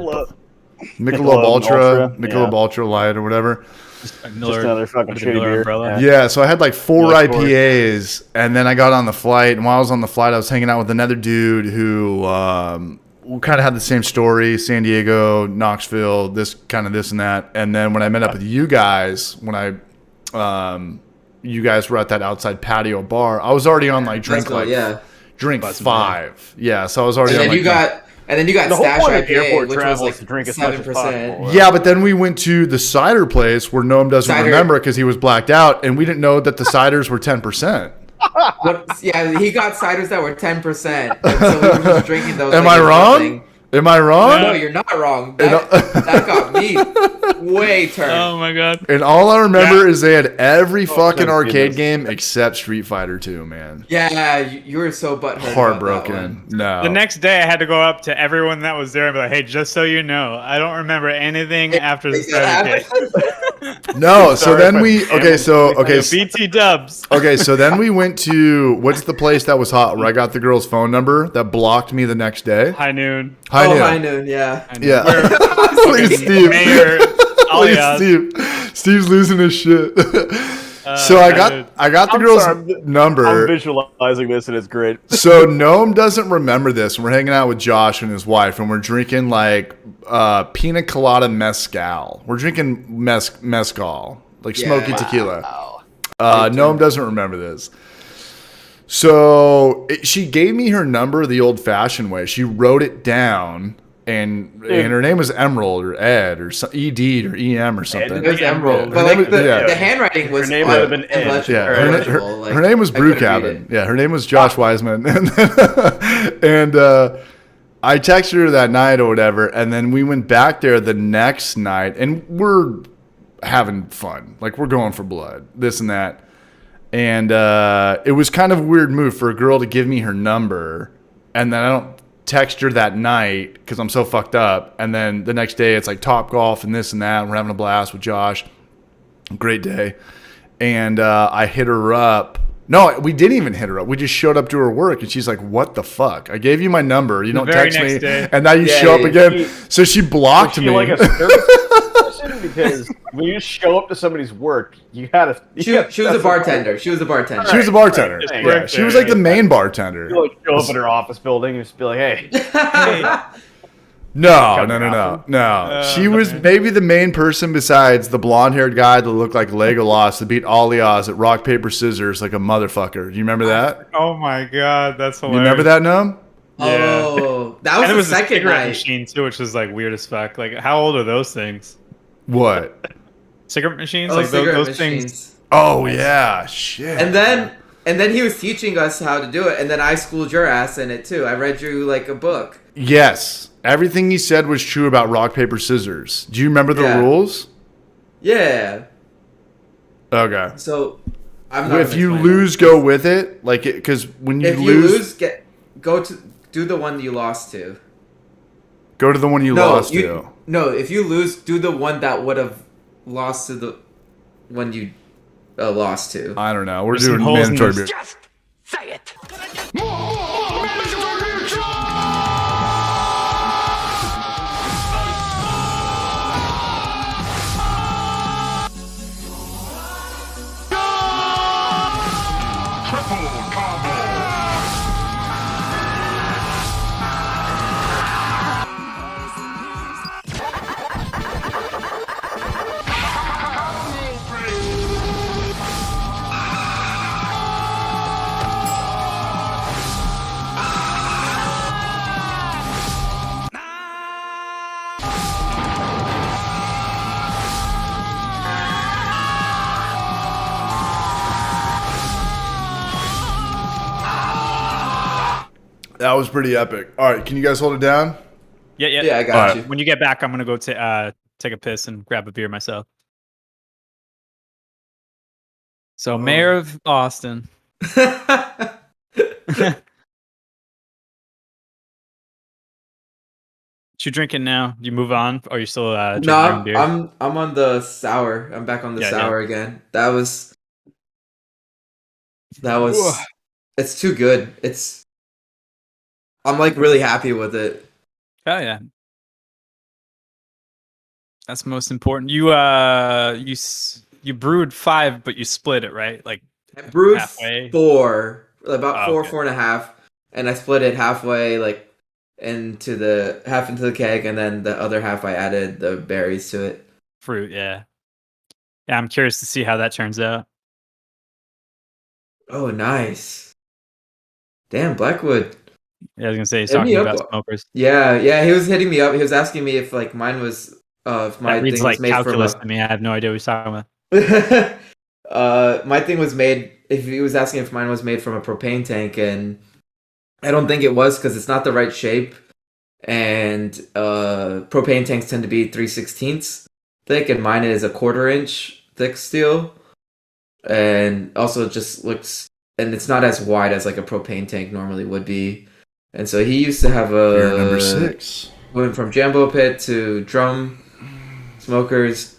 Michelob Ultra, Michelob Ultra Light or whatever. Just another fucking under shitty Miller beer. umbrella. Yeah, so I had like 4 Look for it. IPAs, and then I got on the flight. And while I was on the flight, I was hanging out with another dude who kind of had the same story: San Diego, Knoxville, this and that. And then when I met up with you guys, you guys were at that outside patio bar, I was already on like drink yeah. 5. Yeah, so I was already And on then like you got The whole Stash point of IPA, airport which was travel like is to drink as much as 7%. possible. Yeah, but then we went to the cider place where Noam doesn't Cider. remember because he was blacked out, and we didn't know that the ciders were 10%. Yeah, he got ciders that were 10%, and so we were just drinking those. Am like I it's wrong? nothing. Am I wrong? No, you're not wrong. That got me way turned. Oh my god. And all I remember is they had every fucking thank arcade goodness. game except Street Fighter 2, man. Yeah, you were so butthurt. about that Heartbroken. one. No. The next day, I had to go up to everyone that was there and be like, "Hey, just so you know, I don't remember anything after the starter kit." No, so Sorry then if I we BT Dubs. okay, so then we went to what's the place that was hot where I got the girl's phone number that blocked me the next day? High noon. High Noon. High Noon, yeah. Yeah. Look at Steve. Mayor. Look at Steve. Steve's losing his shit. So I got the girl's number. I'm visualizing this and it's great. So Noam doesn't remember this. We're hanging out with Josh and his wife, and we're drinking like pina colada mezcal. We're drinking mezcal, like smoky tequila. Noam doesn't remember this. So she gave me her number the old-fashioned way. She wrote it down, and her name was Emerald or Ed or Ed or EM or something. It was Emerald, but Her like name- yeah. the handwriting was Her name would have been Ed. illegible. Yeah, or her, illegible, like, her name was I Brew couldn't read Cabin. it. Yeah, her name was Josh Wiseman, and I texted her that night or whatever, and then we went back there the next night, and we're having fun, like we're going for blood, this and that, and it was kind of a weird move for a girl to give me her number, and then I don't text her that night because I'm so fucked up, and then the next day it's like Top Golf and this and that, and we're having a blast with Josh. Great day. And I hit her up. No, we didn't even hit her up. We just showed up to her work, and she's like, "What the fuck? I gave you my number. You don't very text next me, day. and now you Yeah, show up yeah. again." So she blocked Was me. she like a service person? Because when you show up to somebody's work, you gotta. She was a bartender. She was a bartender. She was a bartender. Just Yeah, work she was there, like the main bartender. You like show up in her office building and just be like, "Hey, No. She was maybe the main person besides the blonde-haired guy that looked like Legolas that beat all the odds at rock, paper, scissors like a motherfucker. Do you remember that? Oh my god, that's You hilarious. remember that, Num? Oh, that And was it the was a second cigarette night. machine too, which is like weird as fuck. Like, how old are those things? What? Cigarette machines? Oh, like cigarette those machines. things. Oh, yeah. Shit. And then he was teaching us how to do it, and then I schooled your ass in it too. I read you like a book. Yes. Everything he said was true about rock, paper, scissors. Do you remember the Yeah. rules? Yeah. Okay. So I'm not. If gonna you explain lose, go with it. Like, because when it. you If you lose, lose, do the one you lost to. go to the one you lost you, to. No, if you lose, do the one that would have lost to the one you lost to. I don't know. We're There's some doing holes in mandatory this. beer. Just say it. That was pretty epic. All right, can you guys hold it down? Yeah. Yeah, I got Alright. you. When you get back, I'm gonna go take a piss and grab a beer myself. So, Mayor of Austin. What you drinking now? You move on, or you still drinking your own No, beer? I'm on the sour. I'm back on the Yeah, sour again. That was it's too good. I'm like really happy with it. Oh yeah, that's most important. You brewed 5, but you split it, right? Like I brewed halfway? 4, about Oh, 4 and a half, and I split it halfway, like into the keg, and then the other half I added the berries to it. fruit. Yeah. I'm curious to see how that turns out. Oh, nice. Damn, Blackwood. Yeah, I was gonna say he's Hit me talking up. about smokers. Yeah, he was hitting me up. He was asking me if like mine was if my That reads thing like was made calculus from to me. I have no idea what he's talking about. my thing was made if he was asking if mine was made from a propane tank, and I don't think it was because it's not the right shape. And propane tanks tend to be 3/16 thick, and mine is a 1/4 inch thick steel. And also it just looks, and it's not as wide as like a propane tank normally would be. And so he used to have Beer number 6. went from Jambo Pit to drum smokers.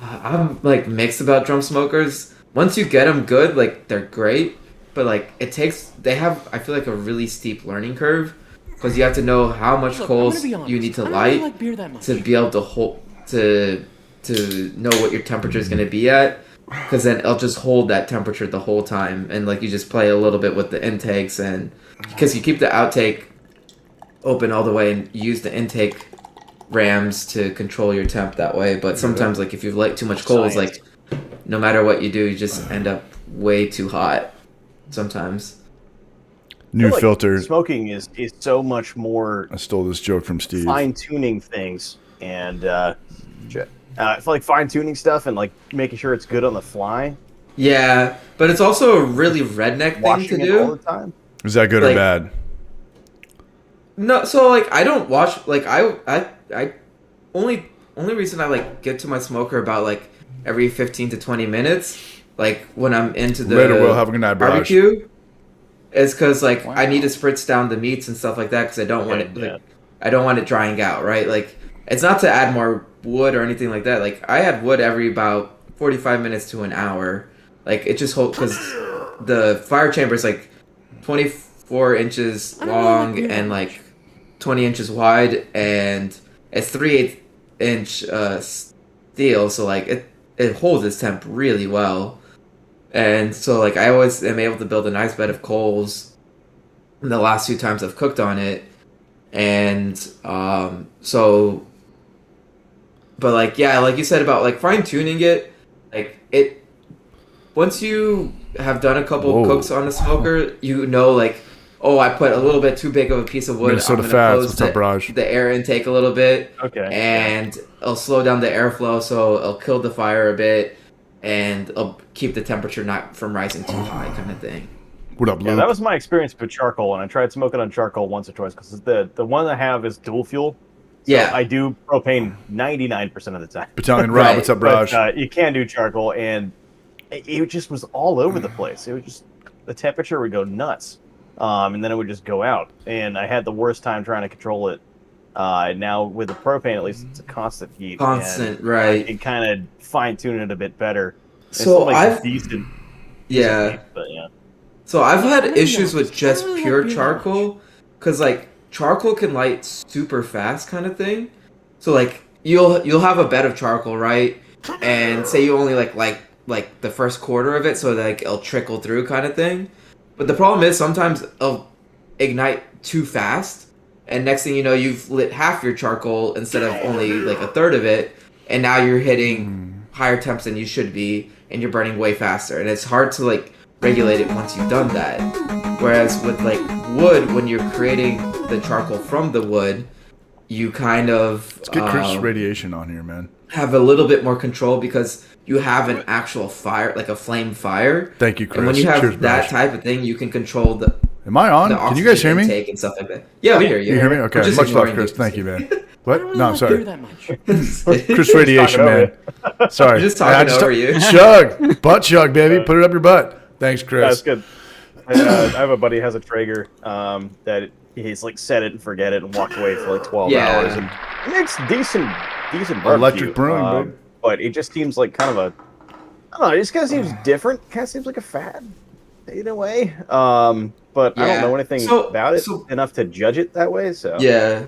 I'm like mixed about drum smokers. Once you get them good, like they're great, but like they have, I feel like, a really steep learning curve because you have to know how much Look, coals I'm gonna be honest. you need to I don't light really like beer that much. to be able to hold to know what your temperature is going to be at, because then it'll just hold that temperature the whole time, and like you just play a little bit with the intakes, and because you keep the outtake open all the way and use the intake rams to control your temp that way. But sometimes, like if you light too much coals, like no matter what you do, you just end up way too hot sometimes. New I feel like filter. Smoking is so much more I stole this joke from Steve. fine tuning things, and I feel like fine tuning stuff and like making sure it's good on the fly. Yeah, but it's also a really redneck thing Washing to it all do. the time. Is that good or Like- bad? No, so like I don't wash, like I only reason I like get to my smoker about like every 15 to 20 minutes, like when I'm into the Later, Will. Have a good night, Braj. barbecue, is because like I need to spritz down the meats and stuff like that because I don't want it like, I don't want it drying out, right? Like it's not to add more wood or anything like that. Like I add wood every about 45 minutes to an hour. Like it just holds, because the fire chamber is like 24 inches long and like 20 inches wide, and it's 3/8 inch steel, so like it holds its temp really well. And so like I always am able to build a nice bed of coals the last few times I've cooked on it. And so, but like yeah, like you said about like fine tuning it, like it, once you have done a couple Whoa. cooks on a smoker, you know, like, oh, I put a little bit too big of a piece of wood. Minnesota I'm gonna Fats. close What's up, Raj? the air intake a little bit, Okay. and it'll slow down the airflow, so it'll kill the fire a bit, and it'll keep the temperature not from rising too high, kind of thing. What up, Yeah, Luke? that was my experience with charcoal, and I tried smoking on charcoal once or twice because the one I have is dual fuel. So Yeah. I do propane 99% of the time. Battalion Rob. Right. What's up, But Raj? you can do charcoal, and it just was all over the place. It was just, the temperature would go nuts, and then it would just go out. And I had the worst time trying to control it. Now with the propane, at least it's a constant heat. Constant, and right. I can kind of fine tune it a bit better. It's So still, like, I've decent, yeah. heat, but yeah. So I've had really issues not. with just I don't really pure like beer that charcoal, because like charcoal can light super fast, kind of thing. So like you'll have a bed of charcoal, right? And say you only like the first quarter of it, so like it'll trickle through, kind of thing. But the problem is sometimes it'll ignite too fast, and next thing you know, you've lit half your charcoal instead of only like a third of it, and now you're hitting higher temps than you should be, and you're burning way faster, and it's hard to like regulate it once you've done that. Whereas with like wood, when you're creating the charcoal from the wood, you kind of Let's get Chris Radiation on here, man. have a little bit more control because you have an actual fire, like a flame fire. Thank you, Chris. And when you have Cheers, that Braj. type of thing, you can control the Am I on? Can you guys hear me? intake and stuff like that. Yeah, we hear you. You hear me? We're Okay. just Much love, ignoring Chris. you. Thank you, man. I What? don't really No, I'm like sorry. beer that much. Chris Radiation, Talking man. Sorry. We're just talking I just over you. Chug. Butt chug, baby. Put it up your butt. Thanks, Chris. That's good. I have a buddy who has a Traeger that he's like set it and forget it and walked away for like 12 Yeah. hours, and it makes decent barbecue. Electric brewing, babe. But it just seems like kind of a, I don't know, it just kind of seems different. Kind of seems like a fad in a way. But I Yeah. don't know anything about it enough to judge it that way. So Yeah.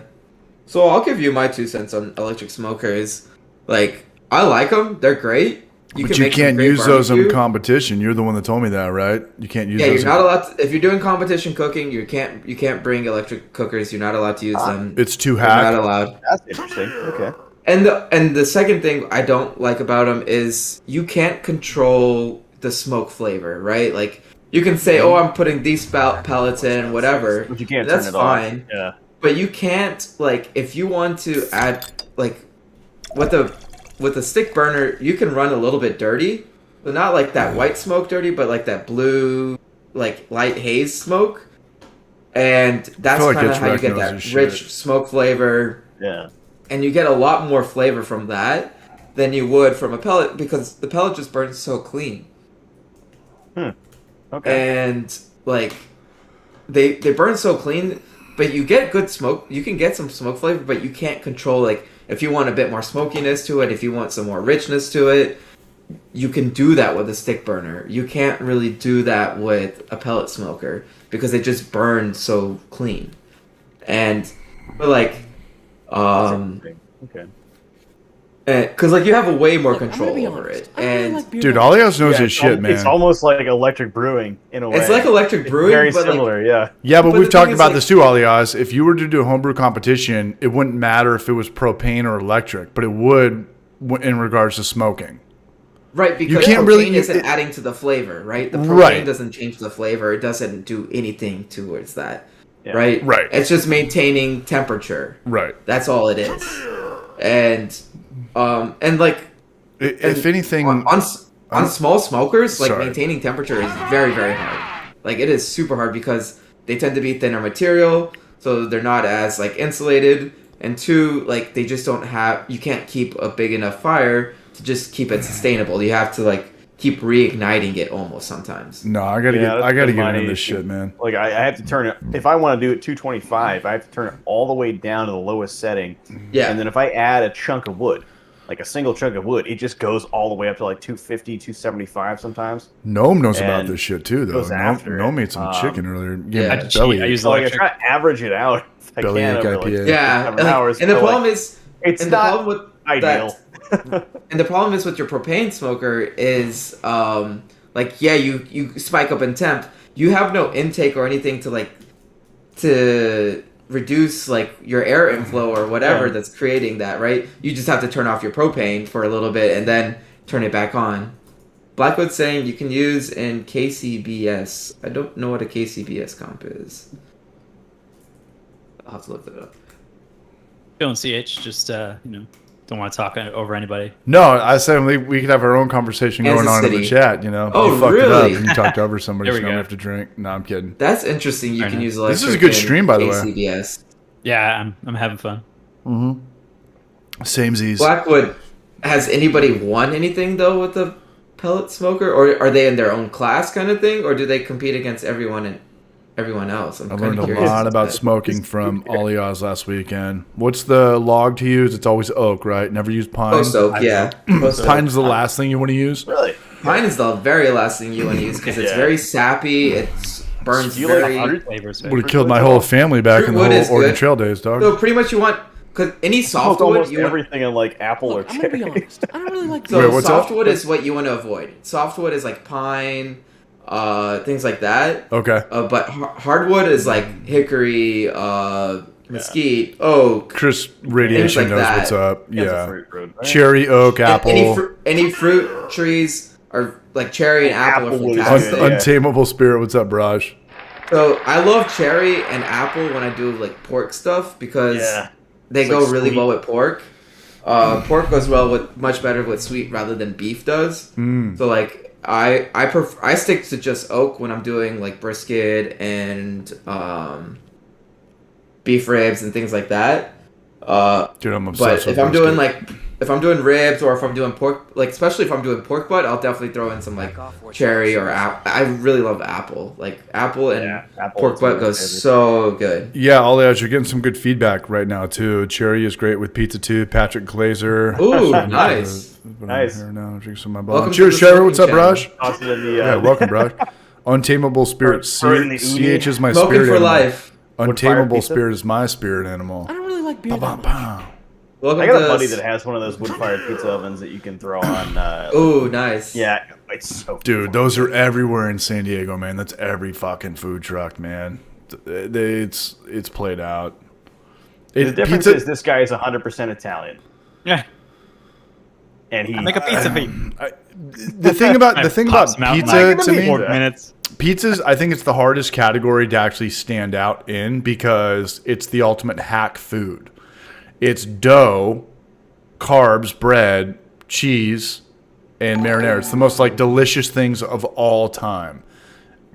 So I'll give you my 2 cents on electric smokers. Like, I like them. They're great. But can you make some can't great use those in barbecue. competition. You're the one that told me that, right? You can't use Yeah, those. you're not allowed to, if you're doing competition cooking, you can't bring electric cookers. You're not allowed to use them. It's too You're not hack. allowed. that's interesting. Okay. And the second thing I don't like about them is you can't control the smoke flavor, right? Like you can say, "Oh, I'm putting these pellets in, whatever." But you can't That's turn it fine. off. Yeah. But you can't, like, if you want to add, like, with a stick burner, you can run a little bit dirty, So not like that white smoke dirty, but like that blue, like light haze smoke. And that's feel like kind of how you Hitchcock get knows that his rich shit. smoke flavor. Yeah. And you get a lot more flavor from that than you would from a pellet because the pellet just burns so clean. Okay. And like they burn so clean, but you get good smoke. You can get some smoke flavor, but you can't control like if you want a bit more smokiness to it, if you want some more richness to it, you can do that with a stick burner. You can't really do that with a pellet smoker because they just burn so clean. And but like Okay. because like you have a way more Look, I'm control gonna be over honest. it. I don't really And like beer Dude, that all he much. has knows his It's shit, man. It's almost like electric brewing in a way. it's like electric brewing, Very but like similar, yeah. Yeah, but But we've the talked thing is, about like- this too, Alias. If you were to do a homebrew competition, it wouldn't matter if it was propane or electric, but it would in regards to smoking. right, because can't propane really- isn't it- adding to the flavor, right? The propane Right. doesn't change the flavor. It doesn't do anything towards that, Yeah. right? Right. It's just maintaining temperature. Right. That's all it is. And like If anything, on small smokers, like Sorry. maintaining temperature is very, very hard. Like it is super hard because they tend to be thinner material, so they're not as like insulated. And two, like they just don't have. You can't keep a big enough fire to just keep it sustainable. You have to like keep reigniting it almost sometimes. no, I gotta Yeah, I that's gotta been get my into this issue. shit, man. Like I have to turn it if I want to do it 225, I have to turn it all the way down to the lowest setting. Yeah. And then if I add a chunk of wood, like a single chunk of wood, it just goes all the way up to like 250, 275 sometimes. Gnome knows about And this shit too, though. goes after Gnome it. ate some chicken earlier. yeah. I cheat. I use So like I electric. try to average it out if I Belly can ache over like IPA. Yeah, 7 like, hours. and the but, problem like, is, it's and the not problem with ideal. and the problem is with your propane smoker is like yeah, you spike up in temp. You have no intake or anything to reduce like your air inflow or whatever Yeah. that's creating that, right? You just have to turn off your propane for a little bit and then turn it back on. Blackwood's saying you can use in KCBS. I don't know what a KCBS comp is. I'll have to look that up. Feeling CH, just don't want to talk over anybody. No, I said we could have our own conversation going Kansas on in the City. chat. You know, Oh, you fucked it really? up and you talked over somebody, There so we now we go. have to drink. No, I'm kidding. That's interesting. You Fair can enough. use This electric. is a good in stream, by the way. KCBS. Yeah, I'm having fun. Samesies. Blackwood, has anybody won anything though with the pellet smoker, or are they in their own class kind of thing, or do they compete against everyone else? I'm I kinda learned a curious lot about about that. smoking from Alias last weekend. What's the log to use? It's always oak, right? Never use pine. Post oak, yeah. Post oak. Pine's the last thing you want to use. Really? Pine is the very last thing you want to use because it's Yeah. very sappy. It burns Do you like very. 100 Flavors. Would have killed my whole family back in the Fruitwood whole is Oregon good. Trail days, dog. So pretty much you want because any Smoked softwood almost you want. everything in like apple Look, or I'm gonna be cherry. honest. I don't really like So Wait, what's up? softwood is what you want to avoid. Softwood is like pine, things like that. Okay. But hardwood is like hickory, mesquite, oak. Chris Radiation like knows that. what's up. It's a Yeah. fruit road, right? Cherry, oak, apple. Any fruit trees are like cherry and apple, Apple are is fantastic. good, yeah. Untamable Spirit. What's up, Raj? So I love cherry and apple when I do like pork stuff because Yeah. they It's go like really sweet. well with pork. Pork goes well with much better with sweet rather than beef does. So like I stick to just oak when I'm doing like brisket and beef ribs and things like that. Dude, I'm obsessed But with if I'm doing brisket. like if I'm doing ribs or if I'm doing pork, like especially if I'm doing pork butt, I'll definitely throw in some like cherry or apple. I really love apple. Like apple and Yeah, apple pork is one butt of my goes favorites. so good. Yeah, Alias, you're getting some good feedback right now too. Cherry is great with pizza too. Patrick Glazer. Ooh, nice. Nice. Here now, drink some of my Welcome bottle. to Cheers, the Trevor. What's up, smoking Raj? Toss it in the, Yeah, welcome, Raj. Untamable Spirit. Burn the CH is my Smoking spirit for animal. life. Untamable pizza? Spirit is my spirit animal. I don't really like beer that much. Ba-bam-bam. Welcome I got to a buddy that has one of those wood-fired pizza ovens that you can throw on. Ooh, nice. Yeah, it's so. Dude, those are everywhere in San Diego, man. That's every fucking food truck, man. It's played out. The difference is this guy is 100% Italian, Yeah, and he I make a pizza for you. the thing about Pops 'em out in, pizza like, to me. 4 minutes. Pizzas, I think it's the hardest category to actually stand out in because it's the ultimate hack food. It's dough, carbs, bread, cheese, and marinara. It's the most like delicious things of all time.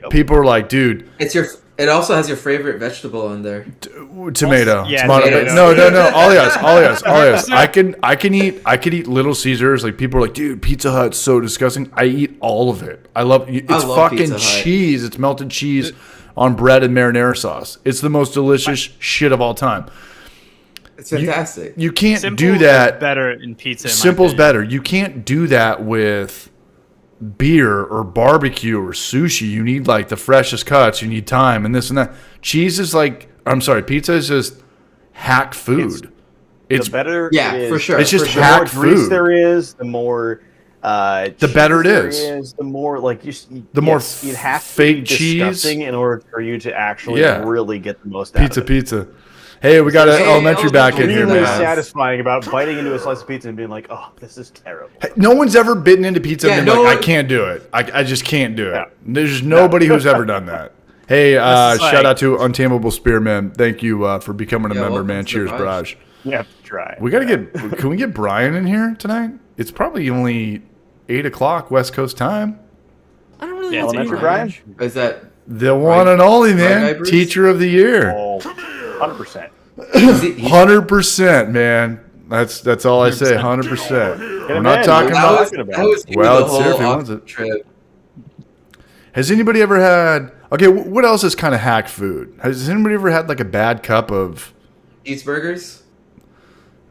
People are like, dude, It also has your favorite vegetable in there. tomato. Yeah, Tomato. tomato. No. Olias. I can eat Little Caesars. Like people are like, dude, Pizza Hut's so disgusting. I eat all of it. I love love fucking Pizza Hut. cheese. It's melted cheese on bread and marinara sauce. It's the most delicious shit of all time. It's fantastic. You can't Simple do is that. better in pizza. In my Simple's opinion. better. You can't do that with beer or barbecue or sushi. You need like the freshest cuts. You need time and this and that. Cheese is like, I'm sorry, pizza is just hack food. It's the better. Yeah, it is, for sure. It's just for sure. The more hack grease food. there is, the more. The better it cheese is. The more like The more it has to fake be cheese. disgusting in order for you to actually Yeah. really get the most out of it. Pizza. Hey, we got an Hey, elementary back in here, Really Yeah. man. satisfying about biting into a slice of pizza and being like, "Oh, this is terrible." Hey, no one's ever bitten into pizza Yeah, and been no like, I one- can't do it. I just can't do it. Yeah. There's nobody who's ever done that. Hey, This is shout like- out to Untamable Spearman. Thank you for becoming a Yeah, member, welcome man. to the Cheers, garage. Barrage. You have to try. We gotta can we get Brian in here tonight? It's probably only 8:00 West Coast time. I don't really Yeah, like it's Elementary Brian. Brian. Is that The one and only, man. Guy Bruce? Teacher of the year. Oh, 100%. 100%, man. That's all I say. 100%. We're him not in. talking That about. was- that was Well, the it's there if he whole wants it. trip. Has anybody ever had? Okay, what else is kind of hack food? Has anybody ever had like a bad cup of? Cheeseburgers?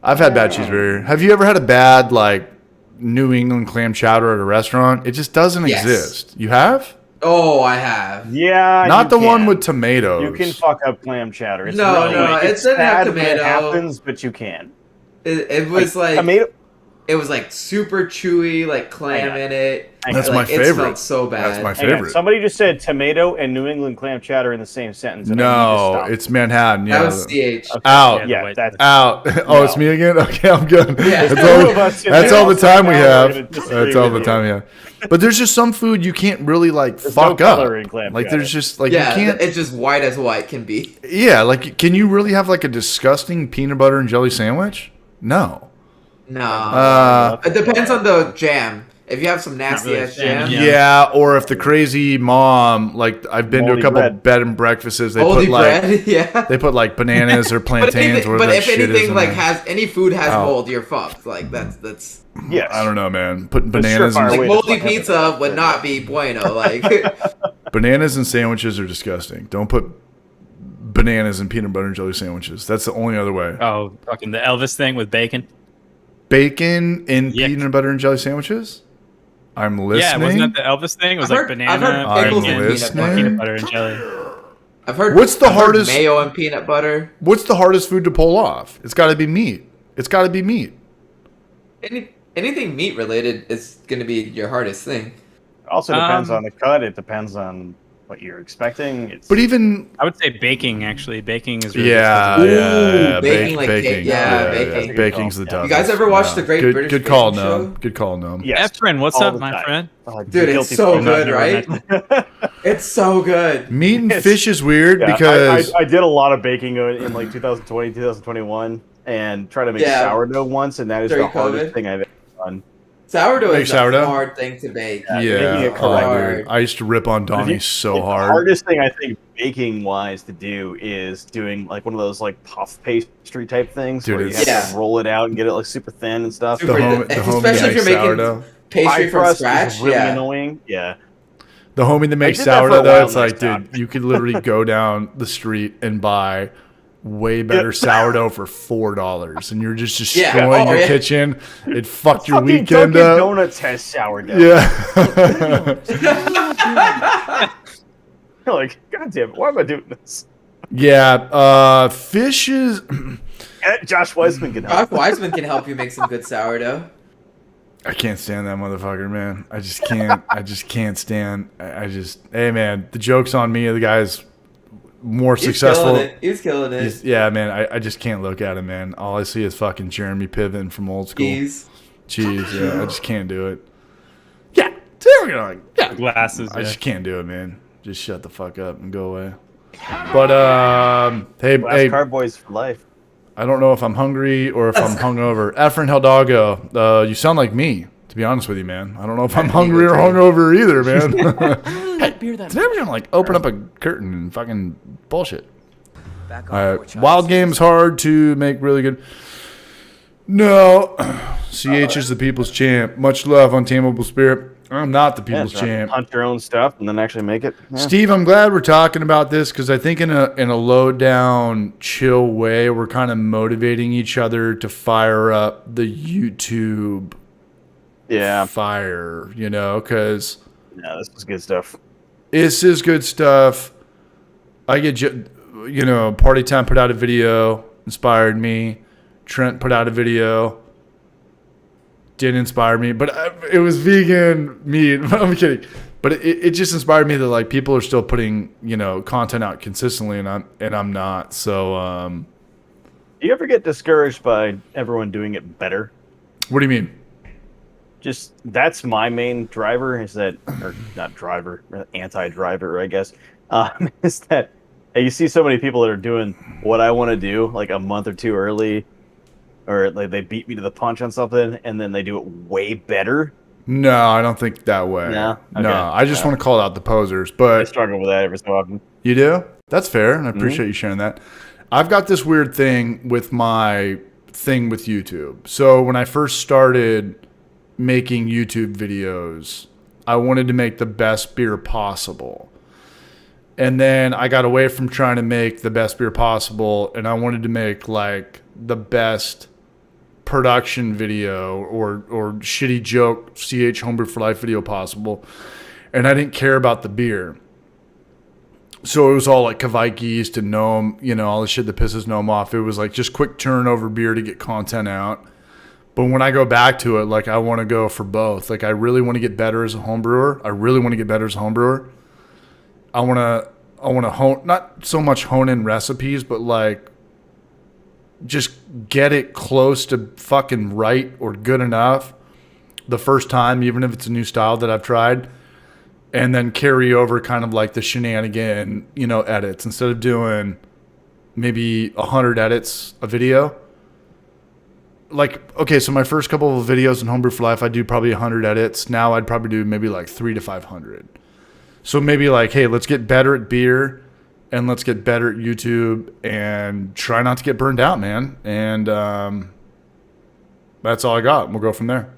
I've had bad cheeseburger. Have you ever had a bad like New England clam chowder at a restaurant? It just doesn't Yes. exist. You have? Oh, I have. Yeah, Not you the one can. with tomatoes. You can fuck up clam chowder. It's No, really, no, it it's doesn't have sad when it tomato. happens, but you can. It was like tomato. it was like super chewy, like clam Hang on. in it. That's Like, my It favorite. smelled so bad. That's my Hang on, favorite. somebody just said tomato and New England clam chowder in the same sentence. And I need to No, stop. it's Manhattan. That Yeah, was CH. out. Yeah, White that's Out. Oh, it's me again. Okay, I'm good. Yeah. That's Two all. of us in That's there all the also time we now, have. we're gonna disagree That's all with the you. time we have. But there's just some food you can't really like There's fuck no up. color in clam Like chowder. there's just like Yeah, you can't. it's just white as white can be. Yeah, like can you really have like a disgusting peanut butter and jelly sandwich? No. No. It depends on the jam. If you have some nasty really ass jam, jam, Yeah. Or if the crazy mom, like I've been to a Moldy couple bread. bed and breakfasts, they moldy put like bread, yeah. they put like bananas or But plantains or whatever that if shit is anything in like there. has any food has Oh. mold, you're fucked. Like that's Yes. I don't know, man. Putting That's bananas surefire and way like to moldy fuck up pizza it. would not be bueno. Like bananas and sandwiches are disgusting. Don't put bananas and peanut butter and jelly sandwiches. That's the only other way. Oh, fucking the Elvis thing with bacon. Bacon in Yeah. peanut butter and jelly sandwiches? I'm Yeah, listening. wasn't that the Elvis thing? It was I've like heard- I've heard banana, pickles bacon, and peanut butter. peanut butter and jelly. I've heard. What's the I've heard hardest- mayo and peanut butter? What's the hardest food to pull off? It's got to be meat. It's got to be meat. Anything meat related is gonna be your hardest thing. It also depends Um, on the cut. It depends on what you're expecting. It's But even I would say baking. Actually, baking is really yeah, Ooh, yeah, baking like baking. cake, yeah, baking. Baking's the You toughest. guys ever watched The Great good, British Good call, Baking no. Show? Good call, no. yes, Efren, what's all up, the my time. friend? Dude, it's Guilty so pleasure. good, Never right? It's so good. Meat and Yes. fish is weird Yeah, because I did a lot of baking in like 2020, 2021, and tried to make Yeah. sourdough once, and that is During the hardest COVID. thing I've ever done. Sourdough Make is sourdough? a hard thing to bake. making yeah, it oh, correct. dude. I used to rip on Donnie so The hard. hardest thing I think baking wise to do is doing like one of those like puff pastry type things Dude, where you it's- have to Yeah. roll it out and get it like super thin and stuff. Super home- thin. the homie Especially if makes you're making sourdough. pastry Pie from crust scratch. is really Yeah. annoying. Yeah. The homie that makes did that for a sourdough, though, while it's like, next time. dude, you could literally go down the street and buy way better sourdough for $4, and you're just Yeah. destroying Oh, your yeah. kitchen. It fucked your Fucking weekend Dunkin' up. Donuts has sourdough. Yeah. You're like, God damn it, why am I doing this? Yeah. Fish is. Josh Weissman can Josh help. Wiseman can help you make some good sourdough. I can't stand that motherfucker, man. I just can't. I just can't stand. I just. Hey, man. The joke's on me. The guy's more He's successful. killing it. He's killing it. Yeah, man. I just can't look at him, man. All I see is fucking Jeremy Piven from old school. He's Jeez, yeah. I just can't do it. Yeah. There we go. Yeah. Glasses. I Yeah. just can't do it, man. Just shut the fuck up and go away. But hey, Last hey, Carboys for life. I don't know if I'm hungry or if I'm hungover. Efren Hidalgo, you sound like me. To be honest with you, man, I don't know if I'm hungry or hungover either, man. I don't really like beer that Today much. we're gonna like open up a curtain and fucking bullshit. Back All off, right, poor child. wild game's hard to make really good. No, CH is the people's champ. Much love, Untamable Spirit. I'm not the people's champ. Hunt your own stuff and then actually make it. Yeah. Steve, I'm glad we're talking about this because I think in a low down, chill way, we're kind of motivating each other to fire up the YouTube fire, you know, because this is good stuff. this is good stuff. I get, you know, Party Time put out a video, inspired me. Trent put out a video, didn't inspire me, but it was vegan meat. I'm kidding. But it just inspired me that like people are still putting, you know, content out consistently and I'm not. So Do you ever get discouraged by everyone doing it better? what do you mean? Just that's my main driver is that, or not driver, anti-driver, I guess, is that you see so many people that are doing what I want to do like a month or two early, or like they beat me to the punch on something, and then they do it way better. No, I don't think that way. No? Okay. No, I just want to call out the posers. I But struggle with that every so often. you do? That's fair, and I appreciate you sharing that. I've got this weird thing with my thing with YouTube. So when I first started making YouTube videos, I wanted to make the best beer possible. And then I got away from trying to make the best beer possible, and I wanted to make like the best production video or shitty joke CH Homebrew for Life video possible. And I didn't care about the beer. So it was all like Kavike yeast and Gnome, you know, all the shit that pisses Gnome off. It was like just quick turnover beer to get content out. But when I go back to it, like I want to go for both. Like I really want to get better as a home brewer. I want to hone, not so much hone in recipes, but like just get it close to fucking right or good enough the first time, even if it's a new style that I've tried, and then carry over kind of like the shenanigan, you know, edits instead of doing maybe 100 edits a video. Like, okay, so my first couple of videos in Homebrew for Life, I do probably 100 edits. Now I'd probably do maybe like 300 to 500. So maybe like, hey, let's get better at beer and let's get better at YouTube and try not to get burned out, man. And that's all I got. We'll go from there.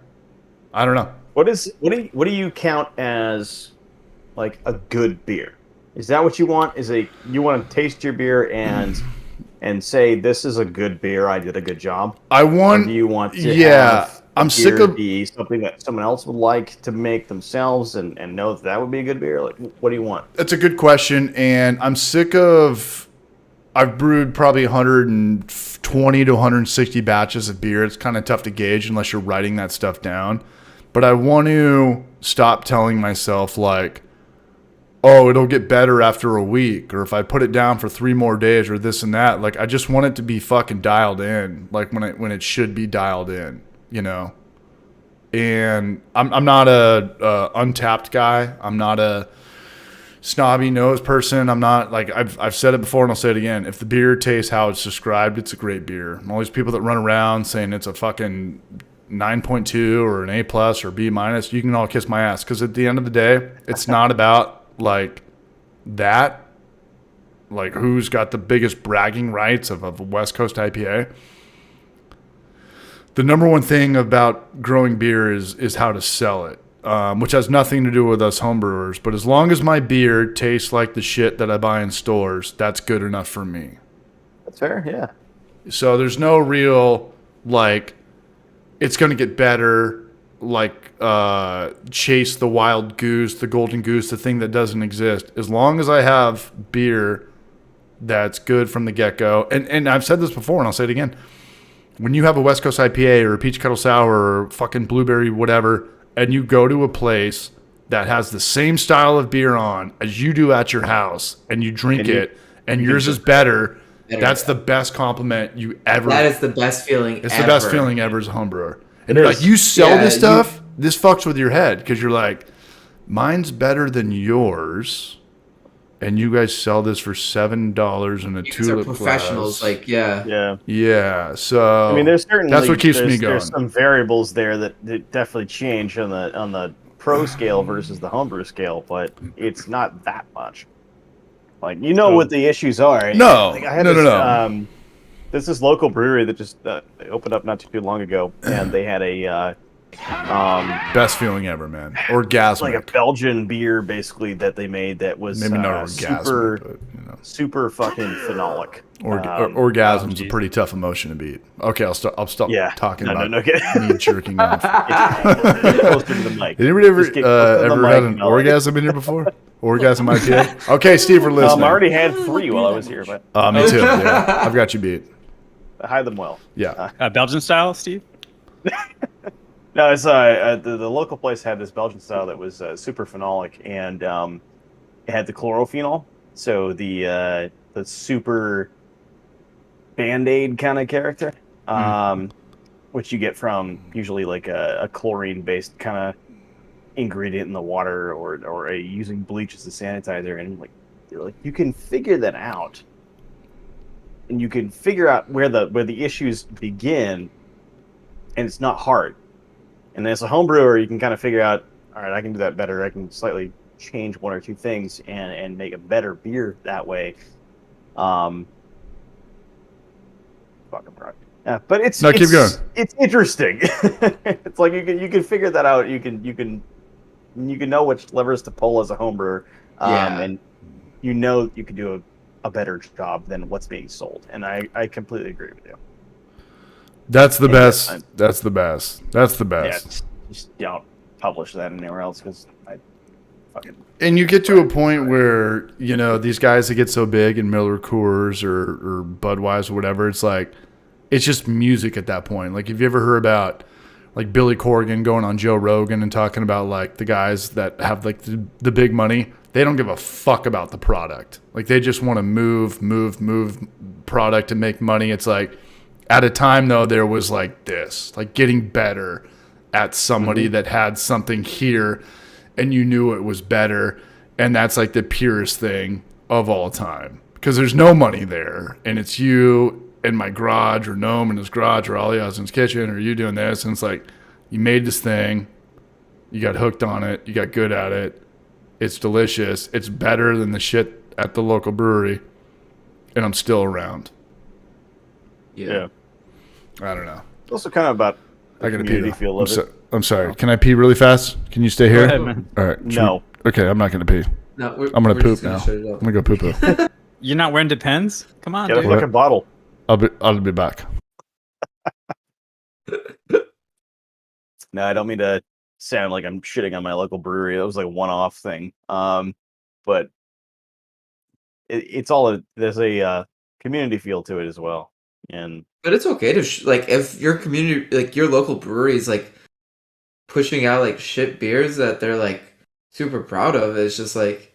I don't know. What do you count as like a good beer? Is that what you want? Is you want to taste your beer and say this is a good beer, I did a good job? I want. Or do you want to have I'm beer sick of be something that someone else would like to make themselves and know that would be a good beer? Like, what do you want? That's a good question, and I'm sick of. I've brewed probably 120 to 160 batches of beer. It's kind of tough to gauge unless you're writing that stuff down. But I want to stop telling myself like, oh, it'll get better after a week, or if I put it down for 3 more days, or this and that. Like, I just want it to be fucking dialed in, like when it should be dialed in, you know. And I'm not a untapped guy. I'm not a snobby nose person. I'm not like I've said it before and I'll say it again. If the beer tastes how it's described, it's a great beer. And all these people that run around saying it's a fucking 9.2 or an A+ or B-, you can all kiss my ass, because at the end of the day, it's not about like that, like who's got the biggest bragging rights of a West Coast IPA. The number one thing about growing beer is how to sell it, which has nothing to do with us homebrewers. But as long as my beer tastes like the shit that I buy in stores, that's good enough for me. That's fair, yeah. So there's no real like it's going to get better, like chase the wild goose, the golden goose, the thing that doesn't exist. As long as I have beer that's good from the get-go, and I've said this before and I'll say it again, when you have a West Coast IPA or a peach kettle sour or fucking blueberry whatever, and you go to a place that has the same style of beer on as you do at your house, and you drink it, and yours is better, that's the best compliment you ever. That is the best feeling It's ever. the best feeling ever as a home brewer. And It like is. you sell Yeah, this stuff, this fucks with your head, because you're like, mine's better than yours, and you guys sell this for $7 in a You guys are tulip professionals, glass. like yeah. Yeah. Yeah, so I mean, there's certainly that's what keeps me there's going. some variables there that definitely change on the pro scale versus the homebrew scale, but it's not that much. Like what the issues are. No, Like, I had no. This is local brewery that just opened up not too long ago, and they had a Best feeling ever, man. Orgasmic. like a Belgian beer basically that they made that was Maybe not orgasmic, super but super fucking phenolic. Orgasm's a pretty tough emotion to beat. Okay, I'll stop Yeah. talking No, about no, okay. me jerking off. Get closer to the mic. Did anybody ever Just get closer to the ever mic had an and I'll- orgasm in here before? Orgasm IPA? Okay, Steve, we're listening. I already had 3 while I was here, but Me too. Yeah, I've got you beat. I hide them well. Yeah. Belgian style, Steve? No, it's the local place had this Belgian style that was super phenolic, and it had the chlorophenol, so the super Band-Aid kind of character, which you get from usually like a chlorine-based kind of ingredient in the water, or using bleach as a sanitizer, and you can figure that out, and you can figure out where the issues begin, and it's not hard. And as a home brewer, you can kind of figure out, all right, I can do that better. I can slightly change 1 or 2 things and make a better beer that way. Fucking product. Yeah, but keep going. It's interesting. It's like you can figure that out. You can know which levers to pull as a home brewer, and you can do a better job than what's being sold. And I completely agree with you. That's the best. That's the best. That's the Yeah, best. just don't publish that anywhere else because I fucking. And you get to a point where, these guys that get so big in Miller Coors or Budweiser or whatever, it's just music at that point. Like, have you ever heard about like Billy Corgan going on Joe Rogan and talking about like the guys that have like the big money? They don't give a fuck about the product. Like, they just want to move product to make money. It's like, at a time though, there was like this, like getting better at somebody that had something here and you knew it was better. And that's like the purest thing of all time, because there's no money there, and it's you in my garage, or Noam in his garage, or Ollie in his kitchen, or you doing this. And it's like, you made this thing, you got hooked on it, you got good at it. It's delicious. It's better than the shit at the local brewery, and I'm still around. Yeah. I don't know. It's also kind of about the I gotta pee. community Though. feel of it. I'm sorry. Can I pee really fast? Can you stay here? Go ahead, man. All right. No. Okay, I'm not gonna pee. No, I'm gonna we're poop just gonna now. shut it I'm up. gonna go poo poo. You're not wearing Depends? Come on, Get a dude. fucking bottle. I'll be back. No, I don't mean to sound like I'm shitting on my local brewery. That was like a one-off thing. But there's a community feel to it as well. And But it's okay to like, if your community, like your local brewery is like pushing out like shit beers that they're like super proud of. It's just like,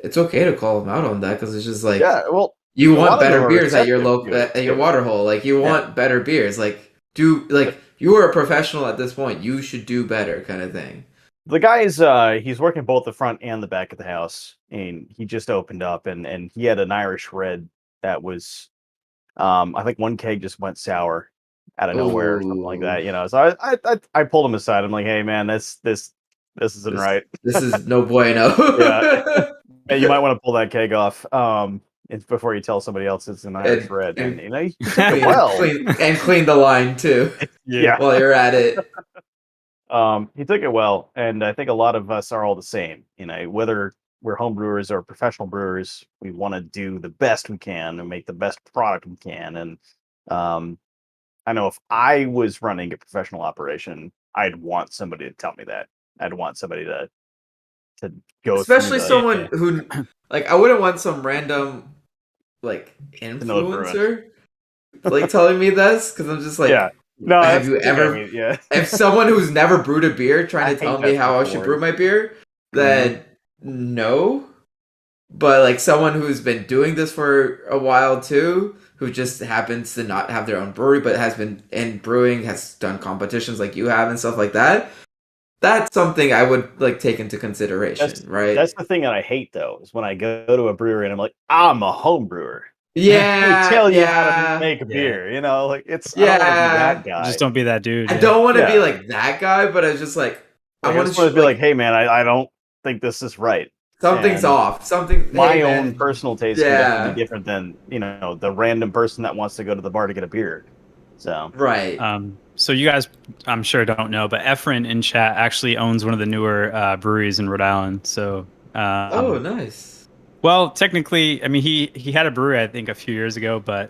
it's okay to call them out on that, because it's just like, yeah, well, you a lot want of them better are beers at your receptive local to it. at your water hole. Like, you want better beers. Like, you are a professional at this point. You should do better, kind of thing. the guy's he's working both the front and the back of the house, and he just opened up, and he had an Irish red that was, I think one keg just went sour out of nowhere or something like that. So I pulled him aside. I'm like, hey man, this isn't right. This is no bueno. Yeah. Hey, you might want to pull that keg off. Before you tell somebody else it's an Irish red, and he took it well. Clean the line too. Yeah. While you're at it. He took it well, and I think a lot of us are all the same. Whether we're home brewers or professional brewers, we want to do the best we can and make the best product we can. And I know if I was running a professional operation, I'd want somebody to tell me that. I'd want somebody to go. Especially someone who, like, I wouldn't want some random like influencer like telling me this, because I'm just like, yeah. No, have you ever? Yeah. If someone who's never brewed a beer trying to tell me how I should brew my beer, then no. But like someone who's been doing this for a while too, who just happens to not have their own brewery, but has been in brewing, has done competitions like you have and stuff like that, That's something I would like take into consideration, right? That's the thing that I hate though, is when I go to a brewery and I'm like, I'm a home brewer. Yeah, They tell you yeah, how to make a beer, you know, like it's Yeah. I don't want to be that guy. Just don't be that dude. I yeah. don't want to be Yeah. like that guy, but I was just like, I I want just want to be like, hey man, I don't think this is right. something's and off. Something. My hey, own man. personal taste can definitely be different than, you know, the random person that wants to go to the bar to get a beer. So Right. So you guys, I'm sure don't know, but Efren in chat actually owns one of the newer breweries in Rhode Island. So, Oh, nice. well, technically, I mean, he had a brewery I think a few years ago, but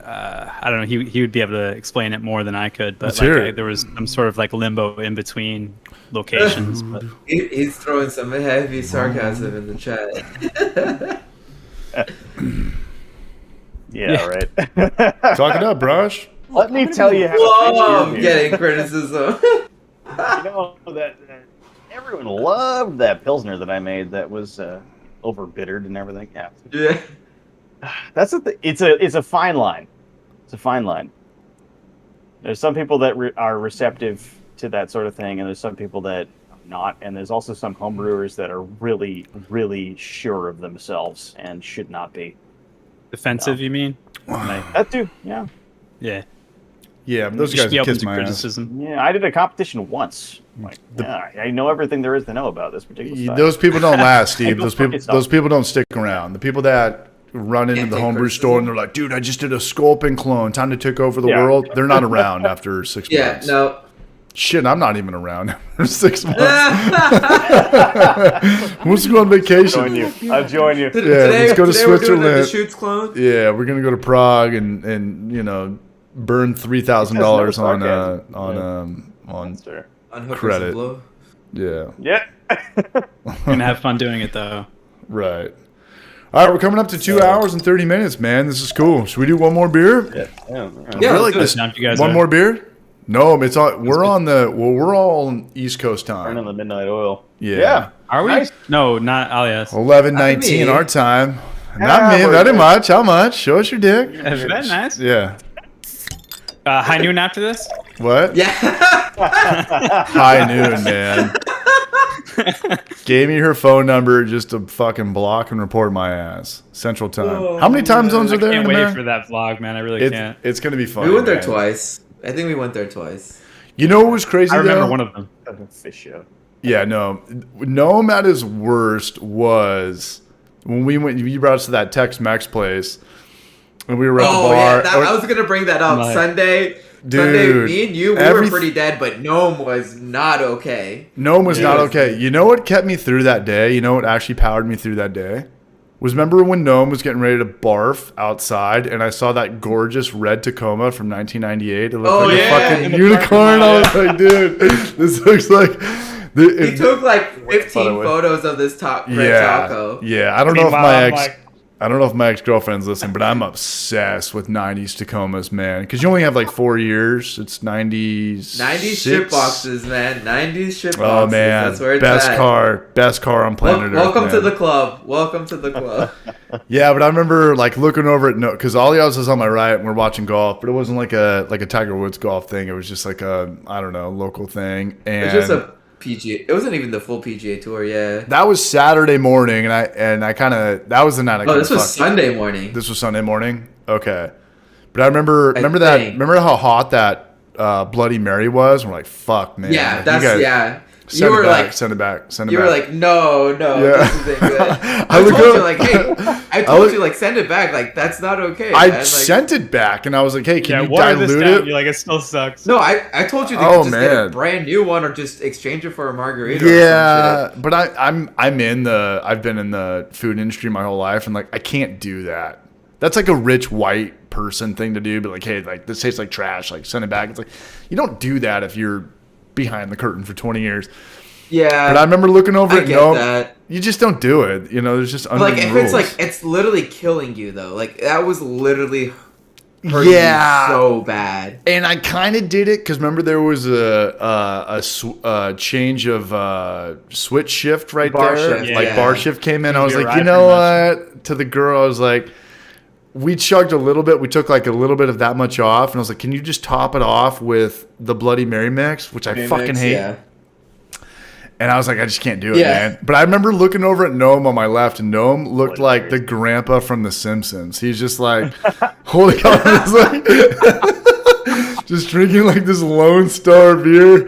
I don't know. He would be able to explain it more than I could. But Let's hear it. there was some sort of like limbo in between locations. But He's throwing some heavy sarcasm in the chat. yeah. Right. Talk it up, Brush. Let me tell you how Whoa, to I'm fix your beer. getting criticism. You know that everyone loved that pilsner that I made that was over bittered and everything. Yeah, Yeah. that's it's a fine line. It's a fine line. There's some people that are receptive to that sort of thing, and there's some people that are not, and there's also some homebrewers that are really, really sure of themselves and should not be. defensive, No. you mean? Like, That too. Yeah. yeah. Yeah, but those You should guys be open kiss to my ass. criticism. Yeah, I did a competition once. Like, yeah, I know everything there is to know about this particular style. Those people don't last, Steve. Go Those fuck people, yourself. those people don't stick around. The people that run into Can't the take homebrew criticism. store and they're like, "Dude, I just did a Sculpin clone. Time to take over the Yeah. world." They're not around after 6 Yeah. months. No. Shit, I'm not even around after 6 months. Let's go on vacation. Join you. I'll join you. Let's go to today we're doing Switzerland. the Shoots clone. Yeah, we're gonna go to Prague and you know burn $3,000 on That's fair. On hookers Credit. and blow. yeah, Yeah. Gonna have fun doing it though. right. All right, we're coming up to 2 hours and 30 minutes, man. This is cool. Should we do one more beer? Yeah. Yeah, I feel like let's this. do Now, if you guys One are- more beer? No, it's on. We're on the. Well, we're all on East Coast Burning time. the midnight oil. Yeah. Are we? Nice. No, not alias. 11:19 me. our time. Not Ah, me. we're Very good. much. How much? Show us your dick. Is that nice? Yeah. High noon after this? What? Yeah. High noon, man. Gave me her phone number just to fucking block and report my ass. Central time. Oh, How many time zones I are there can't in wait America? for that vlog, man. I really can't. It's gonna be fun. We went there man. twice. I think we went there twice. You know what was crazy? I remember though? one of them. Fish show. Yeah, no. Noam at his worst was when we went. You brought us to that Tex-Mex place, and we were at the Oh bar. yeah, I was gonna bring that up. Like- Sunday, Dude, me and you, we were pretty dead, but Gnome was not okay. Noam was not Yeah. okay. You know what kept me through that day? You know what actually powered me through that day? Was remember when Noam was getting ready to barf outside, and I saw that gorgeous red Tacoma from 1998. It looked Oh, like yeah, a in fucking the unicorn. parking I lot, was like, dude, this looks like. He took like 15 away. photos of this red yeah, taco. yeah. I don't know if Meanwhile, my I'm ex. like- I don't know if my ex-girlfriend's listening, but I'm obsessed with 90s Tacomas, man. Because you only have like 4 years. It's 90s. 90s ship boxes, man. 90s ship boxes. Oh man, That's where it's best at. best car on planet Earth. Welcome to man. the club. Welcome to the club. Yeah, but I remember like looking over at because Alias was on my right and we're watching golf, but it wasn't like a Tiger Woods golf thing. It was just like a I don't know local thing, and It's just a PGA. It wasn't even the full PGA tour. Yeah. that was Saturday morning, and I kind of that was the night I. Oh, kinda this was fucked. Sunday morning. This was Sunday morning. Okay, but I remember I that. think. Remember how hot that Bloody Mary was? We're like, fuck, man. Yeah, You that's guys yeah. Send You were it back. like, Send it back. Send it you back. were like, no, Yeah. this isn't good. I I look told up- you like, hey, I I told look- you like, send it back. Like that's not okay. I man. Like, sent it back, and I was like, hey, can Yeah, you water this dilute down. it? You're like, it still sucks. No, I told you to Oh, just get a man. brand new one or just exchange it for a margarita. Or some Yeah, shit. but I'm I've been in the food industry my whole life, and like I can't do that. That's like a rich white person thing to do. But like, hey, like this tastes like trash. Like send it back. It's like you don't do that if you're behind the curtain for 20 years. Yeah. But I remember looking over I it. get No, that. you just don't do it. You know, there's just But, like unwritten if rules. it's like it's literally killing you though. Like that was literally hurting Yeah. you so bad. And I kind of did it because remember there was a change of switch shift right Bar there. shift, Like yeah. bar shift came in. I was You're like, right, you know pretty what? To the girl, I was like, we chugged a little bit. We took like a little bit of that much off, and I was like, can you just top it off with the Bloody Mary mix, which I fucking hate. Yeah. And I was like, I just can't do it, Yeah. man. But I remember looking over at Noam on my left, and Noam looked like the grandpa from The Simpsons. He's just like, holy cow, he's like, just drinking like this Lone Star beer.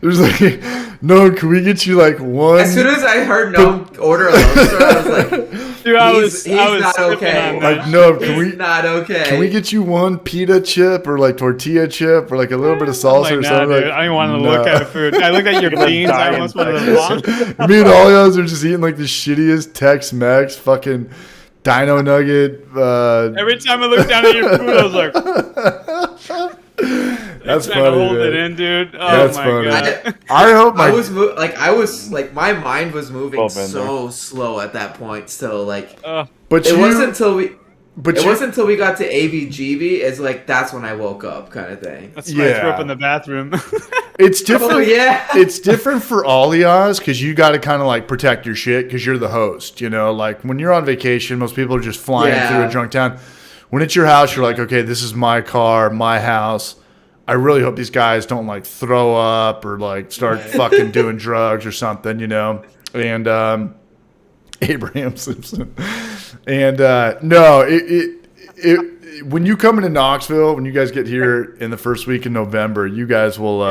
There's like, Noam, can we get you like one? As soon as I heard no order a Lone Star, I was like, Dude, he's not sipping okay. on that. Like, no, He's not okay. can we get you one pita chip or like tortilla chip or like a little bit of salsa or Nah, something? dude, Like, I didn't want to look at food. I looked at your beans. I almost wanted to vomit. Me and Olios are just eating like the shittiest Tex-Mex fucking dino nugget. Every time I looked down at your food, I was like, That's trying to funny, hold man. it in, dude. Oh That's my funny. god. I hope I my was my mind was moving Both in so slow at that point. So like, but it you, wasn't until we. but It you, wasn't until we got to ABGB. It's like that's when I woke up, kind of thing. That's why I threw Yeah. up in the bathroom. it's different. Oh yeah. It's different for Olios because you got to kind of like protect your shit because you're the host. You know, like when you're on vacation, most people are just flying Yeah. through a drunk town. When it's your house, you're like, okay, this is my car, my house. I really hope these guys don't like throw up or like start fucking doing drugs or something, you know. And Abraham Simpson. And no, it when you come into Knoxville, when you guys get here in the first week in November, you guys will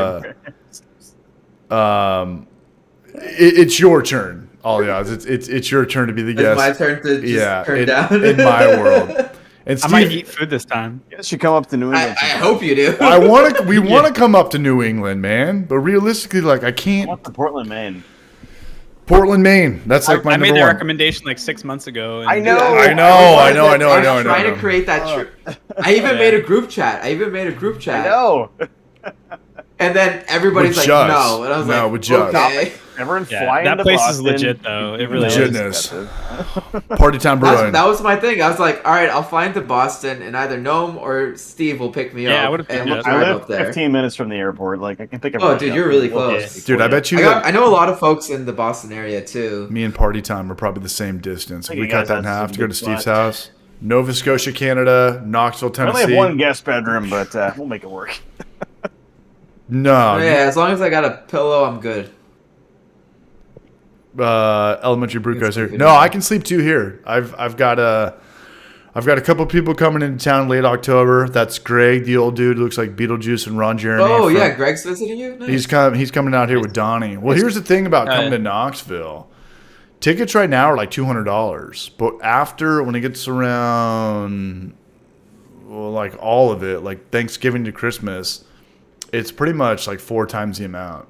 it's your turn, Olios. It's your turn to be the It's guest. my turn to just turn in, down. in my world. And I might Steve, eat food this time. You guys should come up to New I England. hope you do. we want to come up to New England, man. But realistically, like I can't. Come up to Portland, Maine. Portland, Maine. That's like my I made number the one. recommendation like 6 months ago. And I know. I know. I'm trying to create that. I even made a group chat. I chat. know. And then everybody's With like, Jus. no. And I was No, like, with Jus. okay. Everyone Yeah, flying that to place Boston. is legit though. It really is. Legitness. Party time brewing. That was my thing. I was like, all right, I'll fly into Boston, and either Noam or Steve will pick me Yeah, I up. would've and picked we'll you up. I drive live up there. 15 minutes from the airport. Like I can pick up. Oh, dude, you're really close. Dude, I bet you I know a lot of folks in the Boston area too. me and Party Time are probably the same distance. If think we you cut guys that in have half some to go to good Steve's spots. house. Nova Scotia, Canada, Knoxville, I only Tennessee. have one guest bedroom, but we'll make it work. No, Yeah, as long as I got a pillow, I'm good. elementary brew guys here. sleep No, in. I can sleep too here. I've got a couple people coming into town late October. That's Greg, the old dude, looks like Beetlejuice and Ron Jeremy. Oh from- yeah, Greg's visiting you. Nice. He's coming out here with Donnie. Well, here's the thing about coming to Knoxville. Tickets right now are like $200, but after when it gets around, well, like all of it, like Thanksgiving to Christmas, it's pretty much like 4 times the amount.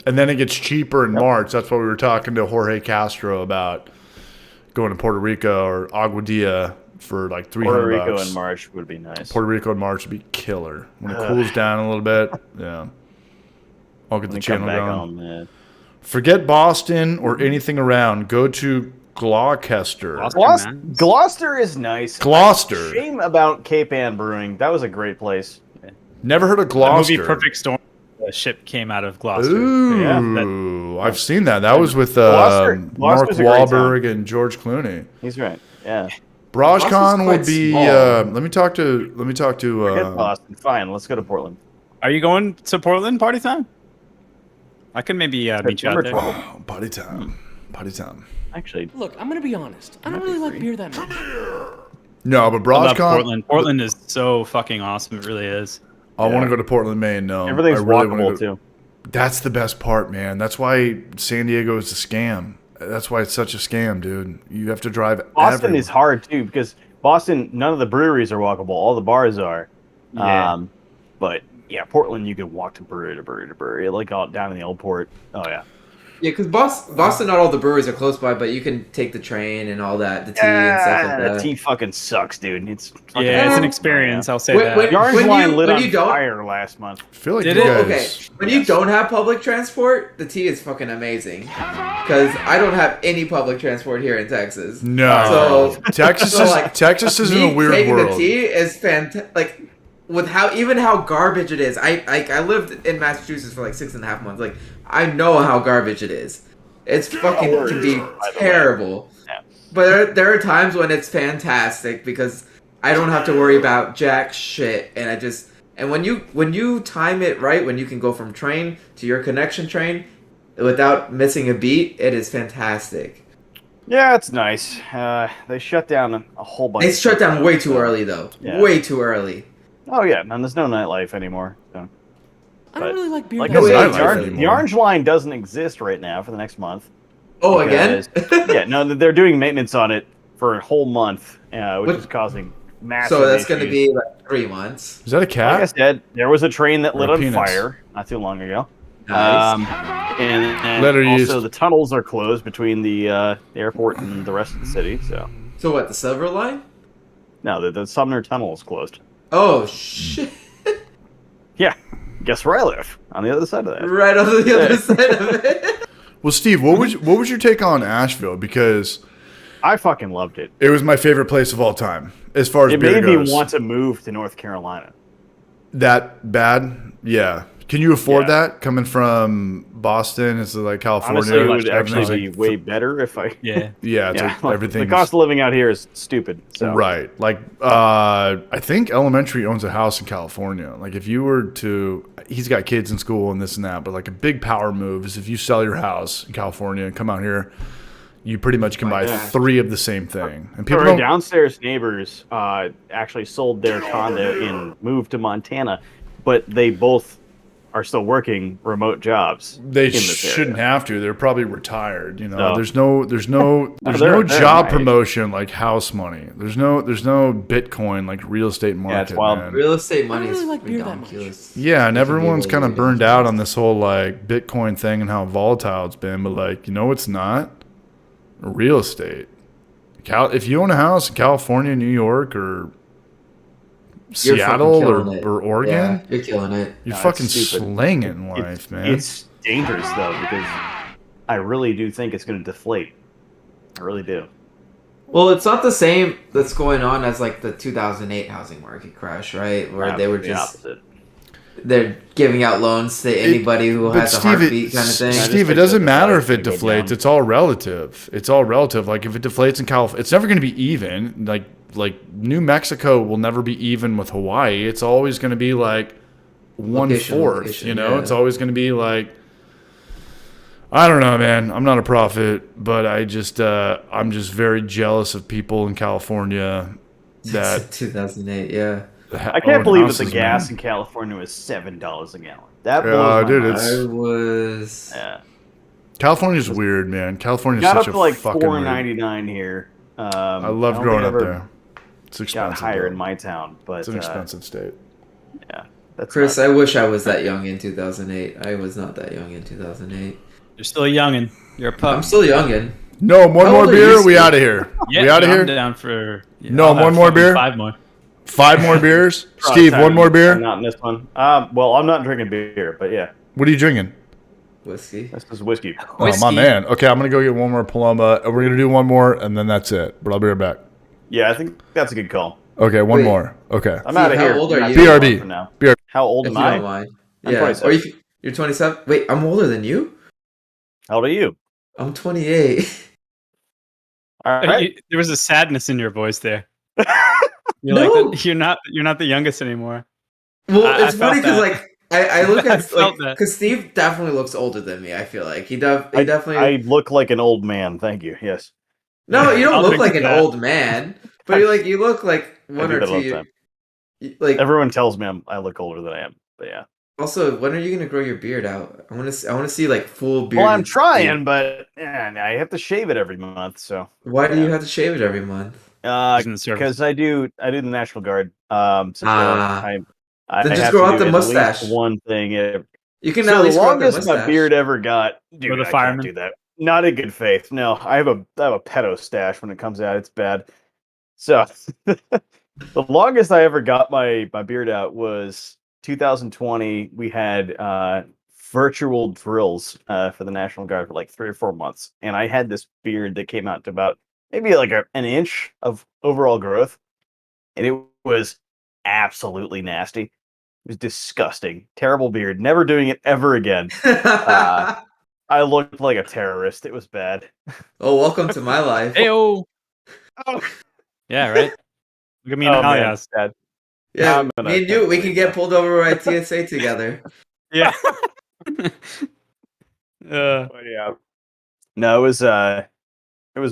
And then it gets cheaper in March. That's what we were talking to Jorge Castro about, going to Puerto Rico or Aguadilla for like $300. Puerto Rico in March would be nice. Puerto Rico in March would be killer. When it cools down a little bit, yeah. I'll get When the we come channel back going. home, man. Forget Boston or anything around. Go to Gloucester. Man. Gloucester is nice. Gloucester. Shame about Cape Ann Brewing. That was a great place. Never heard of The Gloucester. movie Perfect Storm. The ship came out of Gloucester. Ooh, I've seen that. That was with Gloucester- Mark Gloucester's a great Wahlberg and George Clooney. He's right. Yeah. BrajCon Boston's will quite be. small. Let me talk to. Forget Boston. Fine. Let's go to Portland. Are you going to Portland party time? I could maybe meet you out September there. 12th. Party time. Party time. Actually, Look, I'm gonna be honest. I don't really like beer that much. No, but I love BrajCon. Portland. Portland is so fucking awesome. It really is. I want to go to Portland, Maine. No, everything's I really wanna walkable go- too. That's the best part, man. That's why San Diego is a scam. That's why it's such a scam, dude. You have to drive. Boston everywhere. is hard too because Boston, none of the breweries are walkable. All the bars are. Yeah. But yeah, Portland, you could walk to brewery to brewery to brewery, like all down in the old port. Oh yeah. Yeah, because Boston, not all the breweries are close by, but you can take the train and all that, the tea and stuff like The that. tea fucking sucks, dude. It's fucking Yeah, it's an experience. I'll say Wait, that. wait. The orange When line you- lit when on you don't- fire last month. I feel like Did you it? guys. Okay, when you don't have public transport, the tea is fucking amazing. Because I don't have any public transport here in Texas. No, So- Texas so, is like, Texas is in a weird taking world. the tea is fantastic. Like with how garbage it is. I lived in Massachusetts for like 6.5 months. Like I know how garbage it is. It's fucking can be terrible. Yeah. But there are times when it's fantastic because I don't have to worry about jack shit, and when you time it right, when you can go from train to your connection train, without missing a beat. It is fantastic. Yeah, it's nice. They shut down a whole bunch. They of shut stuff down way though, too so- early though. Yeah. Way too early. Oh yeah, and there's no nightlife anymore. So. I don't really like beer Like that I much. said, nightlife the anymore. orange line doesn't exist right now for the next month. Oh, again? because- yeah, no, they're doing maintenance on it for a whole month, which What- is causing massive. So that's going to issues. be like 3 months. Is that a Like I cat? said, there was a train that lit Or a on penis? fire not too long ago. Nice. And Letter also used. the tunnels are closed between the airport and the rest of the city. So So what? The Silver Line? no, the Sumner Tunnel is closed. Oh shit! Yeah, guess where I live? On the other side of that. Right on the other side of it. Well, Steve, what was your take on Asheville? Because I fucking loved it. it was my favorite place of all time as far as It beer made me goes. want to move to North Carolina. That bad? Yeah. Can you afford Yeah. that coming from Boston? Is it like California? Honestly, it would Everything's actually be like- way better if I. Yeah. Yeah, it's Yeah, like everything. the cost of living out here is stupid. So. Right. Like, I think Elementary owns a house in California. Like, if you were to, he's got kids in school and this and that, but like a big power move is if you sell your house in California and come out here, you pretty much can buy God. 3 of the same thing. And people Our don't, downstairs neighbors actually sold their condo and moved to Montana, but they both are still working remote jobs. they in this shouldn't area. have to. They're probably retired. You know, No. there's no they're job my age. promotion like house money. There's no Bitcoin like real estate market. it's wild. man. Real estate money I don't is really like beer that much. ridiculous. Yeah, and It can be everyone's really kind of burned out ridiculous. on this whole like Bitcoin thing and how volatile it's been, but like, you know, it's not real estate. If you own a house in California, New York, or You're Seattle fucking or, killing it. or Oregon, Yeah, you're killing it. you're No, fucking it's stupid. slinging life, man. It's dangerous though because I really do think it's going to deflate. I really do. Well, it's not the same that's going on as like the 2008 housing market crash, right? Where they were The just opposite. they're giving out loans to anybody who But has a Steve, heartbeat kind of thing. just Steve, it think doesn't that the matter price if it is gonna go deflates. down. It's all relative. It's all relative. Like if it deflates in California, it's never going to be even. Like New Mexico will never be even with Hawaii. It's always going to be like 1/4. Location, You know, yeah. it's always going to be like. I don't know, man. I'm not a prophet, but I'm just very jealous of people in California that 2008, yeah. I can't believe that the houses, gas man. in California was $7 a gallon. That blows my dude, mind. it's- I was. Yeah. California's weird, man. California's Got up such to a like fucking weird. $4.99 here. I loved don't growing think up I ever there. It's Got expensive. higher though. in my town, but It's an expensive state. yeah, that's Chris, not- I wish I was that young in 2008. I was not that young in 2008. You're still a youngin'. You're a pup. I'm still youngin. No, one How more old are beer. you, We Steve? out of here. Yeah, we out of I'm here. down for. Yeah, No, I'll have one more fucking beer? 5 more. 5 more beers. Cross Steve, out. one more beer. Not in this one. Well, I'm not drinking beer, but yeah, What are you drinking? Whiskey. this is whiskey. Oh, my Whiskey. man. Okay, I'm gonna go get one more Paloma. We're gonna do one more, and then that's it. But I'll be right back. Yeah, I think that's a good call. Okay, one Wait. more. Okay. I'm Steve, out of how here. old are Not you? too long BRB. from now. BRB. How old If am you I? don't mind. I'm Yeah. 27. Or you're 27? Wait, I'm older than you? How old are you? I'm 28. All right. There was a sadness in your voice there. You're No. like you're not the youngest anymore. Well, I it's funny felt because that. like I look I at felt like that. because Steve definitely looks older than me. I feel like he I definitely. look like an old man. Thank you. Yes. No, you don't I'll look drink like to an that. old man, but you look like one do or that all the two. time. Like Everyone tells me I look older than I am, but yeah. also, when are you gonna grow your beard out? I want to see like full beard. Well, I'm trying, but I have to shave it every month. So Why do you have to shave it every month? He's in the service. because I do the National Guard. So Ah. I Then just have grow to out do the at least mustache. one thing. You can So at the least grow out the longest mustache. my beard ever got, dude, Or the I fireman? can't do that. Not in good faith. No, I have a pedo stash when it comes out. It's bad. So the longest I ever got my beard out was 2020. We had virtual drills for the National Guard for like 3 or 4 months, and I had this beard that came out to about maybe like an inch of overall growth, and it was absolutely nasty. It was disgusting, terrible beard. Never doing it ever again. I looked like a terrorist. It was bad. Oh, welcome to my life. Heyo. Yeah, right. Look at me and Oh, man, Alias. bad. Yeah, I'm gonna me and you, we can get pulled over by TSA together. Yeah. Uh, But yeah. No, it was a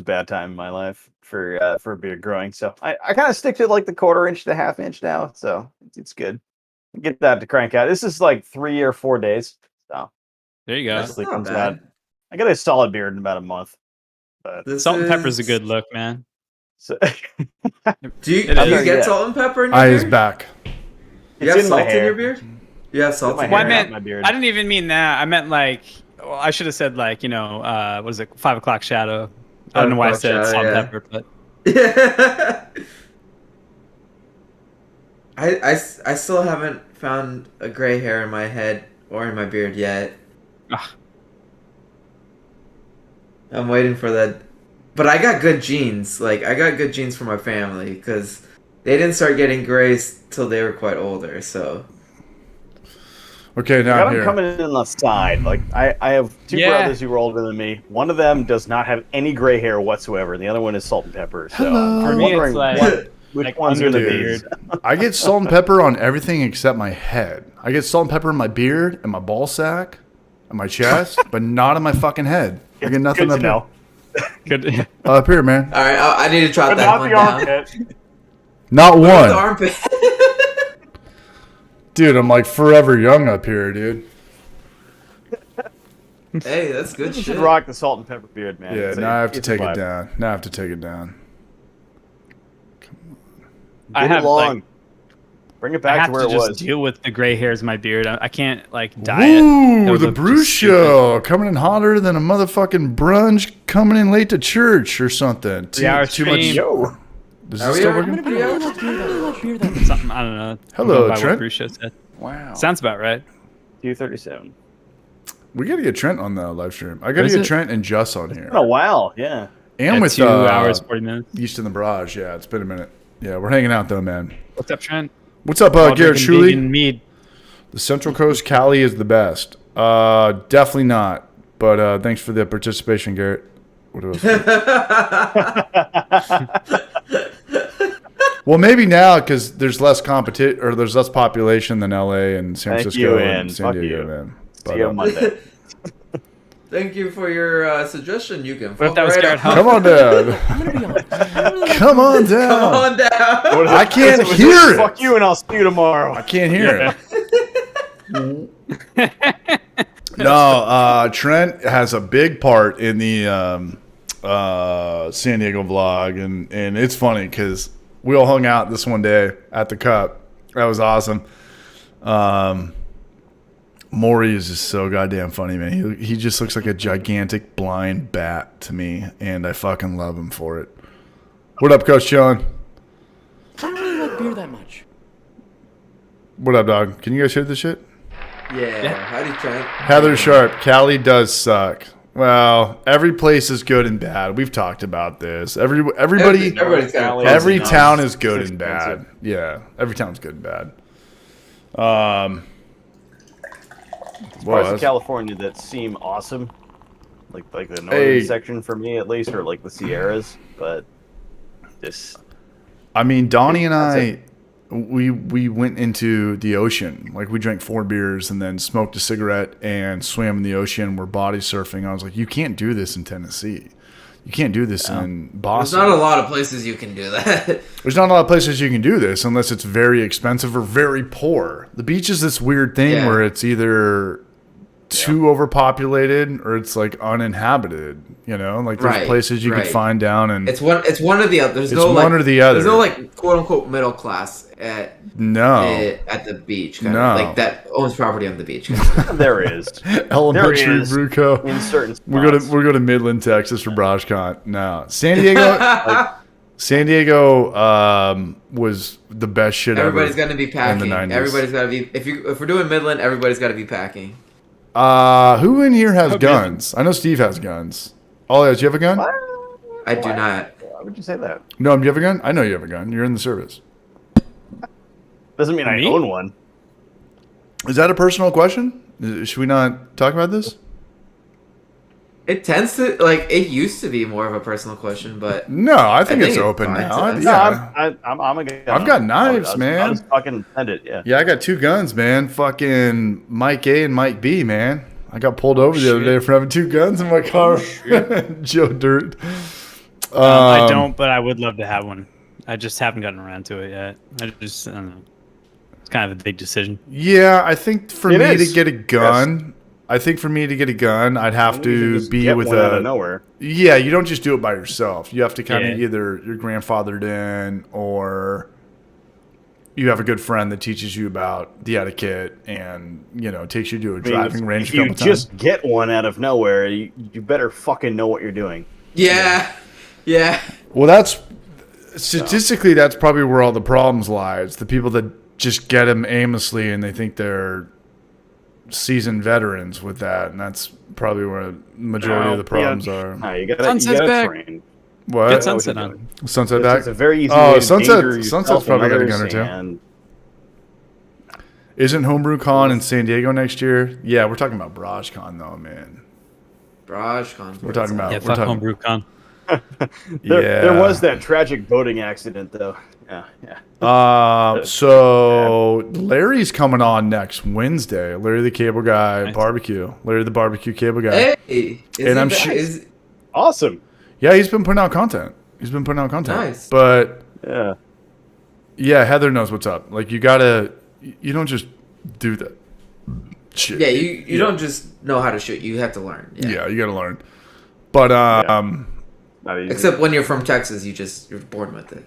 bad time in my life for beer growing. So I kind of stick to like the 1/4 inch to 1/2 inch now. So it's good. Get that to crank out. This is like 3 or 4 days. So there you go. That's hopefully not comes bad. out. I got a solid beer in about a month. But This Salt and pepper's a is- good look, man. so, Do you It is. get Yeah. salt and pepper in your I beer? is back. You have in my salt in hair. your beer? You have salt my in Well, your I hair. beer? meant my beard. I didn't even mean that. I meant like I should have said like what is it 5 o'clock shadow? I don't know why I 5 said o'clock salt shadow, and pepper, but Yeah. I still haven't found a gray hair in my head or in my beard yet. Ah. I'm waiting for that. But I got good genes. Like, I got good genes from my family because they didn't start getting grays till they were quite older, so. Okay, I now got I'm them here. coming in on the side. Like I have two Yeah. brothers who are older than me. One of them does not have any gray hair whatsoever. The other one is salt and pepper. So Hello. I'm For me, it's wondering like- which like one's under gonna the be. beard. I get salt and pepper on everything except my head. I get salt and pepper in my beard and my ball sack and my chest, but not in my fucking head. I get nothing Good up to know. good. up here, man. Alright, I need to trot But that not one the down. armpit. Not What about the one. armpit? Dude, I'm like forever young up here, dude. Hey, that's good You shit. should rock the salt and pepper beard, man. Yeah, It's now I have to it's a take it vibe. down. Now I have to take it down. I Get it have long. like Bring it I back have to where to it just was. deal with the gray hairs in my beard. I can't like dye it. That Ooh, would the look brew just stupid. show coming in hotter than a motherfucking brunch coming in late to church or something. Too, 3 hour too much. stream. Yo. Is Are this we still already- working? I'm gonna be really like beer. I really like beer that Something I don't know. Hello, I'm going by Trent. What Brew Show said. Wow. Sounds about right. 237. We got to get Trent on the live stream. I got to Is get it? Trent and Jess on here. It's been a while, yeah. And Yeah, with 2 hours 40 minutes. East in the Barrage. Yeah, it's been a minute. Yeah, we're hanging out though, man. What's up, Trent? What's up, All Garrett drinking Shuley? vegan mead. The Central Coast Cali is the best. Definitely not. But thanks for the participation, Garrett. What else? Well, maybe now because there's less competition or there's less population than LA and San Thank Francisco you, and and San fuck Diego, you. man. See you on Monday. Thank you for your suggestion. You can What if that was right Garrett up. Come on down. I'm gonna be honest. I really like Come on down. Come on down. I can't It was hear just, it. Fuck you, and I'll see you tomorrow. I can't hear it. No, Trent has a big part in the San Diego vlog, and it's funny because we all hung out this one day at the Cup. That was awesome. Maury is just so goddamn funny, man. He just looks like a gigantic blind bat to me, and I fucking love him for it. What up, Coach John? I don't really like beer that much. What up, dog? Can you guys hear this shit? Yeah. Howdy, Trent. Heather Sharp, Cali does suck. Well, every place is good and bad. We've talked about this. Everybody, Everybody's got every It's town is good it's and bad. expensive. Yeah, every town's good and bad. Parts Well, of California that seem awesome, like the northern Hey. section for me at least, or like the Sierras. But this, I mean, Donnie and That's I, we went into the ocean. Like we drank 4 beers and then smoked a cigarette and swam in the ocean. We're body surfing. I was like, you can't do this in Tennessee. You can't do this in There's Boston. not a lot of places you can do that. There's not a lot of places you can do this unless it's very expensive or very poor. The beach is this weird thing Yeah. where it's either too overpopulated or it's like uninhabited. You know, like there's Right, places you right. can find down and It's one or the other. There's It's no like one or the other. There's no like quote unquote middle class at no at the beach. Kind No. of, like that owns property on the beach. there is elementary There is. Bruco. in certain spots. We're going to Midland, Texas for BrashCon. No, San Diego. San Diego was the best shit Everybody's ever. got to be packing. 90s. Everybody's got to be. If we're doing Midland, everybody's got to be packing. Who in here has Oh, guns? I know Steve has guns. Ollie, do you have a gun? I do not. Why would you say that? No, do you have a gun? I know you have a gun. You're in the service. Doesn't mean I Me? own one. Is that a personal question? Should we not talk about this? It tends to like. It used to be more of a personal question, but No, I think think it's it's open fine now. to- No, Yeah. I'm a gun. I've got knives, man. I'll just fucking send it. Yeah. Yeah, I got 2 guns, man. Fucking Mike A and Mike B, man. I got pulled over the other day for having 2 guns in my car. Joe Dirt. I don't, but I would love to have one. I just haven't gotten around to it yet. I don't know. It's kind of a big decision. Yeah, I think for It me is. to get a gun, I'd have to be with out of a. nowhere. Yeah, you don't just do it by yourself. You have to kind of Yeah. either you're grandfathered in or you have a good friend that teaches you about the etiquette and, takes you to a driving range If a you couple times. just get one out of nowhere, you better fucking know what you're doing. Yeah. Well, that's statistically, that's probably where all the problems lie. It's the people that just get them aimlessly and they think they're seasoned veterans with that, and that's probably where the majority of the problems are. No, you gotta Sunset's back. train. What? Get sunset on. Sunset back? It's a very easy Oh, way to Sunset- danger yourself Sunset's probably and got a others, gun or two. and Isn't Homebrew Con in San Diego next year? Yeah, we're talking about Barrage Con though, man. Barrage Con. We're talking about. Yeah, we're fuck talking, Homebrew Con. There was that tragic boating accident, though. Yeah. So Larry's coming on next Wednesday. Larry the Cable Guy Nice. Barbecue. Larry the Barbecue Cable Guy. Hey, And I'm sure- Awesome. Yeah, he's been putting out content. Nice. But Yeah. yeah, Heather knows what's up. Like you don't just do that shit. Yeah, you don't just know how to shoot. You have to learn. Yeah, you gotta learn. But Not easy. Except when you're from Texas, you're born with it.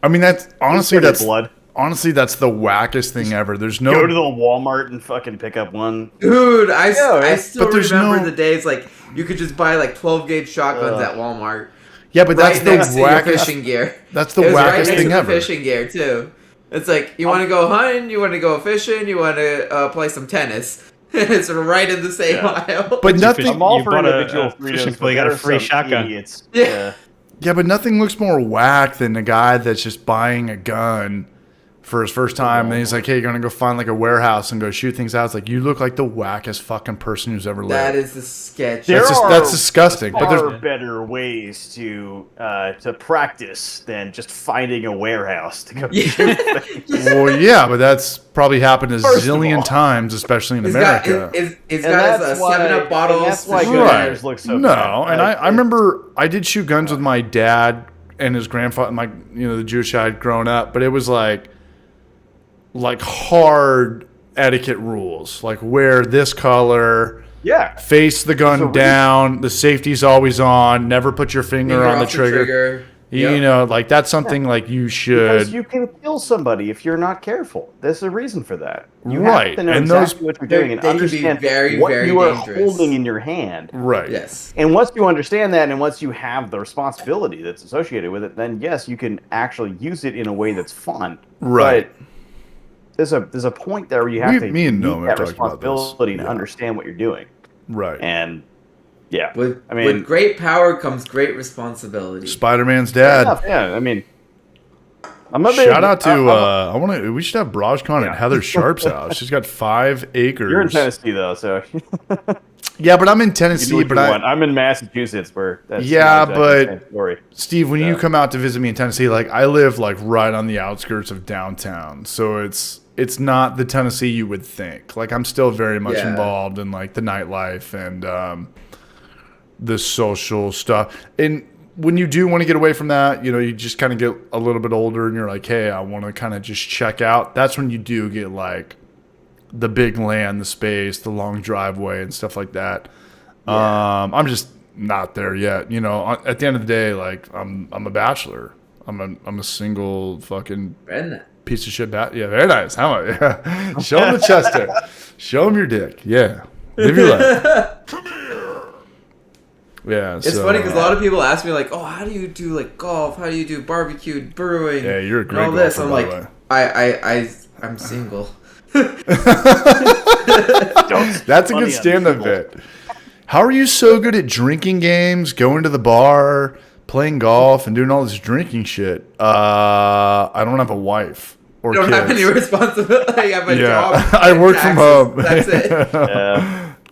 I mean that's honestly Pretty that's blood. honestly that's the wackest thing ever. There's no Go to the Walmart and fucking pick up one. Dude, I right? still But there's remember no- the days like you could just buy like 12 gauge shotguns at Walmart. Yeah, but that's Right the next to your wackest fishing gear. That's the It was right wackest next thing to the ever. fishing gear too. It's like you want to go hunting, you want to go fishing, you want to play some tennis. It's right in the same aisle. But nothing I'm all You for bought a- individual a freedoms, fishing but pole, you got a there are free some shotgun. idiots. Yeah. Yeah, but nothing looks more whack than a guy that's just buying a gun for his first time, and he's like, "Hey, you're gonna go find like a warehouse and go shoot things out." It's like you look like the wackest fucking person who's ever lived. That is the sketch. There are that's disgusting. But Far there's better ways to practice than just finding a warehouse to go. Yeah. well, yeah, but that's probably happened a First of zillion all. times, especially in He's America. got his And got that's his why- 7-Up bottles. and that's to why shoot good at. hunters look so No, bad. and I remember I did shoot guns with my dad and his grandfather, the Jewish guy had grown up, but it was like hard etiquette rules, like wear this color, Yeah. face the gun reason. down, the safety's always on, never put your finger Finger on the off trigger. You Yep. know, like that's something like you Because should. you can kill somebody if you're not careful. There's a reason for that. You Right, have to know and those- exactly what you're doing and they can be understand very, what very you are dangerous. holding in your hand. Right. Yes. And once you understand that, and once you have the responsibility that's associated with it, then yes, you can actually use it in a way that's fun. Right. But there's a point there where you have to Me and meet Noam have that talked about this. responsibility and Yeah. understand what you're doing. Right. And yeah, With I mean, with great power comes great responsibility. Spider-Man's fair dad. enough, yeah. I mean, I'm a big, Shout out to I'm- we should have BarageCon at Heather Sharp's house. She's got 5 acres. you're in Tennessee though, so Yeah, but I'm in you do Tennessee. what But you I, want. I'm in Massachusetts, where that's Yeah, not exactly but- the same story. Steve, when you So- come out to visit me in Tennessee, like I live like right on the outskirts of downtown, so it's not the Tennessee you would think. Like I'm still very much Yeah. involved in like the nightlife and the social stuff. And when you do want to get away from that, you just kind of get a little bit older and you're like, hey, I want to kind of just check out. That's when you do get like the big land, the space, the long driveway and stuff like that. I'm just not there yet. At the end of the day, like I'm a bachelor. I'm a single fucking And piece of shit. Yeah, very nice. How about yeah? Show him the chester. Show him your dick. Yeah, live your life. Yeah, it's funny because a lot of people ask me like, "Oh, how do you do like golf? How do you do barbecue, brewing?" Yeah, you're a and great all this. golfer, I'm by like, the way. I'm single. That's a good stand-up bit. How are you so good at drinking games, going to the bar, playing golf, and doing all this drinking shit? I don't have a wife or I don't kids. have any responsibility. I have a job. I and work from taxes. home. That's it.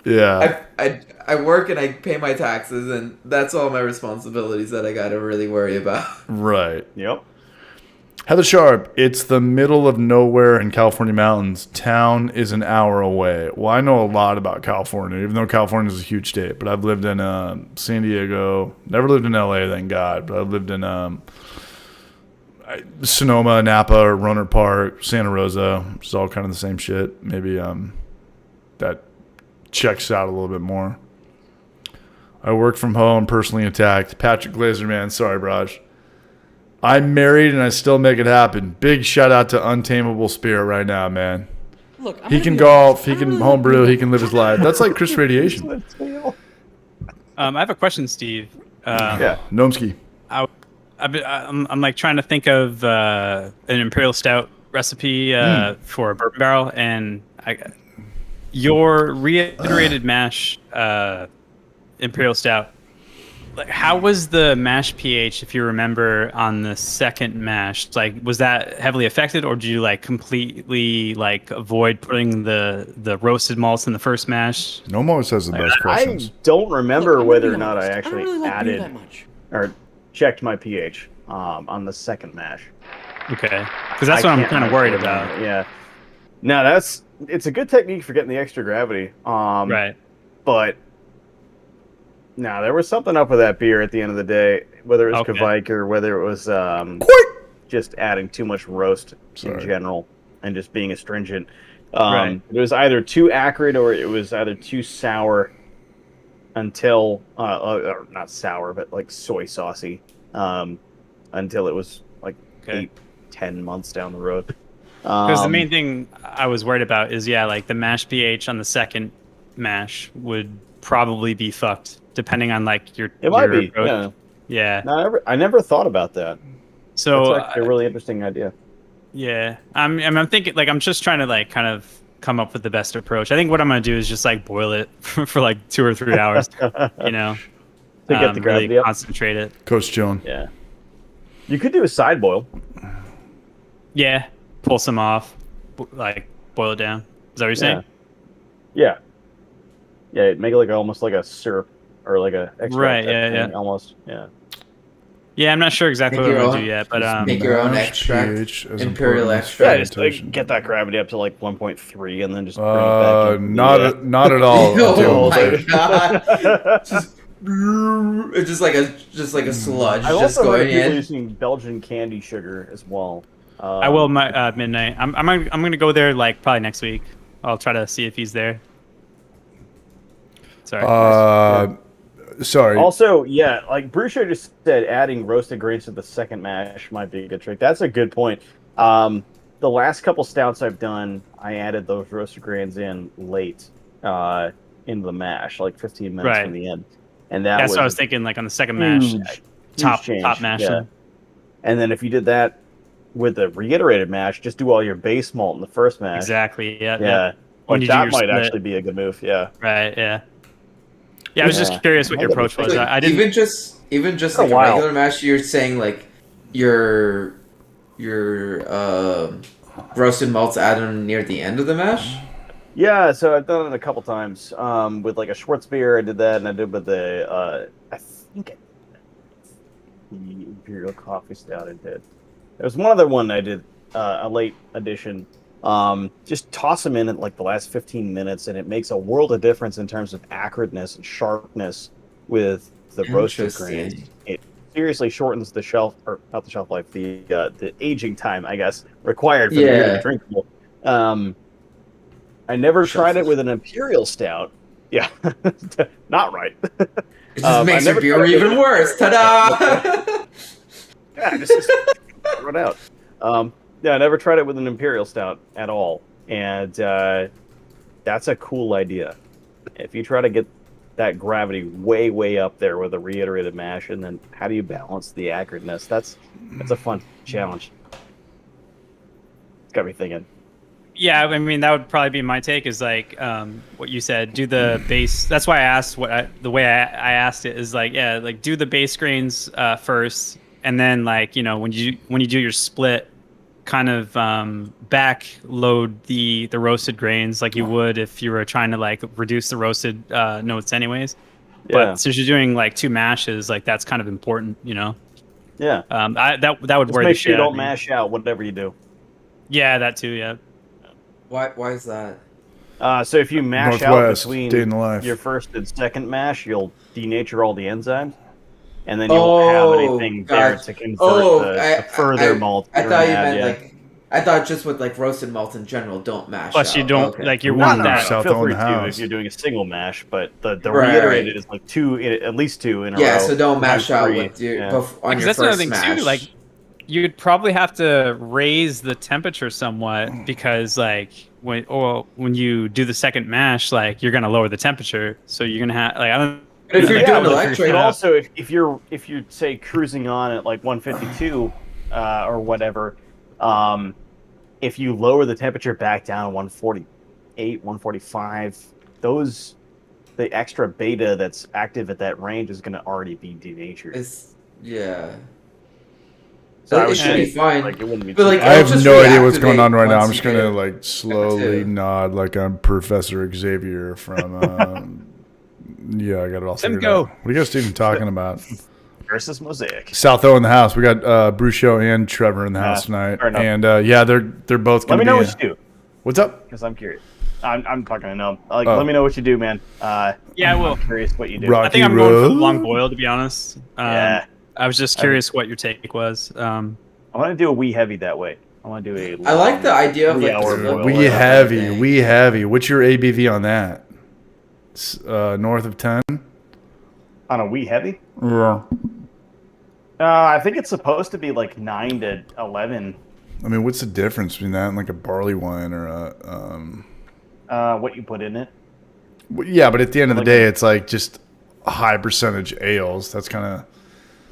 Yeah. Yeah. I work and I pay my taxes, and that's all my responsibilities that I got to really worry about. Right. Yep. Heather Sharp, it's the middle of nowhere in California mountains. Town is an hour away. Well, I know a lot about California, even though California is a huge state. But I've lived in San Diego. Never lived in L.A., thank God. But I've lived in Sonoma, Napa, Rohnert Park, Santa Rosa. It's all kind of the same shit. Maybe that checks out a little bit more. I work from home, personally attacked. Patrick Glazer, man. Sorry, Braj. I'm married and I still make it happen. Big shout out to Untamable Spirit right now, man. Look, He can golf, he can homebrew, he can live his life. That's like Chris Radiation. I have a question, Steve. Yeah. Gnomsky. I'm like trying to think of an Imperial Stout recipe for a bourbon barrel, and your reiterated mash Imperial Stout. Like, how was the mash pH, if you remember, on the second mash? Like, was that heavily affected, or did you like completely like avoid putting the roasted malts in the first mash? Gnome always has the best questions. I don't remember Look, whether or I'm not I gonna be honest. actually don't really like beer added that much. or checked my pH on the second mash. Okay, because that's what I'm kind of worried about. Yeah. No, it's a good technique for getting the extra gravity. Right. But no, there was something up with that beer at the end of the day, whether it was Okay. Kvike or whether it was just adding too much roast in general and just being astringent. Right. It was either too acrid or it was either too sour until, or not sour, but like soy saucy, until it was like Okay. 8-10 months down the road. Because the main thing I was worried about is, like the mash pH on the second mash would probably be fucked, depending on like your. It might your be, approach. yeah. Yeah. No, I never thought about that. So That's actually a really interesting idea. yeah, I'm thinking like I'm just trying to like kind of come up with the best approach. I think what I'm gonna do is just like boil it for like 2 or 3 hours, you know, To get the gravity really up. concentrate it. Coach Joan. Yeah. You could do a side boil. Yeah, pull some off, like boil it down. Is that what you're saying? Yeah. Yeah, make it like almost like a syrup or like a extract Right, type yeah, thing, almost. Yeah. Yeah, I'm not sure exactly Make what I'm your gonna own- do yet, but make your own Mash extract, pH as Imperial important as extract. Yeah, just fermentation. like, get that gravity up to like 1.3 and then just bring it back. into the, Not at all. Oh my Untamable. god! It's just like a sludge I've just also heard going people in. using Belgian candy sugar as well. I will midnight. I'm gonna go there like probably next week. I'll try to see if he's there. Sorry. Sorry. Also, yeah, like Brusha just said, adding roasted grains to the second mash might be a good trick. That's a good point. The last couple stouts I've done, I added those roasted grains in late into the mash, like 15 minutes Right. from the end, and that That's was what I was thinking. Like on the second mash, huge top change, mash. yeah. And then if you did that with the reiterated mash, just do all your base malt in the first mash. Exactly. Yeah. Yeah. When Like, you do that your might split. actually be a good move. Yeah. Right. Yeah. Yeah. I was Yeah. just curious what your approach was. I didn't. Even just a like a while. regular mash, you're saying like your roasted malts added near the end of the mash. Yeah, so I've done it a couple times. With like a Schwarzbier, I did that, and I did with the I think the Imperial Coffee Stout. I did. There was one other one I did, a late edition. Just toss them in at like the last 15 minutes, and it makes a world of difference in terms of acridness and sharpness with the roasted Interesting. grains. It seriously shortens the shelf, or not the shelf life, the aging time, I guess, required for the beer to Yeah. be drinkable. I never tried it with an Imperial Stout. Yeah, not right. It just I makes your never beer tried it. even worse. Ta-da! Yeah, just run out. Yeah, I never tried it with an Imperial Stout at all, and that's a cool idea. If you try to get that gravity way, way up there with a reiterated mash, and then how do you balance the acridness? That's a fun challenge. It's got me thinking. Yeah, I mean that would probably be my take. Is like what you said. Do the base. That's why I asked the way I asked it is like, yeah, like do the base grains first, and then like when you do your split, kind of back load the roasted grains like you would if you were trying to like reduce the roasted notes anyways. Yeah. But since you're doing like 2 mashes, like that's kind of important. Yeah. That would Just worry make the sure you shit out don't of me. mash out whatever you do. Yeah, that too. Yeah. Why is that? So if you mash out Northwest, between day in the life. your first and second mash, you'll denature all the enzymes, and then you won't have anything there to convert the further malt. I you're thought you gonna add, meant I thought just with like roasted malt in general, don't mash Plus, out. you don't Okay. like you Ooh, want No, that. South feel on free the to house. if you're doing a single mash, but the Right. reiterated is like at least two in a row. Yeah, so don't mash out Three. with your Yeah. on Because your that's another first thing smash. too. Like, you'd probably have to raise the temperature somewhat because, like, when you do the second mash, like, you're gonna lower the temperature, so you're gonna have like I don't. But if you're like, doing I would electric, figure But it out. also, if you're say cruising on at like 152 or whatever, if you lower the temperature back down to 148, 145, the extra beta that's active at that range is going to already be denatured. So I it would should be say, fine. like, it wouldn't be But, too like, bad. I it'll have just no idea what's going reactivate on right now. I'm once just you gonna do like slowly too. nod like I'm Professor Xavier from. Yeah, I got it all figured Simcoe. out. What are you guys even talking about? Versus Mosaic. South O in the house. We got Brucho and Trevor in the house tonight, fair enough. and yeah, they're both Let gonna me be. know what you do, What's up? because I'm curious. I'm not going to know. Like, Oh. Let me know what you do, man. Yeah, well, I'm curious what you do. Rock- I think I'm going for the long Road? boil, to be honest. Yeah. I was just curious what your take was. I want to do a wee heavy that way. I want to do a. I like the idea of like the 3-hour split boil. We boil heavy, thing. we heavy. What's your ABV on that? North of 10. On a wee heavy? Yeah. I think it's supposed to be like 9 to 11. I mean, what's the difference between that and like a barley wine or a? What you put in it? Well, yeah, but at the end of the Like day, it's like just a high percentage ales. That's kind of.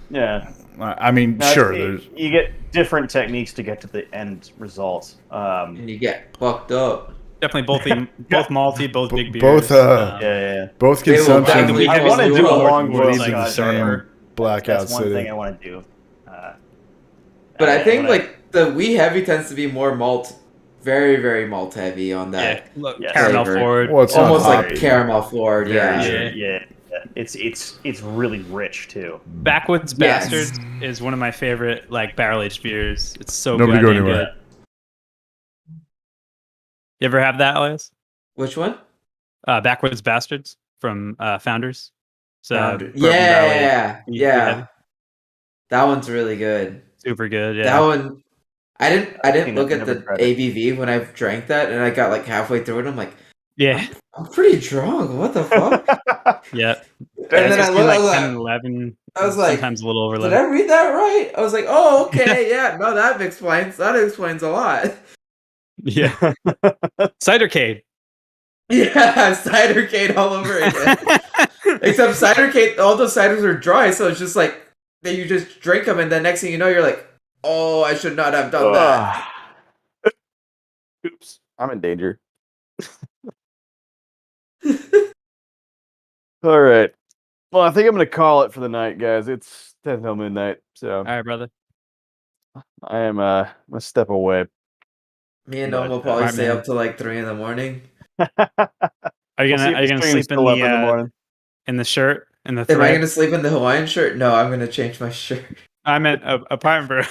Yeah. I mean, No, sure. it's- There's, You get different techniques to get to the end result. And you get fucked up. Definitely both malty, both big beers. both, Yeah. both They will consumption definitely I want to do do a a long boil lead to the Scotch same pepper. blackout That's one city. thing I want to do. But I think when like the wee heavy tends to be more malt, very very malt heavy on Yeah, that. look, Yeah. caramel Flavor. forward. Well, it's not Almost hot. like caramel forward. Yeah. Yeah. It's really rich too. Backwoods Yes. Bastards is one of my favorite like barrel aged beers. It's so Nobody go goddamn anywhere. good. You ever have that, Elias? Which one? Backwoods Bastards from Founders. So Founder. bourbon barrel aged. Yeah, You yeah. have- That one's really good. super good. Yeah. That one, I didn't think look I've at never the tried it. ABV when I drank that, and I got like halfway through it. I'm like, Yeah. I'm pretty drunk. What the fuck? Yeah. And then I It's looked, like I was 10 like, and 11. I was like, sometimes a little over did 11. I read that right? I was like, oh, okay, yeah, no, that explains a lot. Yeah. Cidercade. Yeah, cidercade all over again. Except cidercade, all those ciders are dry, so it's just like that you just drink them, and then next thing you know, you're like, oh, I should not have done that. Oops, I'm in danger. All right. Well, I think I'm gonna call it for the night, guys. It's 10 till midnight, so All right, brother. I am gonna step away. Me and No, Noam will it's probably fine, stay man. up till like 3 a.m. Are you We'll see gonna if are you the gonna stream's sleep in still up in the the morning. in the shirt in the Am I thread? gonna sleep in the Hawaiian shirt? No, I'm gonna change my shirt. I meant apartment brew.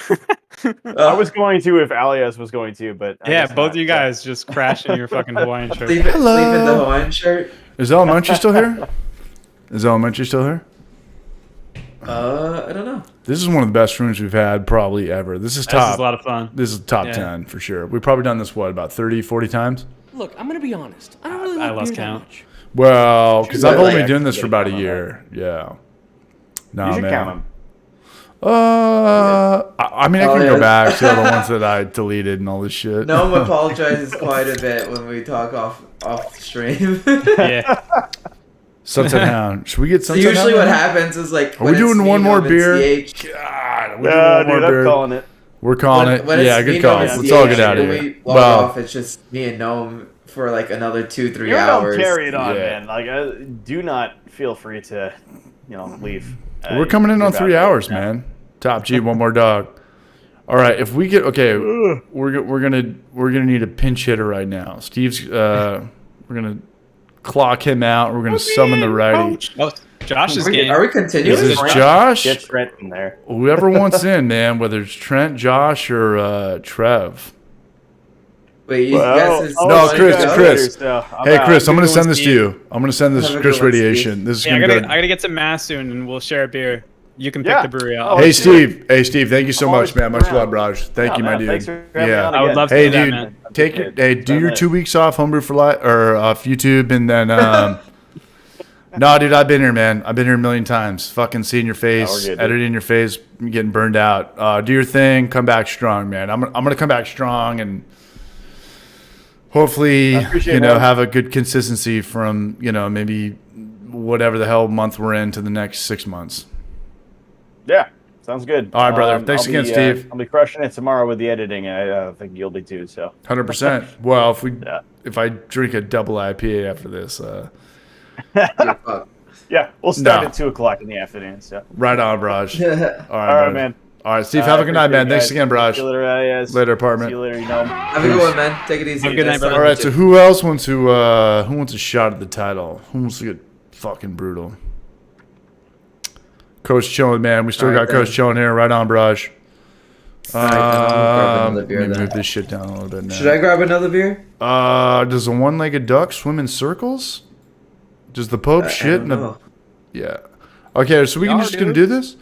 I was going to if Alias was going to, but I Yeah, guess both not, of you so. guys just crash in your fucking Hawaiian shirt. sleep in Hello. the Hawaiian shirt. Is elementary still here? Is elementary still here? I don't know. This is one of the best rooms we've had probably ever. This is This top. is a lot of fun. This is top Yeah. 10 for sure. We've probably done this, what, about 30, 40 times? Look, I'm gonna be honest. I don't really I like lost beer that count. much. Well, because Should I've we, only like, been doing this for actually about a count on year. Yeah. Nah, You should man. count them. I mean, I Oh, can yeah. go back to the ones that I deleted and all this shit. Noam apologizes quite a bit when we talk off stream. Yeah. Sunset Hound. Should we get So Sunset usually Hound? what happens is like Are we when it's doing me, one more Noam, and beer? CH, God, we Yeah, one more dude, I'm beer. calling it. We're calling it. when it's Yeah, me, good Noam, call. and Let's all get CH, out of when here. we log off, it's just me and Noam for like another 2-3 You hours. don't carry it on, Yeah. man. Like, do not feel free to, leave. We're coming in you're on 3 about hours, to- man. Top G, one more dog. All right, if we get we're gonna need a pinch hitter right now. Steve's we're gonna clock him out. We're gonna summon the righty. Josh's Are we game. continuing? Is this Trent. Josh? Get Trent in there. Whoever wants in, man. Whether it's Trent, Josh, or Trev. Wait, you guys is No, Chris, go? Chris. Hey, Chris, I'm Google going to send was this to you. I'm going to send this Have to a Chris good one, Steve. Radiation. This is Yeah, I going to gotta, go. I gotta get some mass soon, and we'll share a beer. You can pick Yeah. the brewery out. Oh, Hey, let's do Steve. Hey, Steve. Thank you so I'm much, always man. Much around. love, Raj. Thank you, my dude. Thanks for having me on I would again. love to Hey, do that, dude. man. Take your. Hey, do your it. 2 weeks off homebrew for life or off YouTube, and then. No, dude, I've been here, man. I've been here a million times. Fucking seeing your face, we're good, dude. editing your face, getting burned out. Do your thing. Come back strong, man. I'm gonna come back strong and hopefully, appreciate it, have man. a good consistency from maybe whatever the hell month we're in to the next 6 months. Yeah, sounds good. All right, brother. Thanks again, Steve. I'll be crushing it tomorrow with the editing, and I think you'll be too. So 100%. Well, Yeah. if I drink a double IPA after this, Yeah, fuck. yeah, we'll start No. at 2:00 in the afternoon. So right on, Braj. All right, all right, bud. man. All right, Steve. Have a good night, man. Thanks again, Braj. See you later, yes. Later, See apartment. you later. Have a good one, man. Take it easy. Have a good night, brother. All right, so who else wants to who wants a shot at the title? Who wants to get fucking brutal? Coach chilling, man. We still All right, got Coach then. chilling here. Right on, Brush. All right, then I'll grab another beer Let me then. move this shit down a little bit now. Should I grab another beer? Does a one-legged duck swim in circles? Does the Pope I shit don't in a... know. Yeah. Okay, so we can Y'all just do gonna it. do this?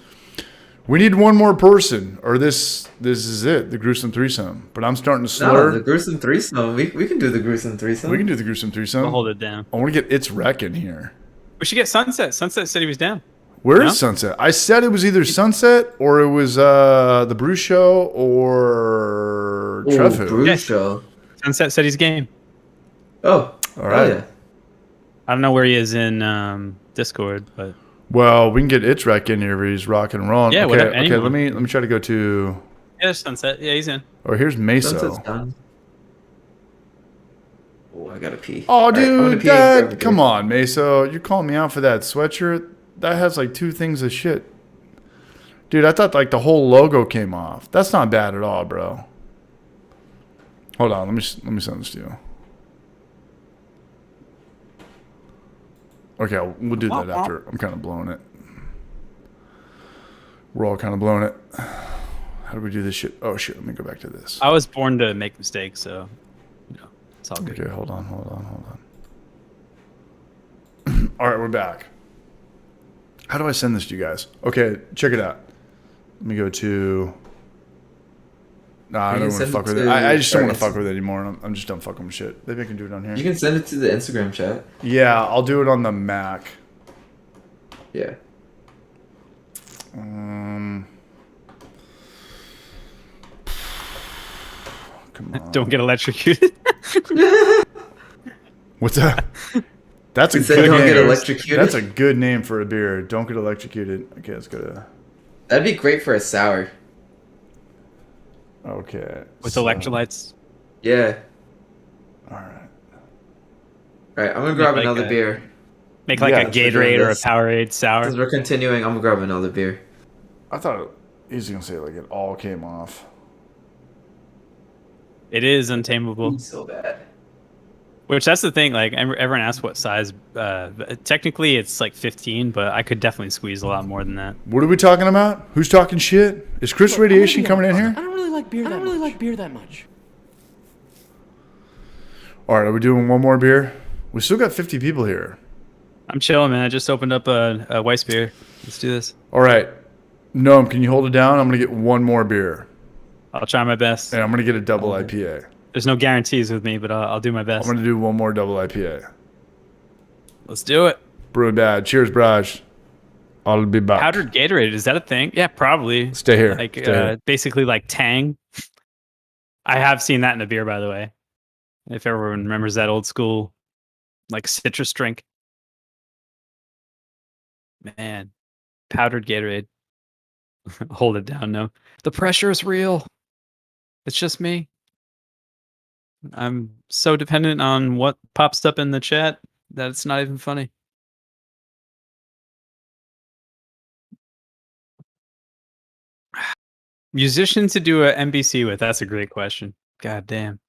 We need one more person, or this is it, the gruesome threesome. But I'm starting to No, slur. the gruesome threesome. We can do the gruesome threesome. We can do the gruesome threesome. We'll hold it down. I want to get its wreck in here. We should get Sunset. Sunset said he was down. Where is No? Sunset? I said it was either Sunset or it was the Brew Show or Ooh, Trefu. brew Yeah. show. Sunset said he's game. Oh, All right. yeah. I don't know where he is in Discord, but Well, we can get its wreck in here where he's rocking and rolling. Yeah, okay, whatever, okay. anyone. Let me try to go to. yeah, there's Sunset. Yeah, he's in. Or here's Sunset's Meso. done. Oh, I gotta pee. Oh, All right, I'm gonna dude, pee and grab a that, beer. come on, Meso. You're calling me out for that sweatshirt? That has like 2 things of shit. Dude, I thought like the whole logo came off. That's not bad at all, bro. Hold on, let me send this to you. Okay, we'll do that after. I'm kind of blowing it. We're all kind of blowing it. How do we do this shit? Oh shit, let me go back to this. I was born to make mistakes, so it's all good. Okay, hold on. All right, we're back. How do I send this to you guys? Okay, check it out. Let me go to. Nah, I You don't can want to send fuck it with it. to I just don't want to our fuck with it anymore. I'm just done fucking with shit. Maybe I can do it on here. You can send it to the Instagram chat. Yeah, I'll do it on the Mac. Yeah. Come on. Don't get electrocuted. What's that? That's a He said good don't name. get electrocuted. That's a good name for a beer. Don't get electrocuted. Okay, let's go to. That'd be great for a sour. Okay. With so- electrolytes. Yeah. All right. All right, I'm gonna grab like another a- beer. Make like Yeah, a that's what we're doing Gatorade or a this. Powerade sour. Since we're continuing, I'm gonna grab another beer. I thought he was gonna say like it all came off. It is untamable. So bad. Which that's the thing. Like everyone asks what size. Technically, it's like 15, but I could definitely squeeze a lot more than that. What are we talking about? Who's talking shit? Is Chris Radiation coming in here? I don't really like beer. I don't really like beer that much. All right, are we doing one more beer? We still got 50 people here. I'm chilling, man. I just opened up a Weiss beer. Let's do this. All right. Noam, can you hold it down? I'm going to get one more beer. I'll try my best. And I'm going to get a double IPA. There's no guarantees with me, but I'll do my I'm best. going to do one more double IPA. Let's do it. Brewing bad. Cheers, Braj. I'll be back. Powdered Gatorade, is that a thing? Yeah, probably. Stay here. Like Stay here. basically like Tang. I have seen that in a beer, by the way. If everyone remembers that old school, like citrus drink. Man, powdered Gatorade. Hold it down, no. The pressure is real. It's just me. I'm so dependent on what pops up in the chat that it's not even funny. Musician to do a NBC with, that's a great question. God damn.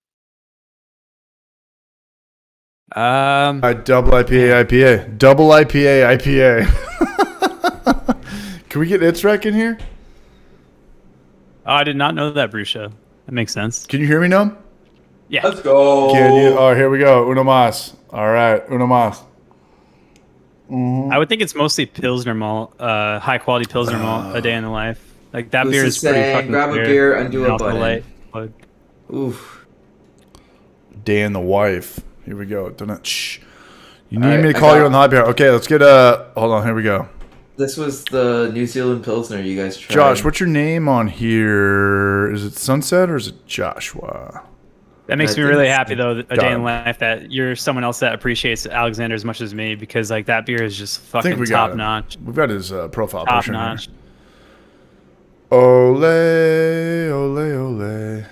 Double IPA. Double IPA. Can we get Itzrek in here? Oh, I did not know that brew show. That makes sense. Can you hear me, Noam? Yeah. Let's go. Can you? Oh, here we go. Uno mas. All right, uno mas. I would think it's mostly Pilsner malt, high quality Pilsner malt, a day in the life. Like that beer is pretty saying, fucking grab clear. a beer, undo And a also button. light. Oof. Dan the wife. Here we go. Shh. You need All right, me to I call got- you on the hot beer. Okay, let's get hold on, here we go. This was the New Zealand Pilsner you guys tried. Josh, what's your name on here? Is it Sunset or is it Joshua? That makes I me think really it's- happy though, a Got day it. in life that you're someone else that appreciates Alexander as much as me, because like that beer is just I think fucking we got top it. notch. We've got his profile Top picture in here. notch. Ole, ole, ole.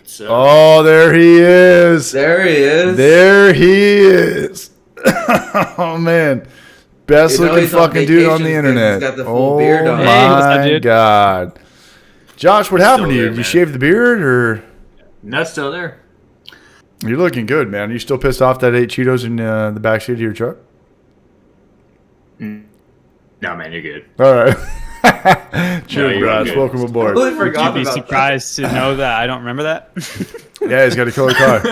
So, Oh, there he is. There he is. There he is. Oh, man. Best You know looking he's on fucking dude on the vacation because internet. he's got the full Oh, beard on. Hey, what's up, my dude? God. Josh, what happened to you? there, Did you man. shave the beard or? Nuts still there. You're looking good, man. Are you still pissed off that I ate Cheetos in the backseat of your truck? No, man, you're good. All right. Cheers, you're Josh. good. Welcome I aboard. totally Would forgot you be about surprised to know that I don't remember that? Yeah, he's got a killer car.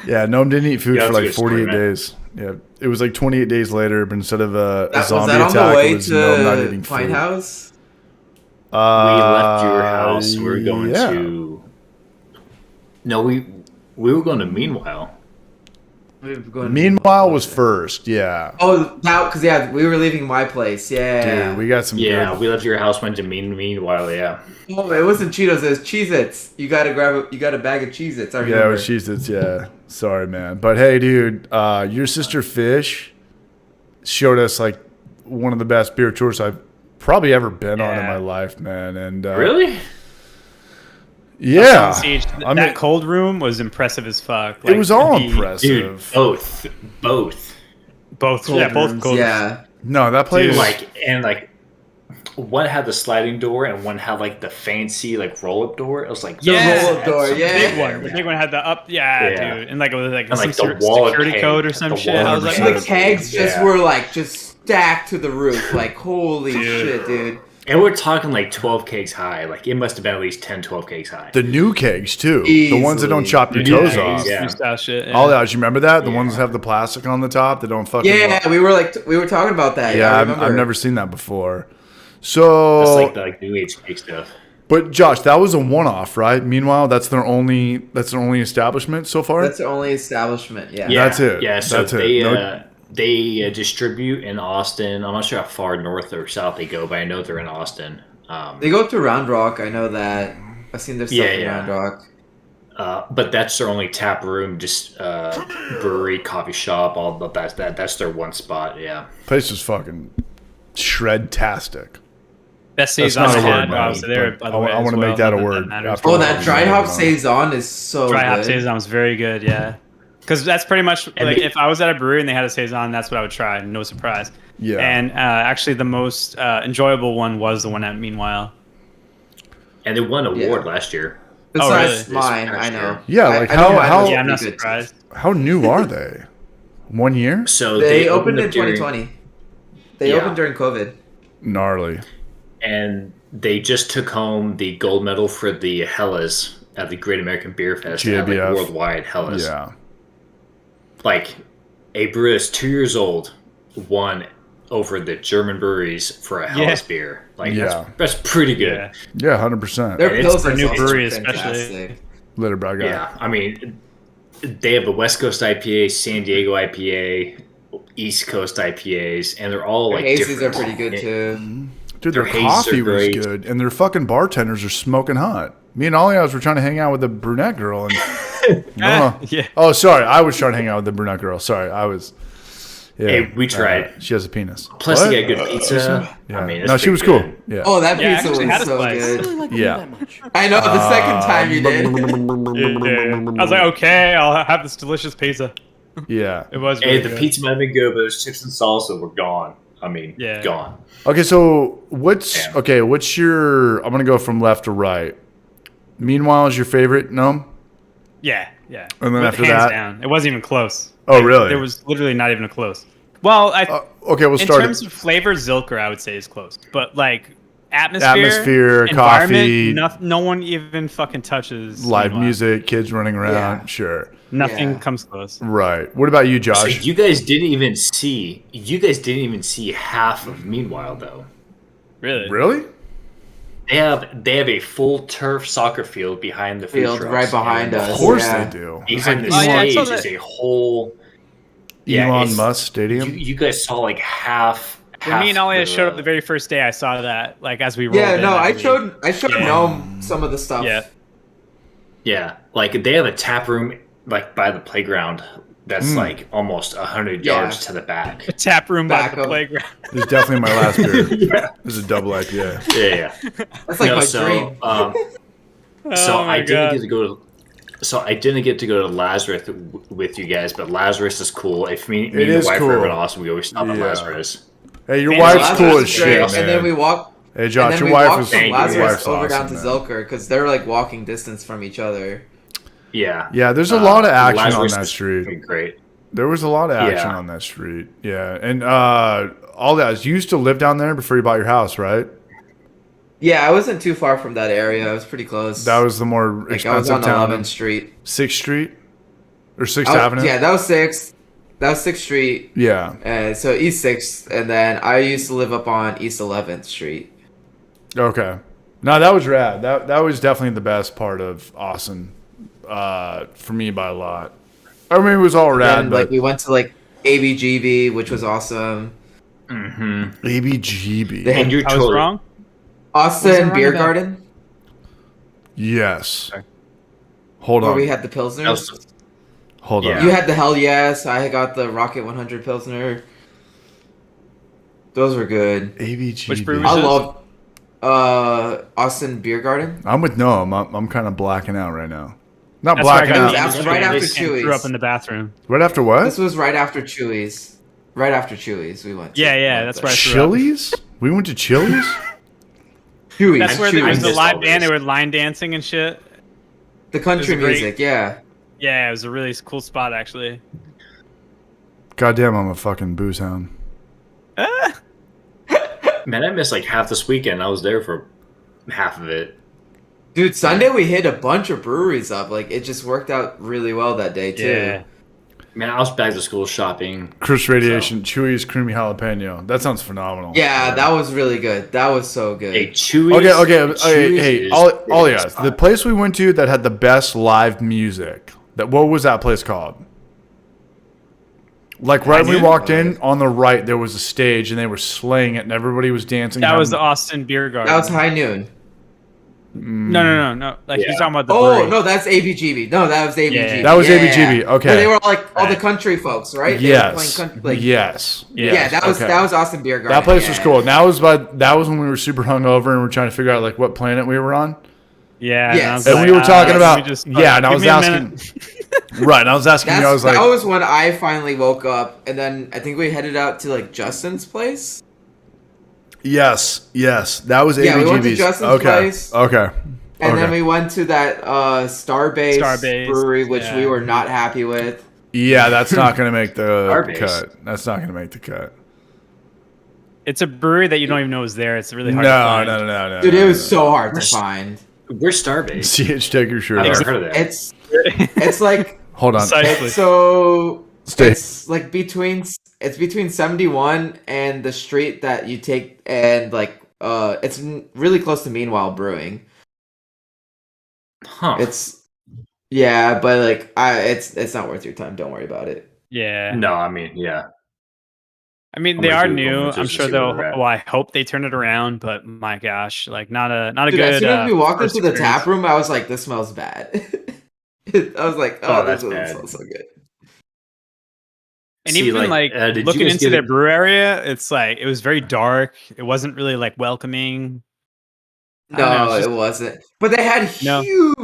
Yeah, Noam didn't eat food Yeah, for that's a like good story, 48 man. days. Yeah, it was like 28 days later, but instead of a Was zombie that on attack, the way it was Noam not eating to Pine food. House? We left your house. We were going yeah. to. No, we were going to. Meanwhile, Meanwhile was first, yeah. Oh, that because we were leaving my place. Yeah. Dude, we got some yeah, good. we left your house. Went to Meanwhile, yeah. Oh, it wasn't Cheetos. It was Cheez-Its. You got a bag of Cheez-Its. I Yeah, remember. it was Cheez-Its, yeah. Sorry, man. But hey, dude, your sister Fish showed us like one of the best beer tours I've probably ever been on in Yeah. my life, man. And Really? Yeah. Siege, I that mean, cold room was impressive as fuck. it was all the- impressive. Dude, both. Both, Cold yeah, both rooms, cold. Yeah. No, that place. Like one had the sliding door and one had like the fancy like roll up door. It was like Yeah. roll-up door, The yeah. big one. The big one had the up. Yeah, Yeah. dude. And like it was like, And, like, some the wall security came- code or some the shit. wall I was like, And the Percent. kegs just Yeah. were like just stacked to the roof. Like holy Dude. shit, dude. And we're talking like 12 kegs high. Like it must have been at least 10, 12 kegs high. the new kegs too, the ones that don't Easily. chop your yeah, toes yeah, off. yeah. freestyle shit. Yeah. All that. You remember that? The Yeah. ones that have the plastic on the top that don't fucking. Yeah, we were talking about that. Yeah, I I've remember. never seen that before. So, That's like the new age cake stuff. but Josh, that was a one-off, right? Meanwhile, that's their only establishment so far. That's the only establishment. Yeah. Yeah, That's it. Yeah, so That's it. they No- they distribute in Austin. I'm not sure how far north or south they go, but I know they're in Austin. They go to Round Rock. I know that. I've seen their stuff Yeah, in yeah. Round Rock. But that's their only tap room, just brewery, coffee shop. All of that's their one spot. Yeah. Place is fucking shred-tastic. Best That's saison not I a word, had. man, Oh, so there, but by the I way, wanna as make well, that a not word matters. after Oh, all that this dried is hop going on. saison is so Dry hop good. saison was very good. Yeah. Because that's pretty much And like they- if I was at a brewery and they had a saison, that's what I would try. No surprise. Yeah. And actually, the most enjoyable one was the one at Meanwhile. And they won an Yeah. award last year. Besides really? mine, This I past know. year. Yeah, I- like I know how- mine how- was Yeah, I'm not pretty good. surprised. How new are they? 1 year? So They opened in up during- 2020. They Yeah. opened during COVID. Gnarly. and they just took home the gold medal for the Hellas at the Great American Beer Fest. They had, like, GABF. worldwide Hellas. Yeah. Like a brewer that's 2 years old won over the German breweries for a Hellas beer. Like Yeah. that's pretty good. Yeah. Yeah, 100%. Their And it's for pilsners new also brewery fantastic. especially. Later, bro. I got it. Yeah, I mean, they have the West Coast IPA, San Diego IPA, East Coast IPAs, and they're all Their like hazies different. are pretty good too. Dude, their Their hazes coffee are was great. good, and their fucking bartenders are smoking hot. Me and Oliaz were trying to hang out with the brunette girl, and no. Yeah. Oh, sorry, I was trying to hang out with the brunette girl. Sorry, I was. Yeah, Hey, we tried. she has a penis. Plus, What? they got good pizza. Yeah. I mean, no, it's she was pretty cool. good. Yeah. Oh, that Yeah, pizza actually had was a so slice. good. really like Yeah. beer that much. I know the second time you did. I was like, okay, I'll have this delicious pizza. Yeah. It was Hey, really the good. pizza might have been good, but those chips and salsa were gone. I mean, Yeah. gone. Okay, so what's Yeah. okay? What's your? I'm gonna go from left to right. Meanwhile, is your favorite? No. Yeah. Yeah. And then after hands that- down. It wasn't even close. Oh, really? There was literally not even a close. Well, Okay, we'll in start. terms of flavor, Zilker I would say is close, but like atmosphere, coffee, environment, no one even fucking touches live Meanwhile. music, kids running around. Yeah. Sure. Nothing Yeah. comes close. Right. What about you, So Josh? you guys didn't even see. You guys didn't even see half of Meanwhile, though. Really? Really? They have a full turf soccer field behind the food Field trucks, right behind and us. Of course Yeah. they do. Behind the Oh, yeah, I saw stage is that. a whole Elon it's- Musk Stadium. You guys saw like half. When me and Alia the- showed up the very first day, I saw that. Like as we rolled Yeah, in, no, I believe. showed Yeah. Noam some of the stuff. Yeah. Yeah, like they have a tap room like by the playground that's like almost 100 Yeah. yards to the back. A tap room by Back the up. playground. This is definitely my last beer. Yeah, This is a double IPA. yeah. That's like No, my so, dream. So Oh my I didn't God. get to go to. So I didn't get to go to Lazarus with you guys, but Lazarus is cool. If me and is the wife cool. are ever in Austin, we always stop at Yeah. Lazarus. Hey, your Man, wife's Lazarus cool is as shit, great. man. And then we walk. Hey, And Josh, then your we wife walked was from Thank you. Lazarus wife's over down awesome, to man. Zilker because they're like walking distance from each other. Yeah. Yeah, there's a lot of action Lazarus on that is street. fucking Great. There was a lot of action Yeah. on that street. Yeah, and all that. You used to live down there before you bought your house, right? Yeah, I wasn't too far from that area. I was pretty close. That was the more like I was expensive on town. 11th Street. 6th Street or 6th I was- Avenue. Yeah, that was 6th. That was 6th Street. Yeah. So East 6th, and then I used to live up on East 11th Street. Okay. No, that was rad. That was definitely the best part of Austin, for me by a lot. I mean, it was all rad, Then but like we went to like ABGB, which was awesome. Mm-hmm. ABGB. They had And you're I was totally wrong. Austin wrong Beer with that? Garden, Yes. Hold where on. we had the Pilsners. That was- Hold on. Yeah. You had the Hell Yes. I got the Rocket 100 Pilsner. Those were good. ABGB. Which brewery I was love Austin Beer Garden. I'm with Noam. I'm kind of blacking out right now. Not That's where I blacking got out. the That's English right beer. after They threw Chewy's. up in the bathroom. Right after what? This was right after Chewy's. Right after Chewy's, we went. To Yeah, that's where I threw up. Chili's? We went to Chili's? Chewy's. That's where there was Chewy's. the Missed live all band. this. They were line dancing and shit. The country It was great. music. Yeah. Yeah, it was a really cool spot actually. Goddamn, I'm a fucking booze hound. Man, I missed like half this weekend. I was there for half of it. Dude, Sunday we hit a bunch of breweries up. Like it just worked out really well that day too. Yeah. Man, I was back to school shopping. Chris Radiation, Chewy's creamy jalapeno. That sounds phenomenal. Yeah, that was really good. That was so good. Hey, Chewy's. Okay. Chewy's Hey, is all the yes. spot. The place we went to that had the best live music. What was that place called? Like right when we walked in, on the right there was a stage and they were slaying it and everybody was dancing. That was the having- Austin Beer Garden. That was High Noon. No. Like Yeah. he's talking about the Oh brewery. no, that's ABGB. No, that was ABGB. That was ABGB, okay. Where they were like all the Right. country folks, right? They were Yes. playing country, like, Yes. Yeah, Yes. that was Okay. that was Austin Beer Garden. That place was yeah. cool. And that was when we were super hungover and we were trying to figure out like what planet we were on. Yeah. Yes. I was And like, we were talking let about me just- yeah, and I give was me a asking minute. right, and I was asking you, I was like, that was when I finally woke up, and then I think we headed out to like Justin's place. yes, that was Yeah, we went to ABGB's. Justin's Okay. place. Okay. And Okay. then we went to that Starbase Starbase, brewery, which yeah. we were not happy with. Yeah, that's not going to make the Starbase. cut. That's not going to make the cut. It's a brewery that you don't even know is there. It's really hard No, to find. no. Dude, it was so hard to find. We're Starbase. CH, take your shirt I've off. never heard of that. It's like Hold on. Precisely. it's so Stay. it's like between 71 and the street that you take, and like it's really close to Meanwhile Brewing. Huh. It's yeah, but like it's not worth your time. Don't worry about it. Yeah. No, I mean, yeah. I mean, I'm they gonna are Google new. images I'm to sure see they'll. where they're at. Well, I hope they turn it around. But my gosh, like not a Dude, good. as soon as we walked first into the experience. tap room, I was like, "This smells bad." I was like, Oh, "Oh, that's this doesn't bad. smell so good." And See, even like did you looking guys into get their it- brew area, it's like it was very dark. It wasn't really like welcoming. I don't know, No, it's it wasn't. But they had No.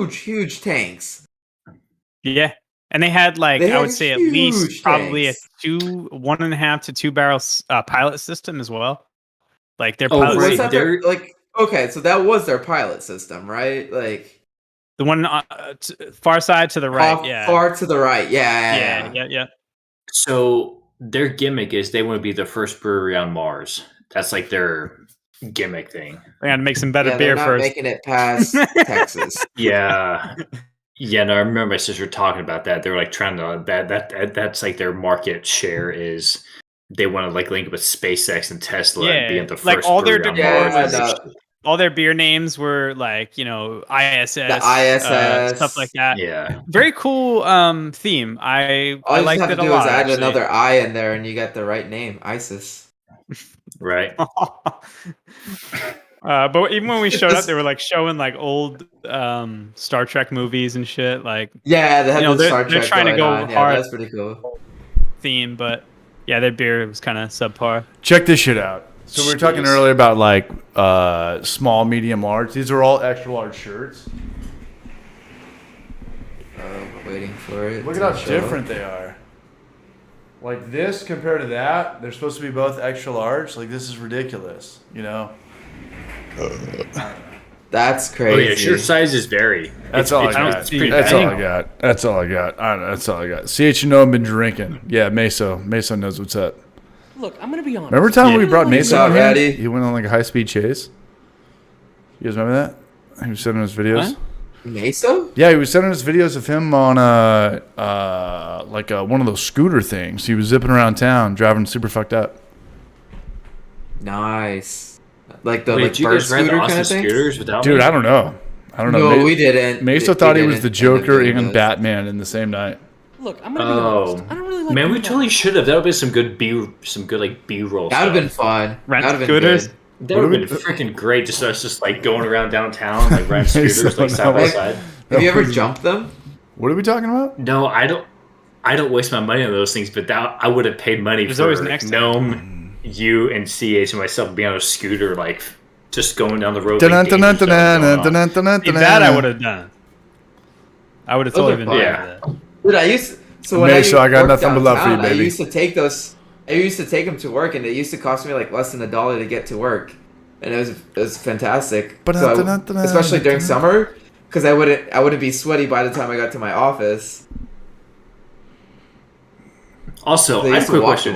huge tanks. Yeah, and they had like They I had would say at least huge probably tanks. a 1.5 to 2 barrel pilot system as well. Like their Oh, pilot right. Was system. that like okay? So that was their pilot system, right? Like The one far side to the right. Yeah. Far to the right. Yeah. Yeah. So their gimmick is they want to be the first brewery on Mars. That's like their gimmick thing. We got to make some better Yeah, beer they're not first. making it past Texas. Yeah. Yeah, no, I remember my sister talking about that. They were like trying to that's like their market share is they want to like link with SpaceX and Tesla and be at the like first all their brewery on Mars. All their beer names were like, you know, ISS, the ISS, stuff like that. Yeah, very cool theme. I liked it a lot. All you have to do is add another I in there, and you got the right name, ISIS. Right. But even when we showed up, they were like showing like old Star Trek movies and shit. Like, yeah, they had the Star Trek. They're trying to go hard. Yeah, that's pretty cool. Theme, but yeah, their beer was kind of subpar. Check this shit out. So we were talking earlier about like small, medium, large. These are all extra large shirts. Waiting for it. Look at how different they are. Like this compared to that, they're supposed to be both extra large. Like this is ridiculous, you know. That's crazy. Oh yeah, shirt sizes vary. That's all I got. That's all I got. That's all I got. That's all I got. CH, you know I've been drinking. Yeah, Meso knows what's up. Look, I'm gonna be honest. Remember the time we brought Meso on here? Ready? He went on like a high-speed chase. You guys remember that? He was sending us videos. What? Meso? Yeah, he was sending us videos of him on one of those scooter things. He was zipping around town, driving super fucked up. Nice. Like the Wait, bird scooter kind of thing? Dude, I don't know. No, we didn't. Meso thought he was the Joker and Batman in the same night. Look, I'm gonna be honest. I don't really like. Man, we totally should have. That would be some good like B-roll. That would have been fun. Rent that would have scooters. been good. That would have been freaking great. Just us, just like going around downtown, like riding scooters, like side by side. Have you ever jumped them? What are we talking about? No, I don't waste my money on those things. But that I would have paid money for always next Gnome, you, and CH and myself being on a scooter, like just going down the road. That I would have done. I would have totally been doing that. Dude, I used. So when I got nothing but love for you, baby. I used to take those. I used to take them to work, and it used to cost me like less than $1 to get to work, and it was fantastic. So especially during summer, because I wouldn't be sweaty by the time I got to my office. Also, I have a quick question.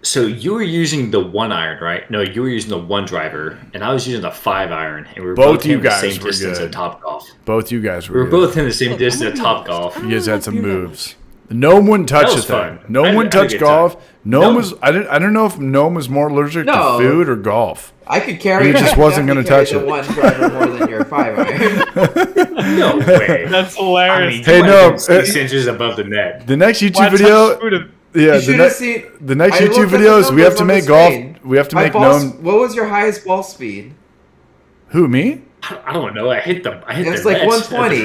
So you were using the 1-iron, right? No, you were using the 1-driver, and I was using the 5-iron, and we were both in the same distance at Topgolf. Both you guys were. We were both in the same distance at Topgolf. You guys had some moves. Gnome wouldn't touch the thing. Gnome wouldn't touch golf. Gnome was. I don't know if Gnome was more allergic to food or golf. I could carry. He just wasn't going to touch it. 1-driver more than your 5-iron. No way. That's hilarious. I mean, hey, no, 6 inches above the net. The next YouTube video. Yeah, the next YouTube videos we have to make golf. We have to make Gnome. What was your highest ball speed? Who, me? I don't know. I hit the. It was like 120.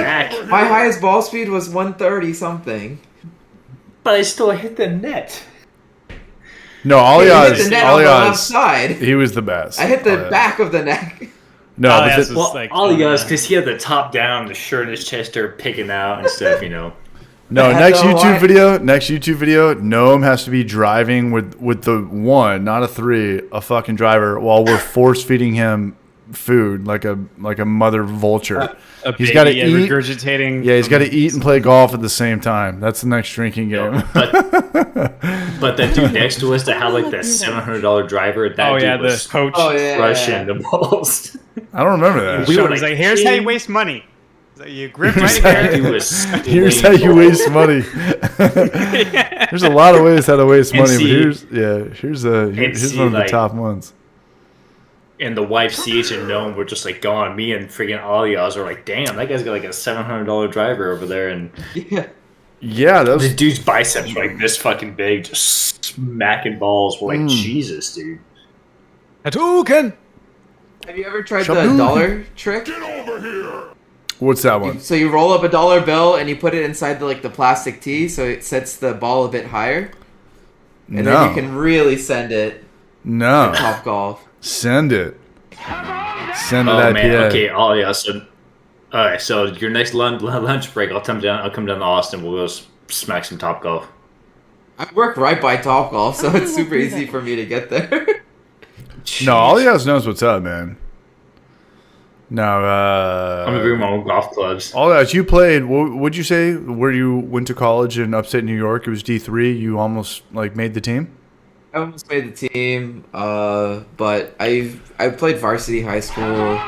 My highest ball speed was 130 something. But I still hit the net. No, hit the net on the left side. He was the best. I hit the back of the neck. No, Alias, because he had the top down, the shirt and his chest are picking out and stuff, you know. No, next YouTube video, Gnome has to be driving with the 1, not a 3, a fucking driver, while we're force feeding him food like a mother vulture. He's got to eat, regurgitating. Yeah, he's got to eat and play golf at the same time. That's the next drinking game. But that dude next to us that had like that $700 driver, that dude was the coach crushing the balls. I don't remember that. He was like, "Here's how you waste money." So you grip right here. Here's how you waste money. There's a lot of ways how to waste money, but here's one of the top ones. And the wife, CH and Gnome were just like gone. Me and freaking Alias were like, damn, that guy's got like a $700 driver over there. And yeah, the dude's biceps were like this fucking big, just smacking balls. We're like, Jesus, dude. Hadouken! Have you ever tried the dollar trick? Get over here! What's that one? So you roll up a $1 bill and you put it inside the plastic tee, so it sets the ball a bit higher. And then you can really send it. No. To Topgolf. Send it. Send it. Oh man. Okay. Oh yeah. So, all right. So your next lunch break, I'll come down to Austin. We'll go smack some Topgolf. I work right by Topgolf, so it's super easy for me to get there. No, Alias knows what's up, man. No, I'm gonna bring my own golf clubs. all that you played. Would you say where you went to college in upstate New York? It was D3. You almost like made the team. I almost made the team, but I played varsity high school,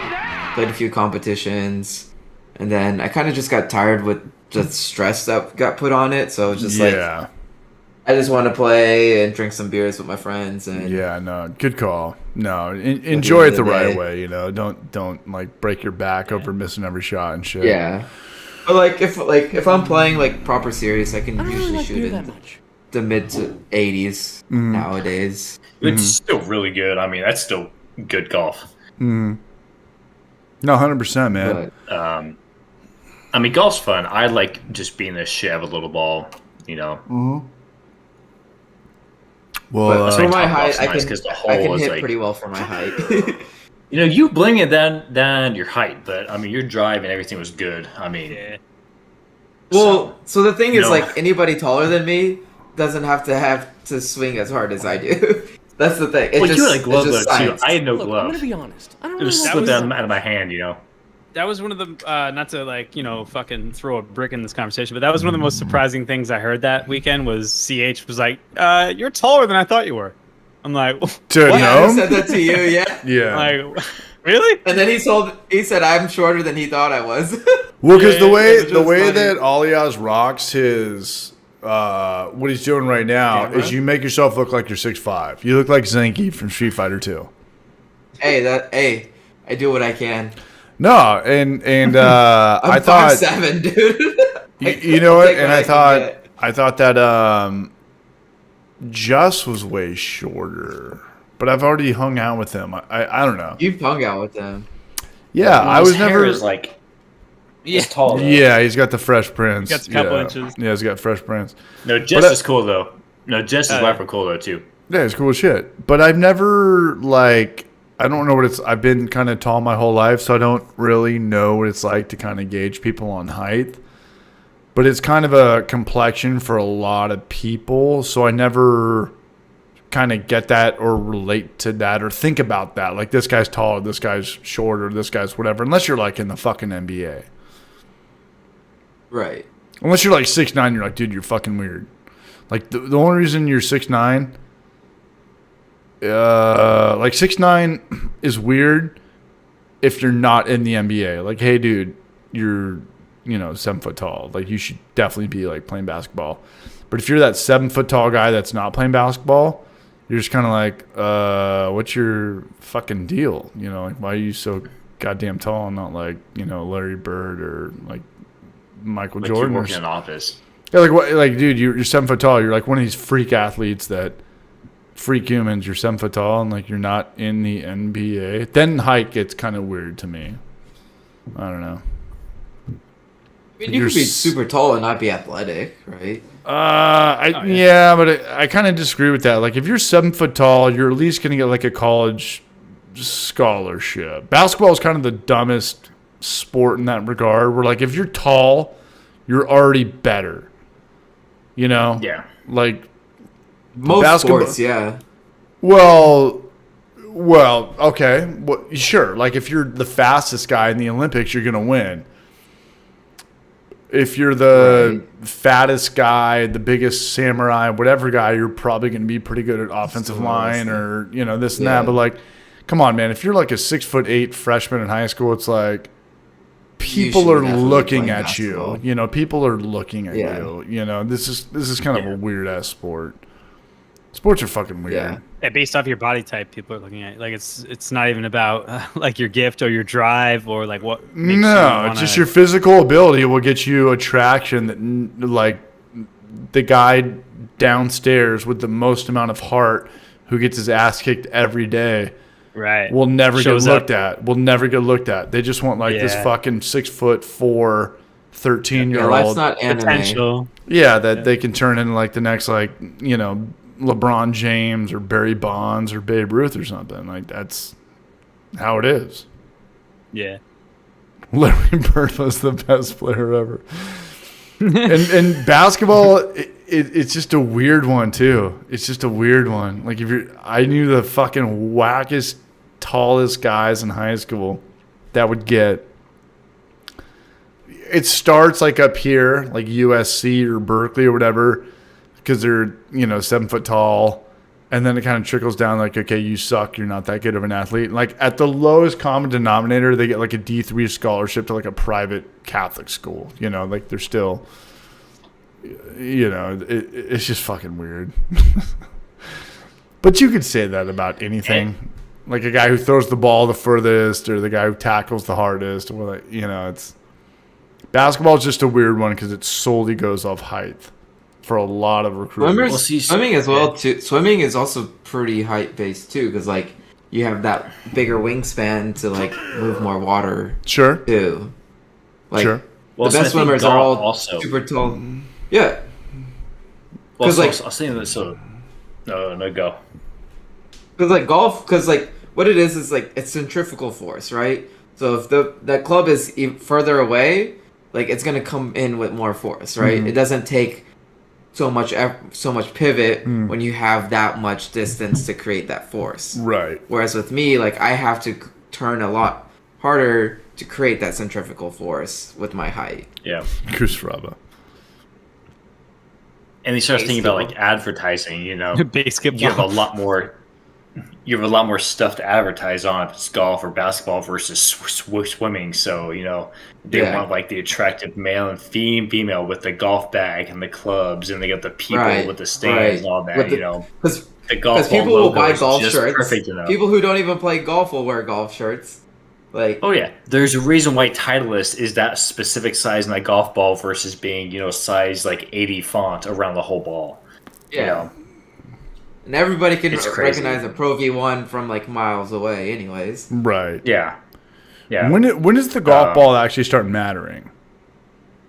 played a few competitions, and then I kind of just got tired with the stress that got put on it. So it was just like, I just want to play and drink some beers with my friends. And no, good call. No, enjoy it the right way. You know, don't like break your back over missing every shot and shit. Yeah, but if I'm playing like proper series, I can usually really shoot that in much. the mid to 80s nowadays. It's still really good. I mean, that's still good golf. No, 100%, man. But, I mean, golf's fun. I like just being the shit of a little ball, you know. Well, for my height, I nice can the hole is hit like, pretty well for my height. you know, you blame it than your height, but I mean, your drive and everything was good. I mean, Well, so the thing is, No. like, anybody taller than me doesn't have to swing as hard as I do. That's the thing. Well, you had a glove it's though just too. science. I had no Look, I'm glove. gonna be honest. I don't It really was like slipped this. out of my hand, you know. That was one of the not to like fucking throw a brick in this conversation, but that was one of the most surprising things I heard that weekend. Was CH was like, "You're taller than I thought you were." I'm like, to Yeah, I know? said that to you, yeah. Yeah. like, really? And then he said I'm shorter than he thought I was. Well, because Yeah, the way it was just funny. that Alias rocks his what he's doing right now Camera? is you make yourself look like you're 6'5". You look like Zenki from Street Fighter 2. hey, I do what I can. No, and I'm I thought 5'7", dude. you know I'll what, take and what I can get. thought that Just was way shorter, but I've already hung out with him. I don't know. You've hung out with them. Yeah, I was His hair never. is like it's tall. Though. Yeah, he's got the Fresh Prince. Got a couple yeah. inches. Yeah, he's got Fresh Prince. No, Jess But, is cool though. No, Jess is wife are cool though too. Yeah, it's cool as shit. But I've never I don't know what it's. I've been kind of tall my whole life, so I don't really know what it's like to kind of gauge people on height. But it's kind of a complexion for a lot of people, so I never kind of get that or relate to that or think about that. Like, this guy's taller, this guy's shorter, this guy's whatever. Unless you're like in the fucking NBA. Right. Unless you're like 6'9", you're like, dude, you're fucking weird. Like, the only reason you're 6'9", like 6'9" is weird if you're not in the NBA. Like, hey, dude, you're 7 foot tall. Like, you should definitely be like playing basketball. But if you're that 7 foot tall guy that's not playing basketball, you're just kind of like, what's your fucking deal? Like, why are you so goddamn tall and not like Larry Bird or like Michael Like Jordan? you work in an office. Yeah, like what? Like, dude, you're 7 foot tall. You're like one of these freak athletes that freak humans. You're 7 foot tall and like you're not in the NBA. Then height gets kind of weird to me. I don't know. I mean, you could be super tall and not be athletic, right? Yeah, but I kind of disagree with that. Like, if you're 7 foot tall, you're at least gonna get like a college scholarship. Basketball is kind of the dumbest sport in that regard. Where like if you're tall, you're already better. Yeah. Like Most basketball, sports, yeah. Well, okay. Well, sure. Like, if you're the fastest guy in the Olympics, you're gonna win. If you're the fattest guy, the biggest samurai, whatever guy, you're probably going to be pretty good at offensive line or, this and that. But, like, come on, man. If you're like a 6'8" freshman in high school, it's like people are looking at you. People are looking at you. This is kind of a weird-ass sport. Sports are fucking weird. Yeah. Yeah, based off your body type, people are looking at it. Like, it's not even about like your gift or your drive or like what. Makes you wanna... it's just your physical ability will get you attraction that like the guy downstairs with the most amount of heart who gets his ass kicked every day. Right. Will never Shows get looked up. at. Will never get looked at. They just want like this fucking 6'4", 13-year-old. Life's not anime. Potential. Yeah, that they can turn into like the next LeBron James or Barry Bonds or Babe Ruth or something. Like, that's how it is. Yeah. Larry Bird was the best player ever. and basketball, it's just a weird one too. It's just a weird one. Like, I knew the fucking wackest, tallest guys in high school. that would get. It starts like up here, like USC or Berkeley or whatever, because they're 7 foot tall, and then it kind of trickles down like, okay, you suck, you're not that good of an athlete. Like at the lowest common denominator, they get like a D3 scholarship to like a private Catholic school. Like they're still, it's just fucking weird. But you could say that about anything. Like a guy who throws the ball the furthest, or the guy who tackles the hardest, or it's. Basketball is just a weird one because it solely goes off height for a lot of recruiters. Swimming as well too. Swimming is also pretty height based too, because like you have that bigger wingspan to like move more water. Sure. Too. Like sure. The best swimmers are all also super tall. Yeah. Well, like I was saying that. So no go. Because like golf, what it is like it's centrifugal force, right? So if that club is further away, like it's gonna come in with more force, right? Mm-hmm. It doesn't take so much pivot when you have that much distance to create that force. Right. Whereas with me, like I have to turn a lot harder to create that centrifugal force with my height. Yeah. Kusraba. And he starts thinking about like advertising, Basketball. You have a lot more stuff to advertise on if it's golf or basketball versus swimming. So, they want like the attractive male and female with the golf bag and the clubs, and they got the people with the stands and all that, Because people will buy golf shirts. Perfect, People who don't even play golf will wear golf shirts. Like, oh yeah, there's a reason why Titleist is that specific size in that golf ball versus being, size like 80 font around the whole ball. Yeah. And everybody can recognize a Pro V1 from like miles away, anyways. Right. Yeah. Yeah. When does the golf ball actually start mattering?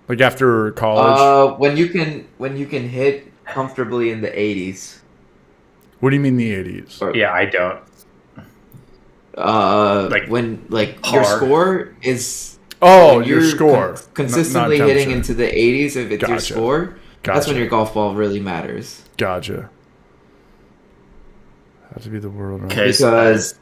Like after college? When you can hit comfortably in the 80s. What do you mean the 80s? Yeah, I don't. When your score is your score consistently not hitting into the 80s if it's your score. Gotcha. That's when your golf ball really matters. Gotcha. Has to be the world, right? Because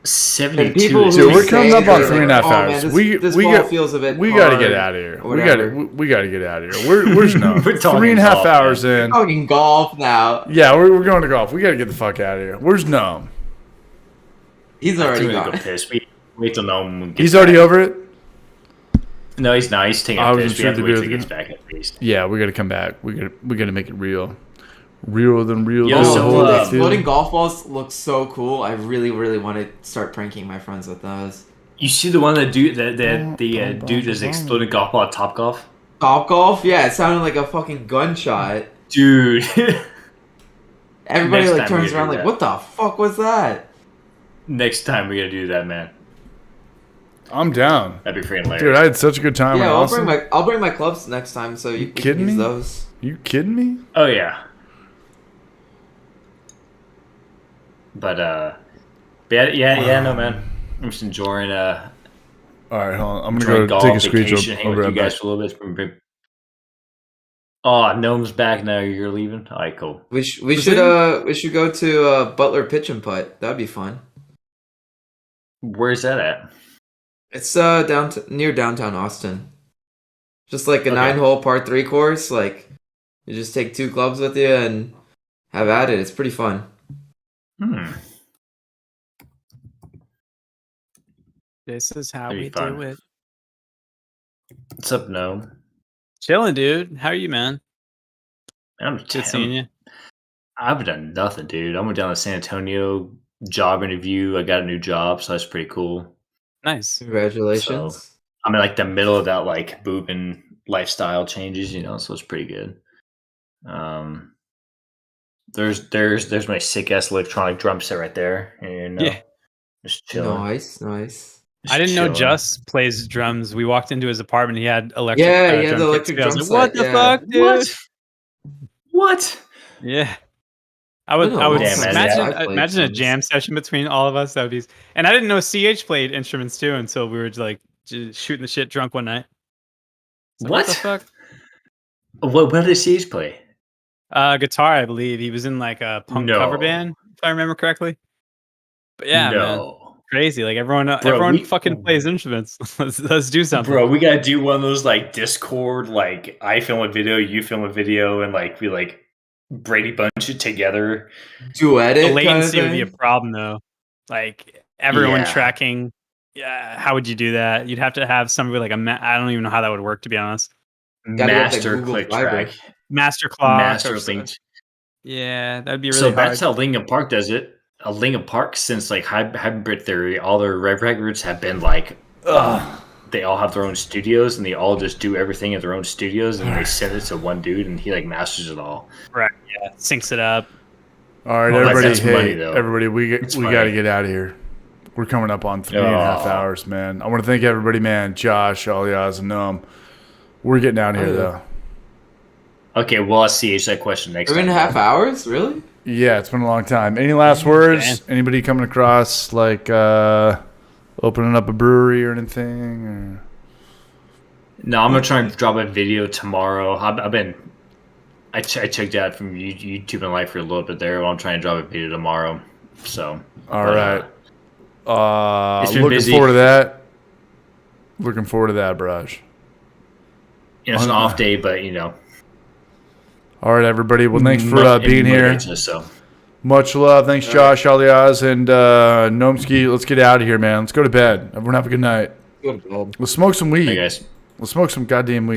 72. Dude, we're coming up on 3.5 hours. Man, we got to get out of here. We got to get out of here. Where's no? 3.5 hours in. We're talking golf now. Yeah, we're going to golf. We got to get the fuck out of here. Where's Gnome? He's already gone. Wait till Gnome. He's already over it. No, he's not. He's taking a piss. We have to wait till he gets back at least. Yeah, we got to come back. We got to make it real. Realer than real. Exploding golf balls look so cool. I really, really want to start pranking my friends with those. You see the one that the dude is exploding golf ball at Topgolf? Topgolf? Yeah, it sounded like a fucking gunshot. Dude. Everybody turns around like, what the fuck was that? Next time we gotta do that, man. I'm down. That'd be freaking hilarious. Dude, I had such a good time. Yeah, I'll bring my clubs next time so you can use those. You kidding me? Oh yeah. But yeah, no man. I'm just enjoying all right, hold on. I'm gonna go take a screenshot. Hang with you guys for a little bit. Oh, Gnome's back now. You're leaving. All right, cool. We should go to Butler Pitch and Putt. That'd be fun. Where's that at? It's near downtown Austin. Just like a 9-hole par 3 course. Like you just take 2 clubs with you and have at it. It's pretty fun. This is how we do it. What's up, Gnome? Chilling, dude. How are you, man? I'm just seeing you. I've done nothing, dude. I went down to San Antonio, job interview. I got a new job, so that's pretty cool. Nice. Congratulations. So, I'm in like the middle of that like booping lifestyle changes, so it's pretty good. There's my sick ass electronic drum set right there, and just chilling. Nice. I didn't know Just plays drums. We walked into his apartment. He had electric. Yeah, he had the electric drum set. What the fuck, dude? What? Yeah. I would imagine a jam session between all of us. That would be. And I didn't know CH played instruments too until we were like just shooting the shit drunk one night. What the fuck? What did CH play? Guitar, I believe. He was in like a punk cover band, if I remember correctly. But yeah, man. crazy. Like everyone we- fucking plays instruments. Let's do something. Bro, we gotta do one of those like Discord, like I film a video, you film a video, and like we like Brady Bunch it together. Duet The it. latency would be a thing? problem though. Like everyone Yeah. tracking. Yeah, how would you do that? You'd have to have somebody like I don't even know how that would work, to be honest. Gotta get that Master Google click Fiber. track. Master clock. Master or link. Yeah, that'd be really So hard. that's how Lincoln Park does it. Lincoln Park, since like hybrid theory, all their records have been like, they all have their own studios and they all just do everything at their own studios and they send it to one dude and he like masters it all. Right. Yeah. Syncs it up. All right, Well, everybody. that's Hey, money, though. everybody, we It's got to money. get out of here. We're coming up on 3.5 hours, man. I want to thank everybody, man. Josh, Alias, and Noam. We're getting out of here, though. Okay, well, I'll CH that question next 3.5 hours? Really? Yeah, it's been a long time. Any last words? Anybody coming across like opening up a brewery or anything? Or? No, I'm gonna try and drop a video tomorrow. I checked out from YouTube and Life for a little bit there. I'm trying to drop a video tomorrow. So All right. it's been Looking busy. forward to that. Looking forward to that, Braj. You know, it's an off day, but you know. All right, everybody. Well, thanks for being here. So. Much love. Thanks, Josh, Alias, and Nomsky. Let's get out of here, man. Let's go to bed. Everyone have a good night. Go to bed. Let's smoke some weed. Hey guys. Let's smoke some goddamn weed.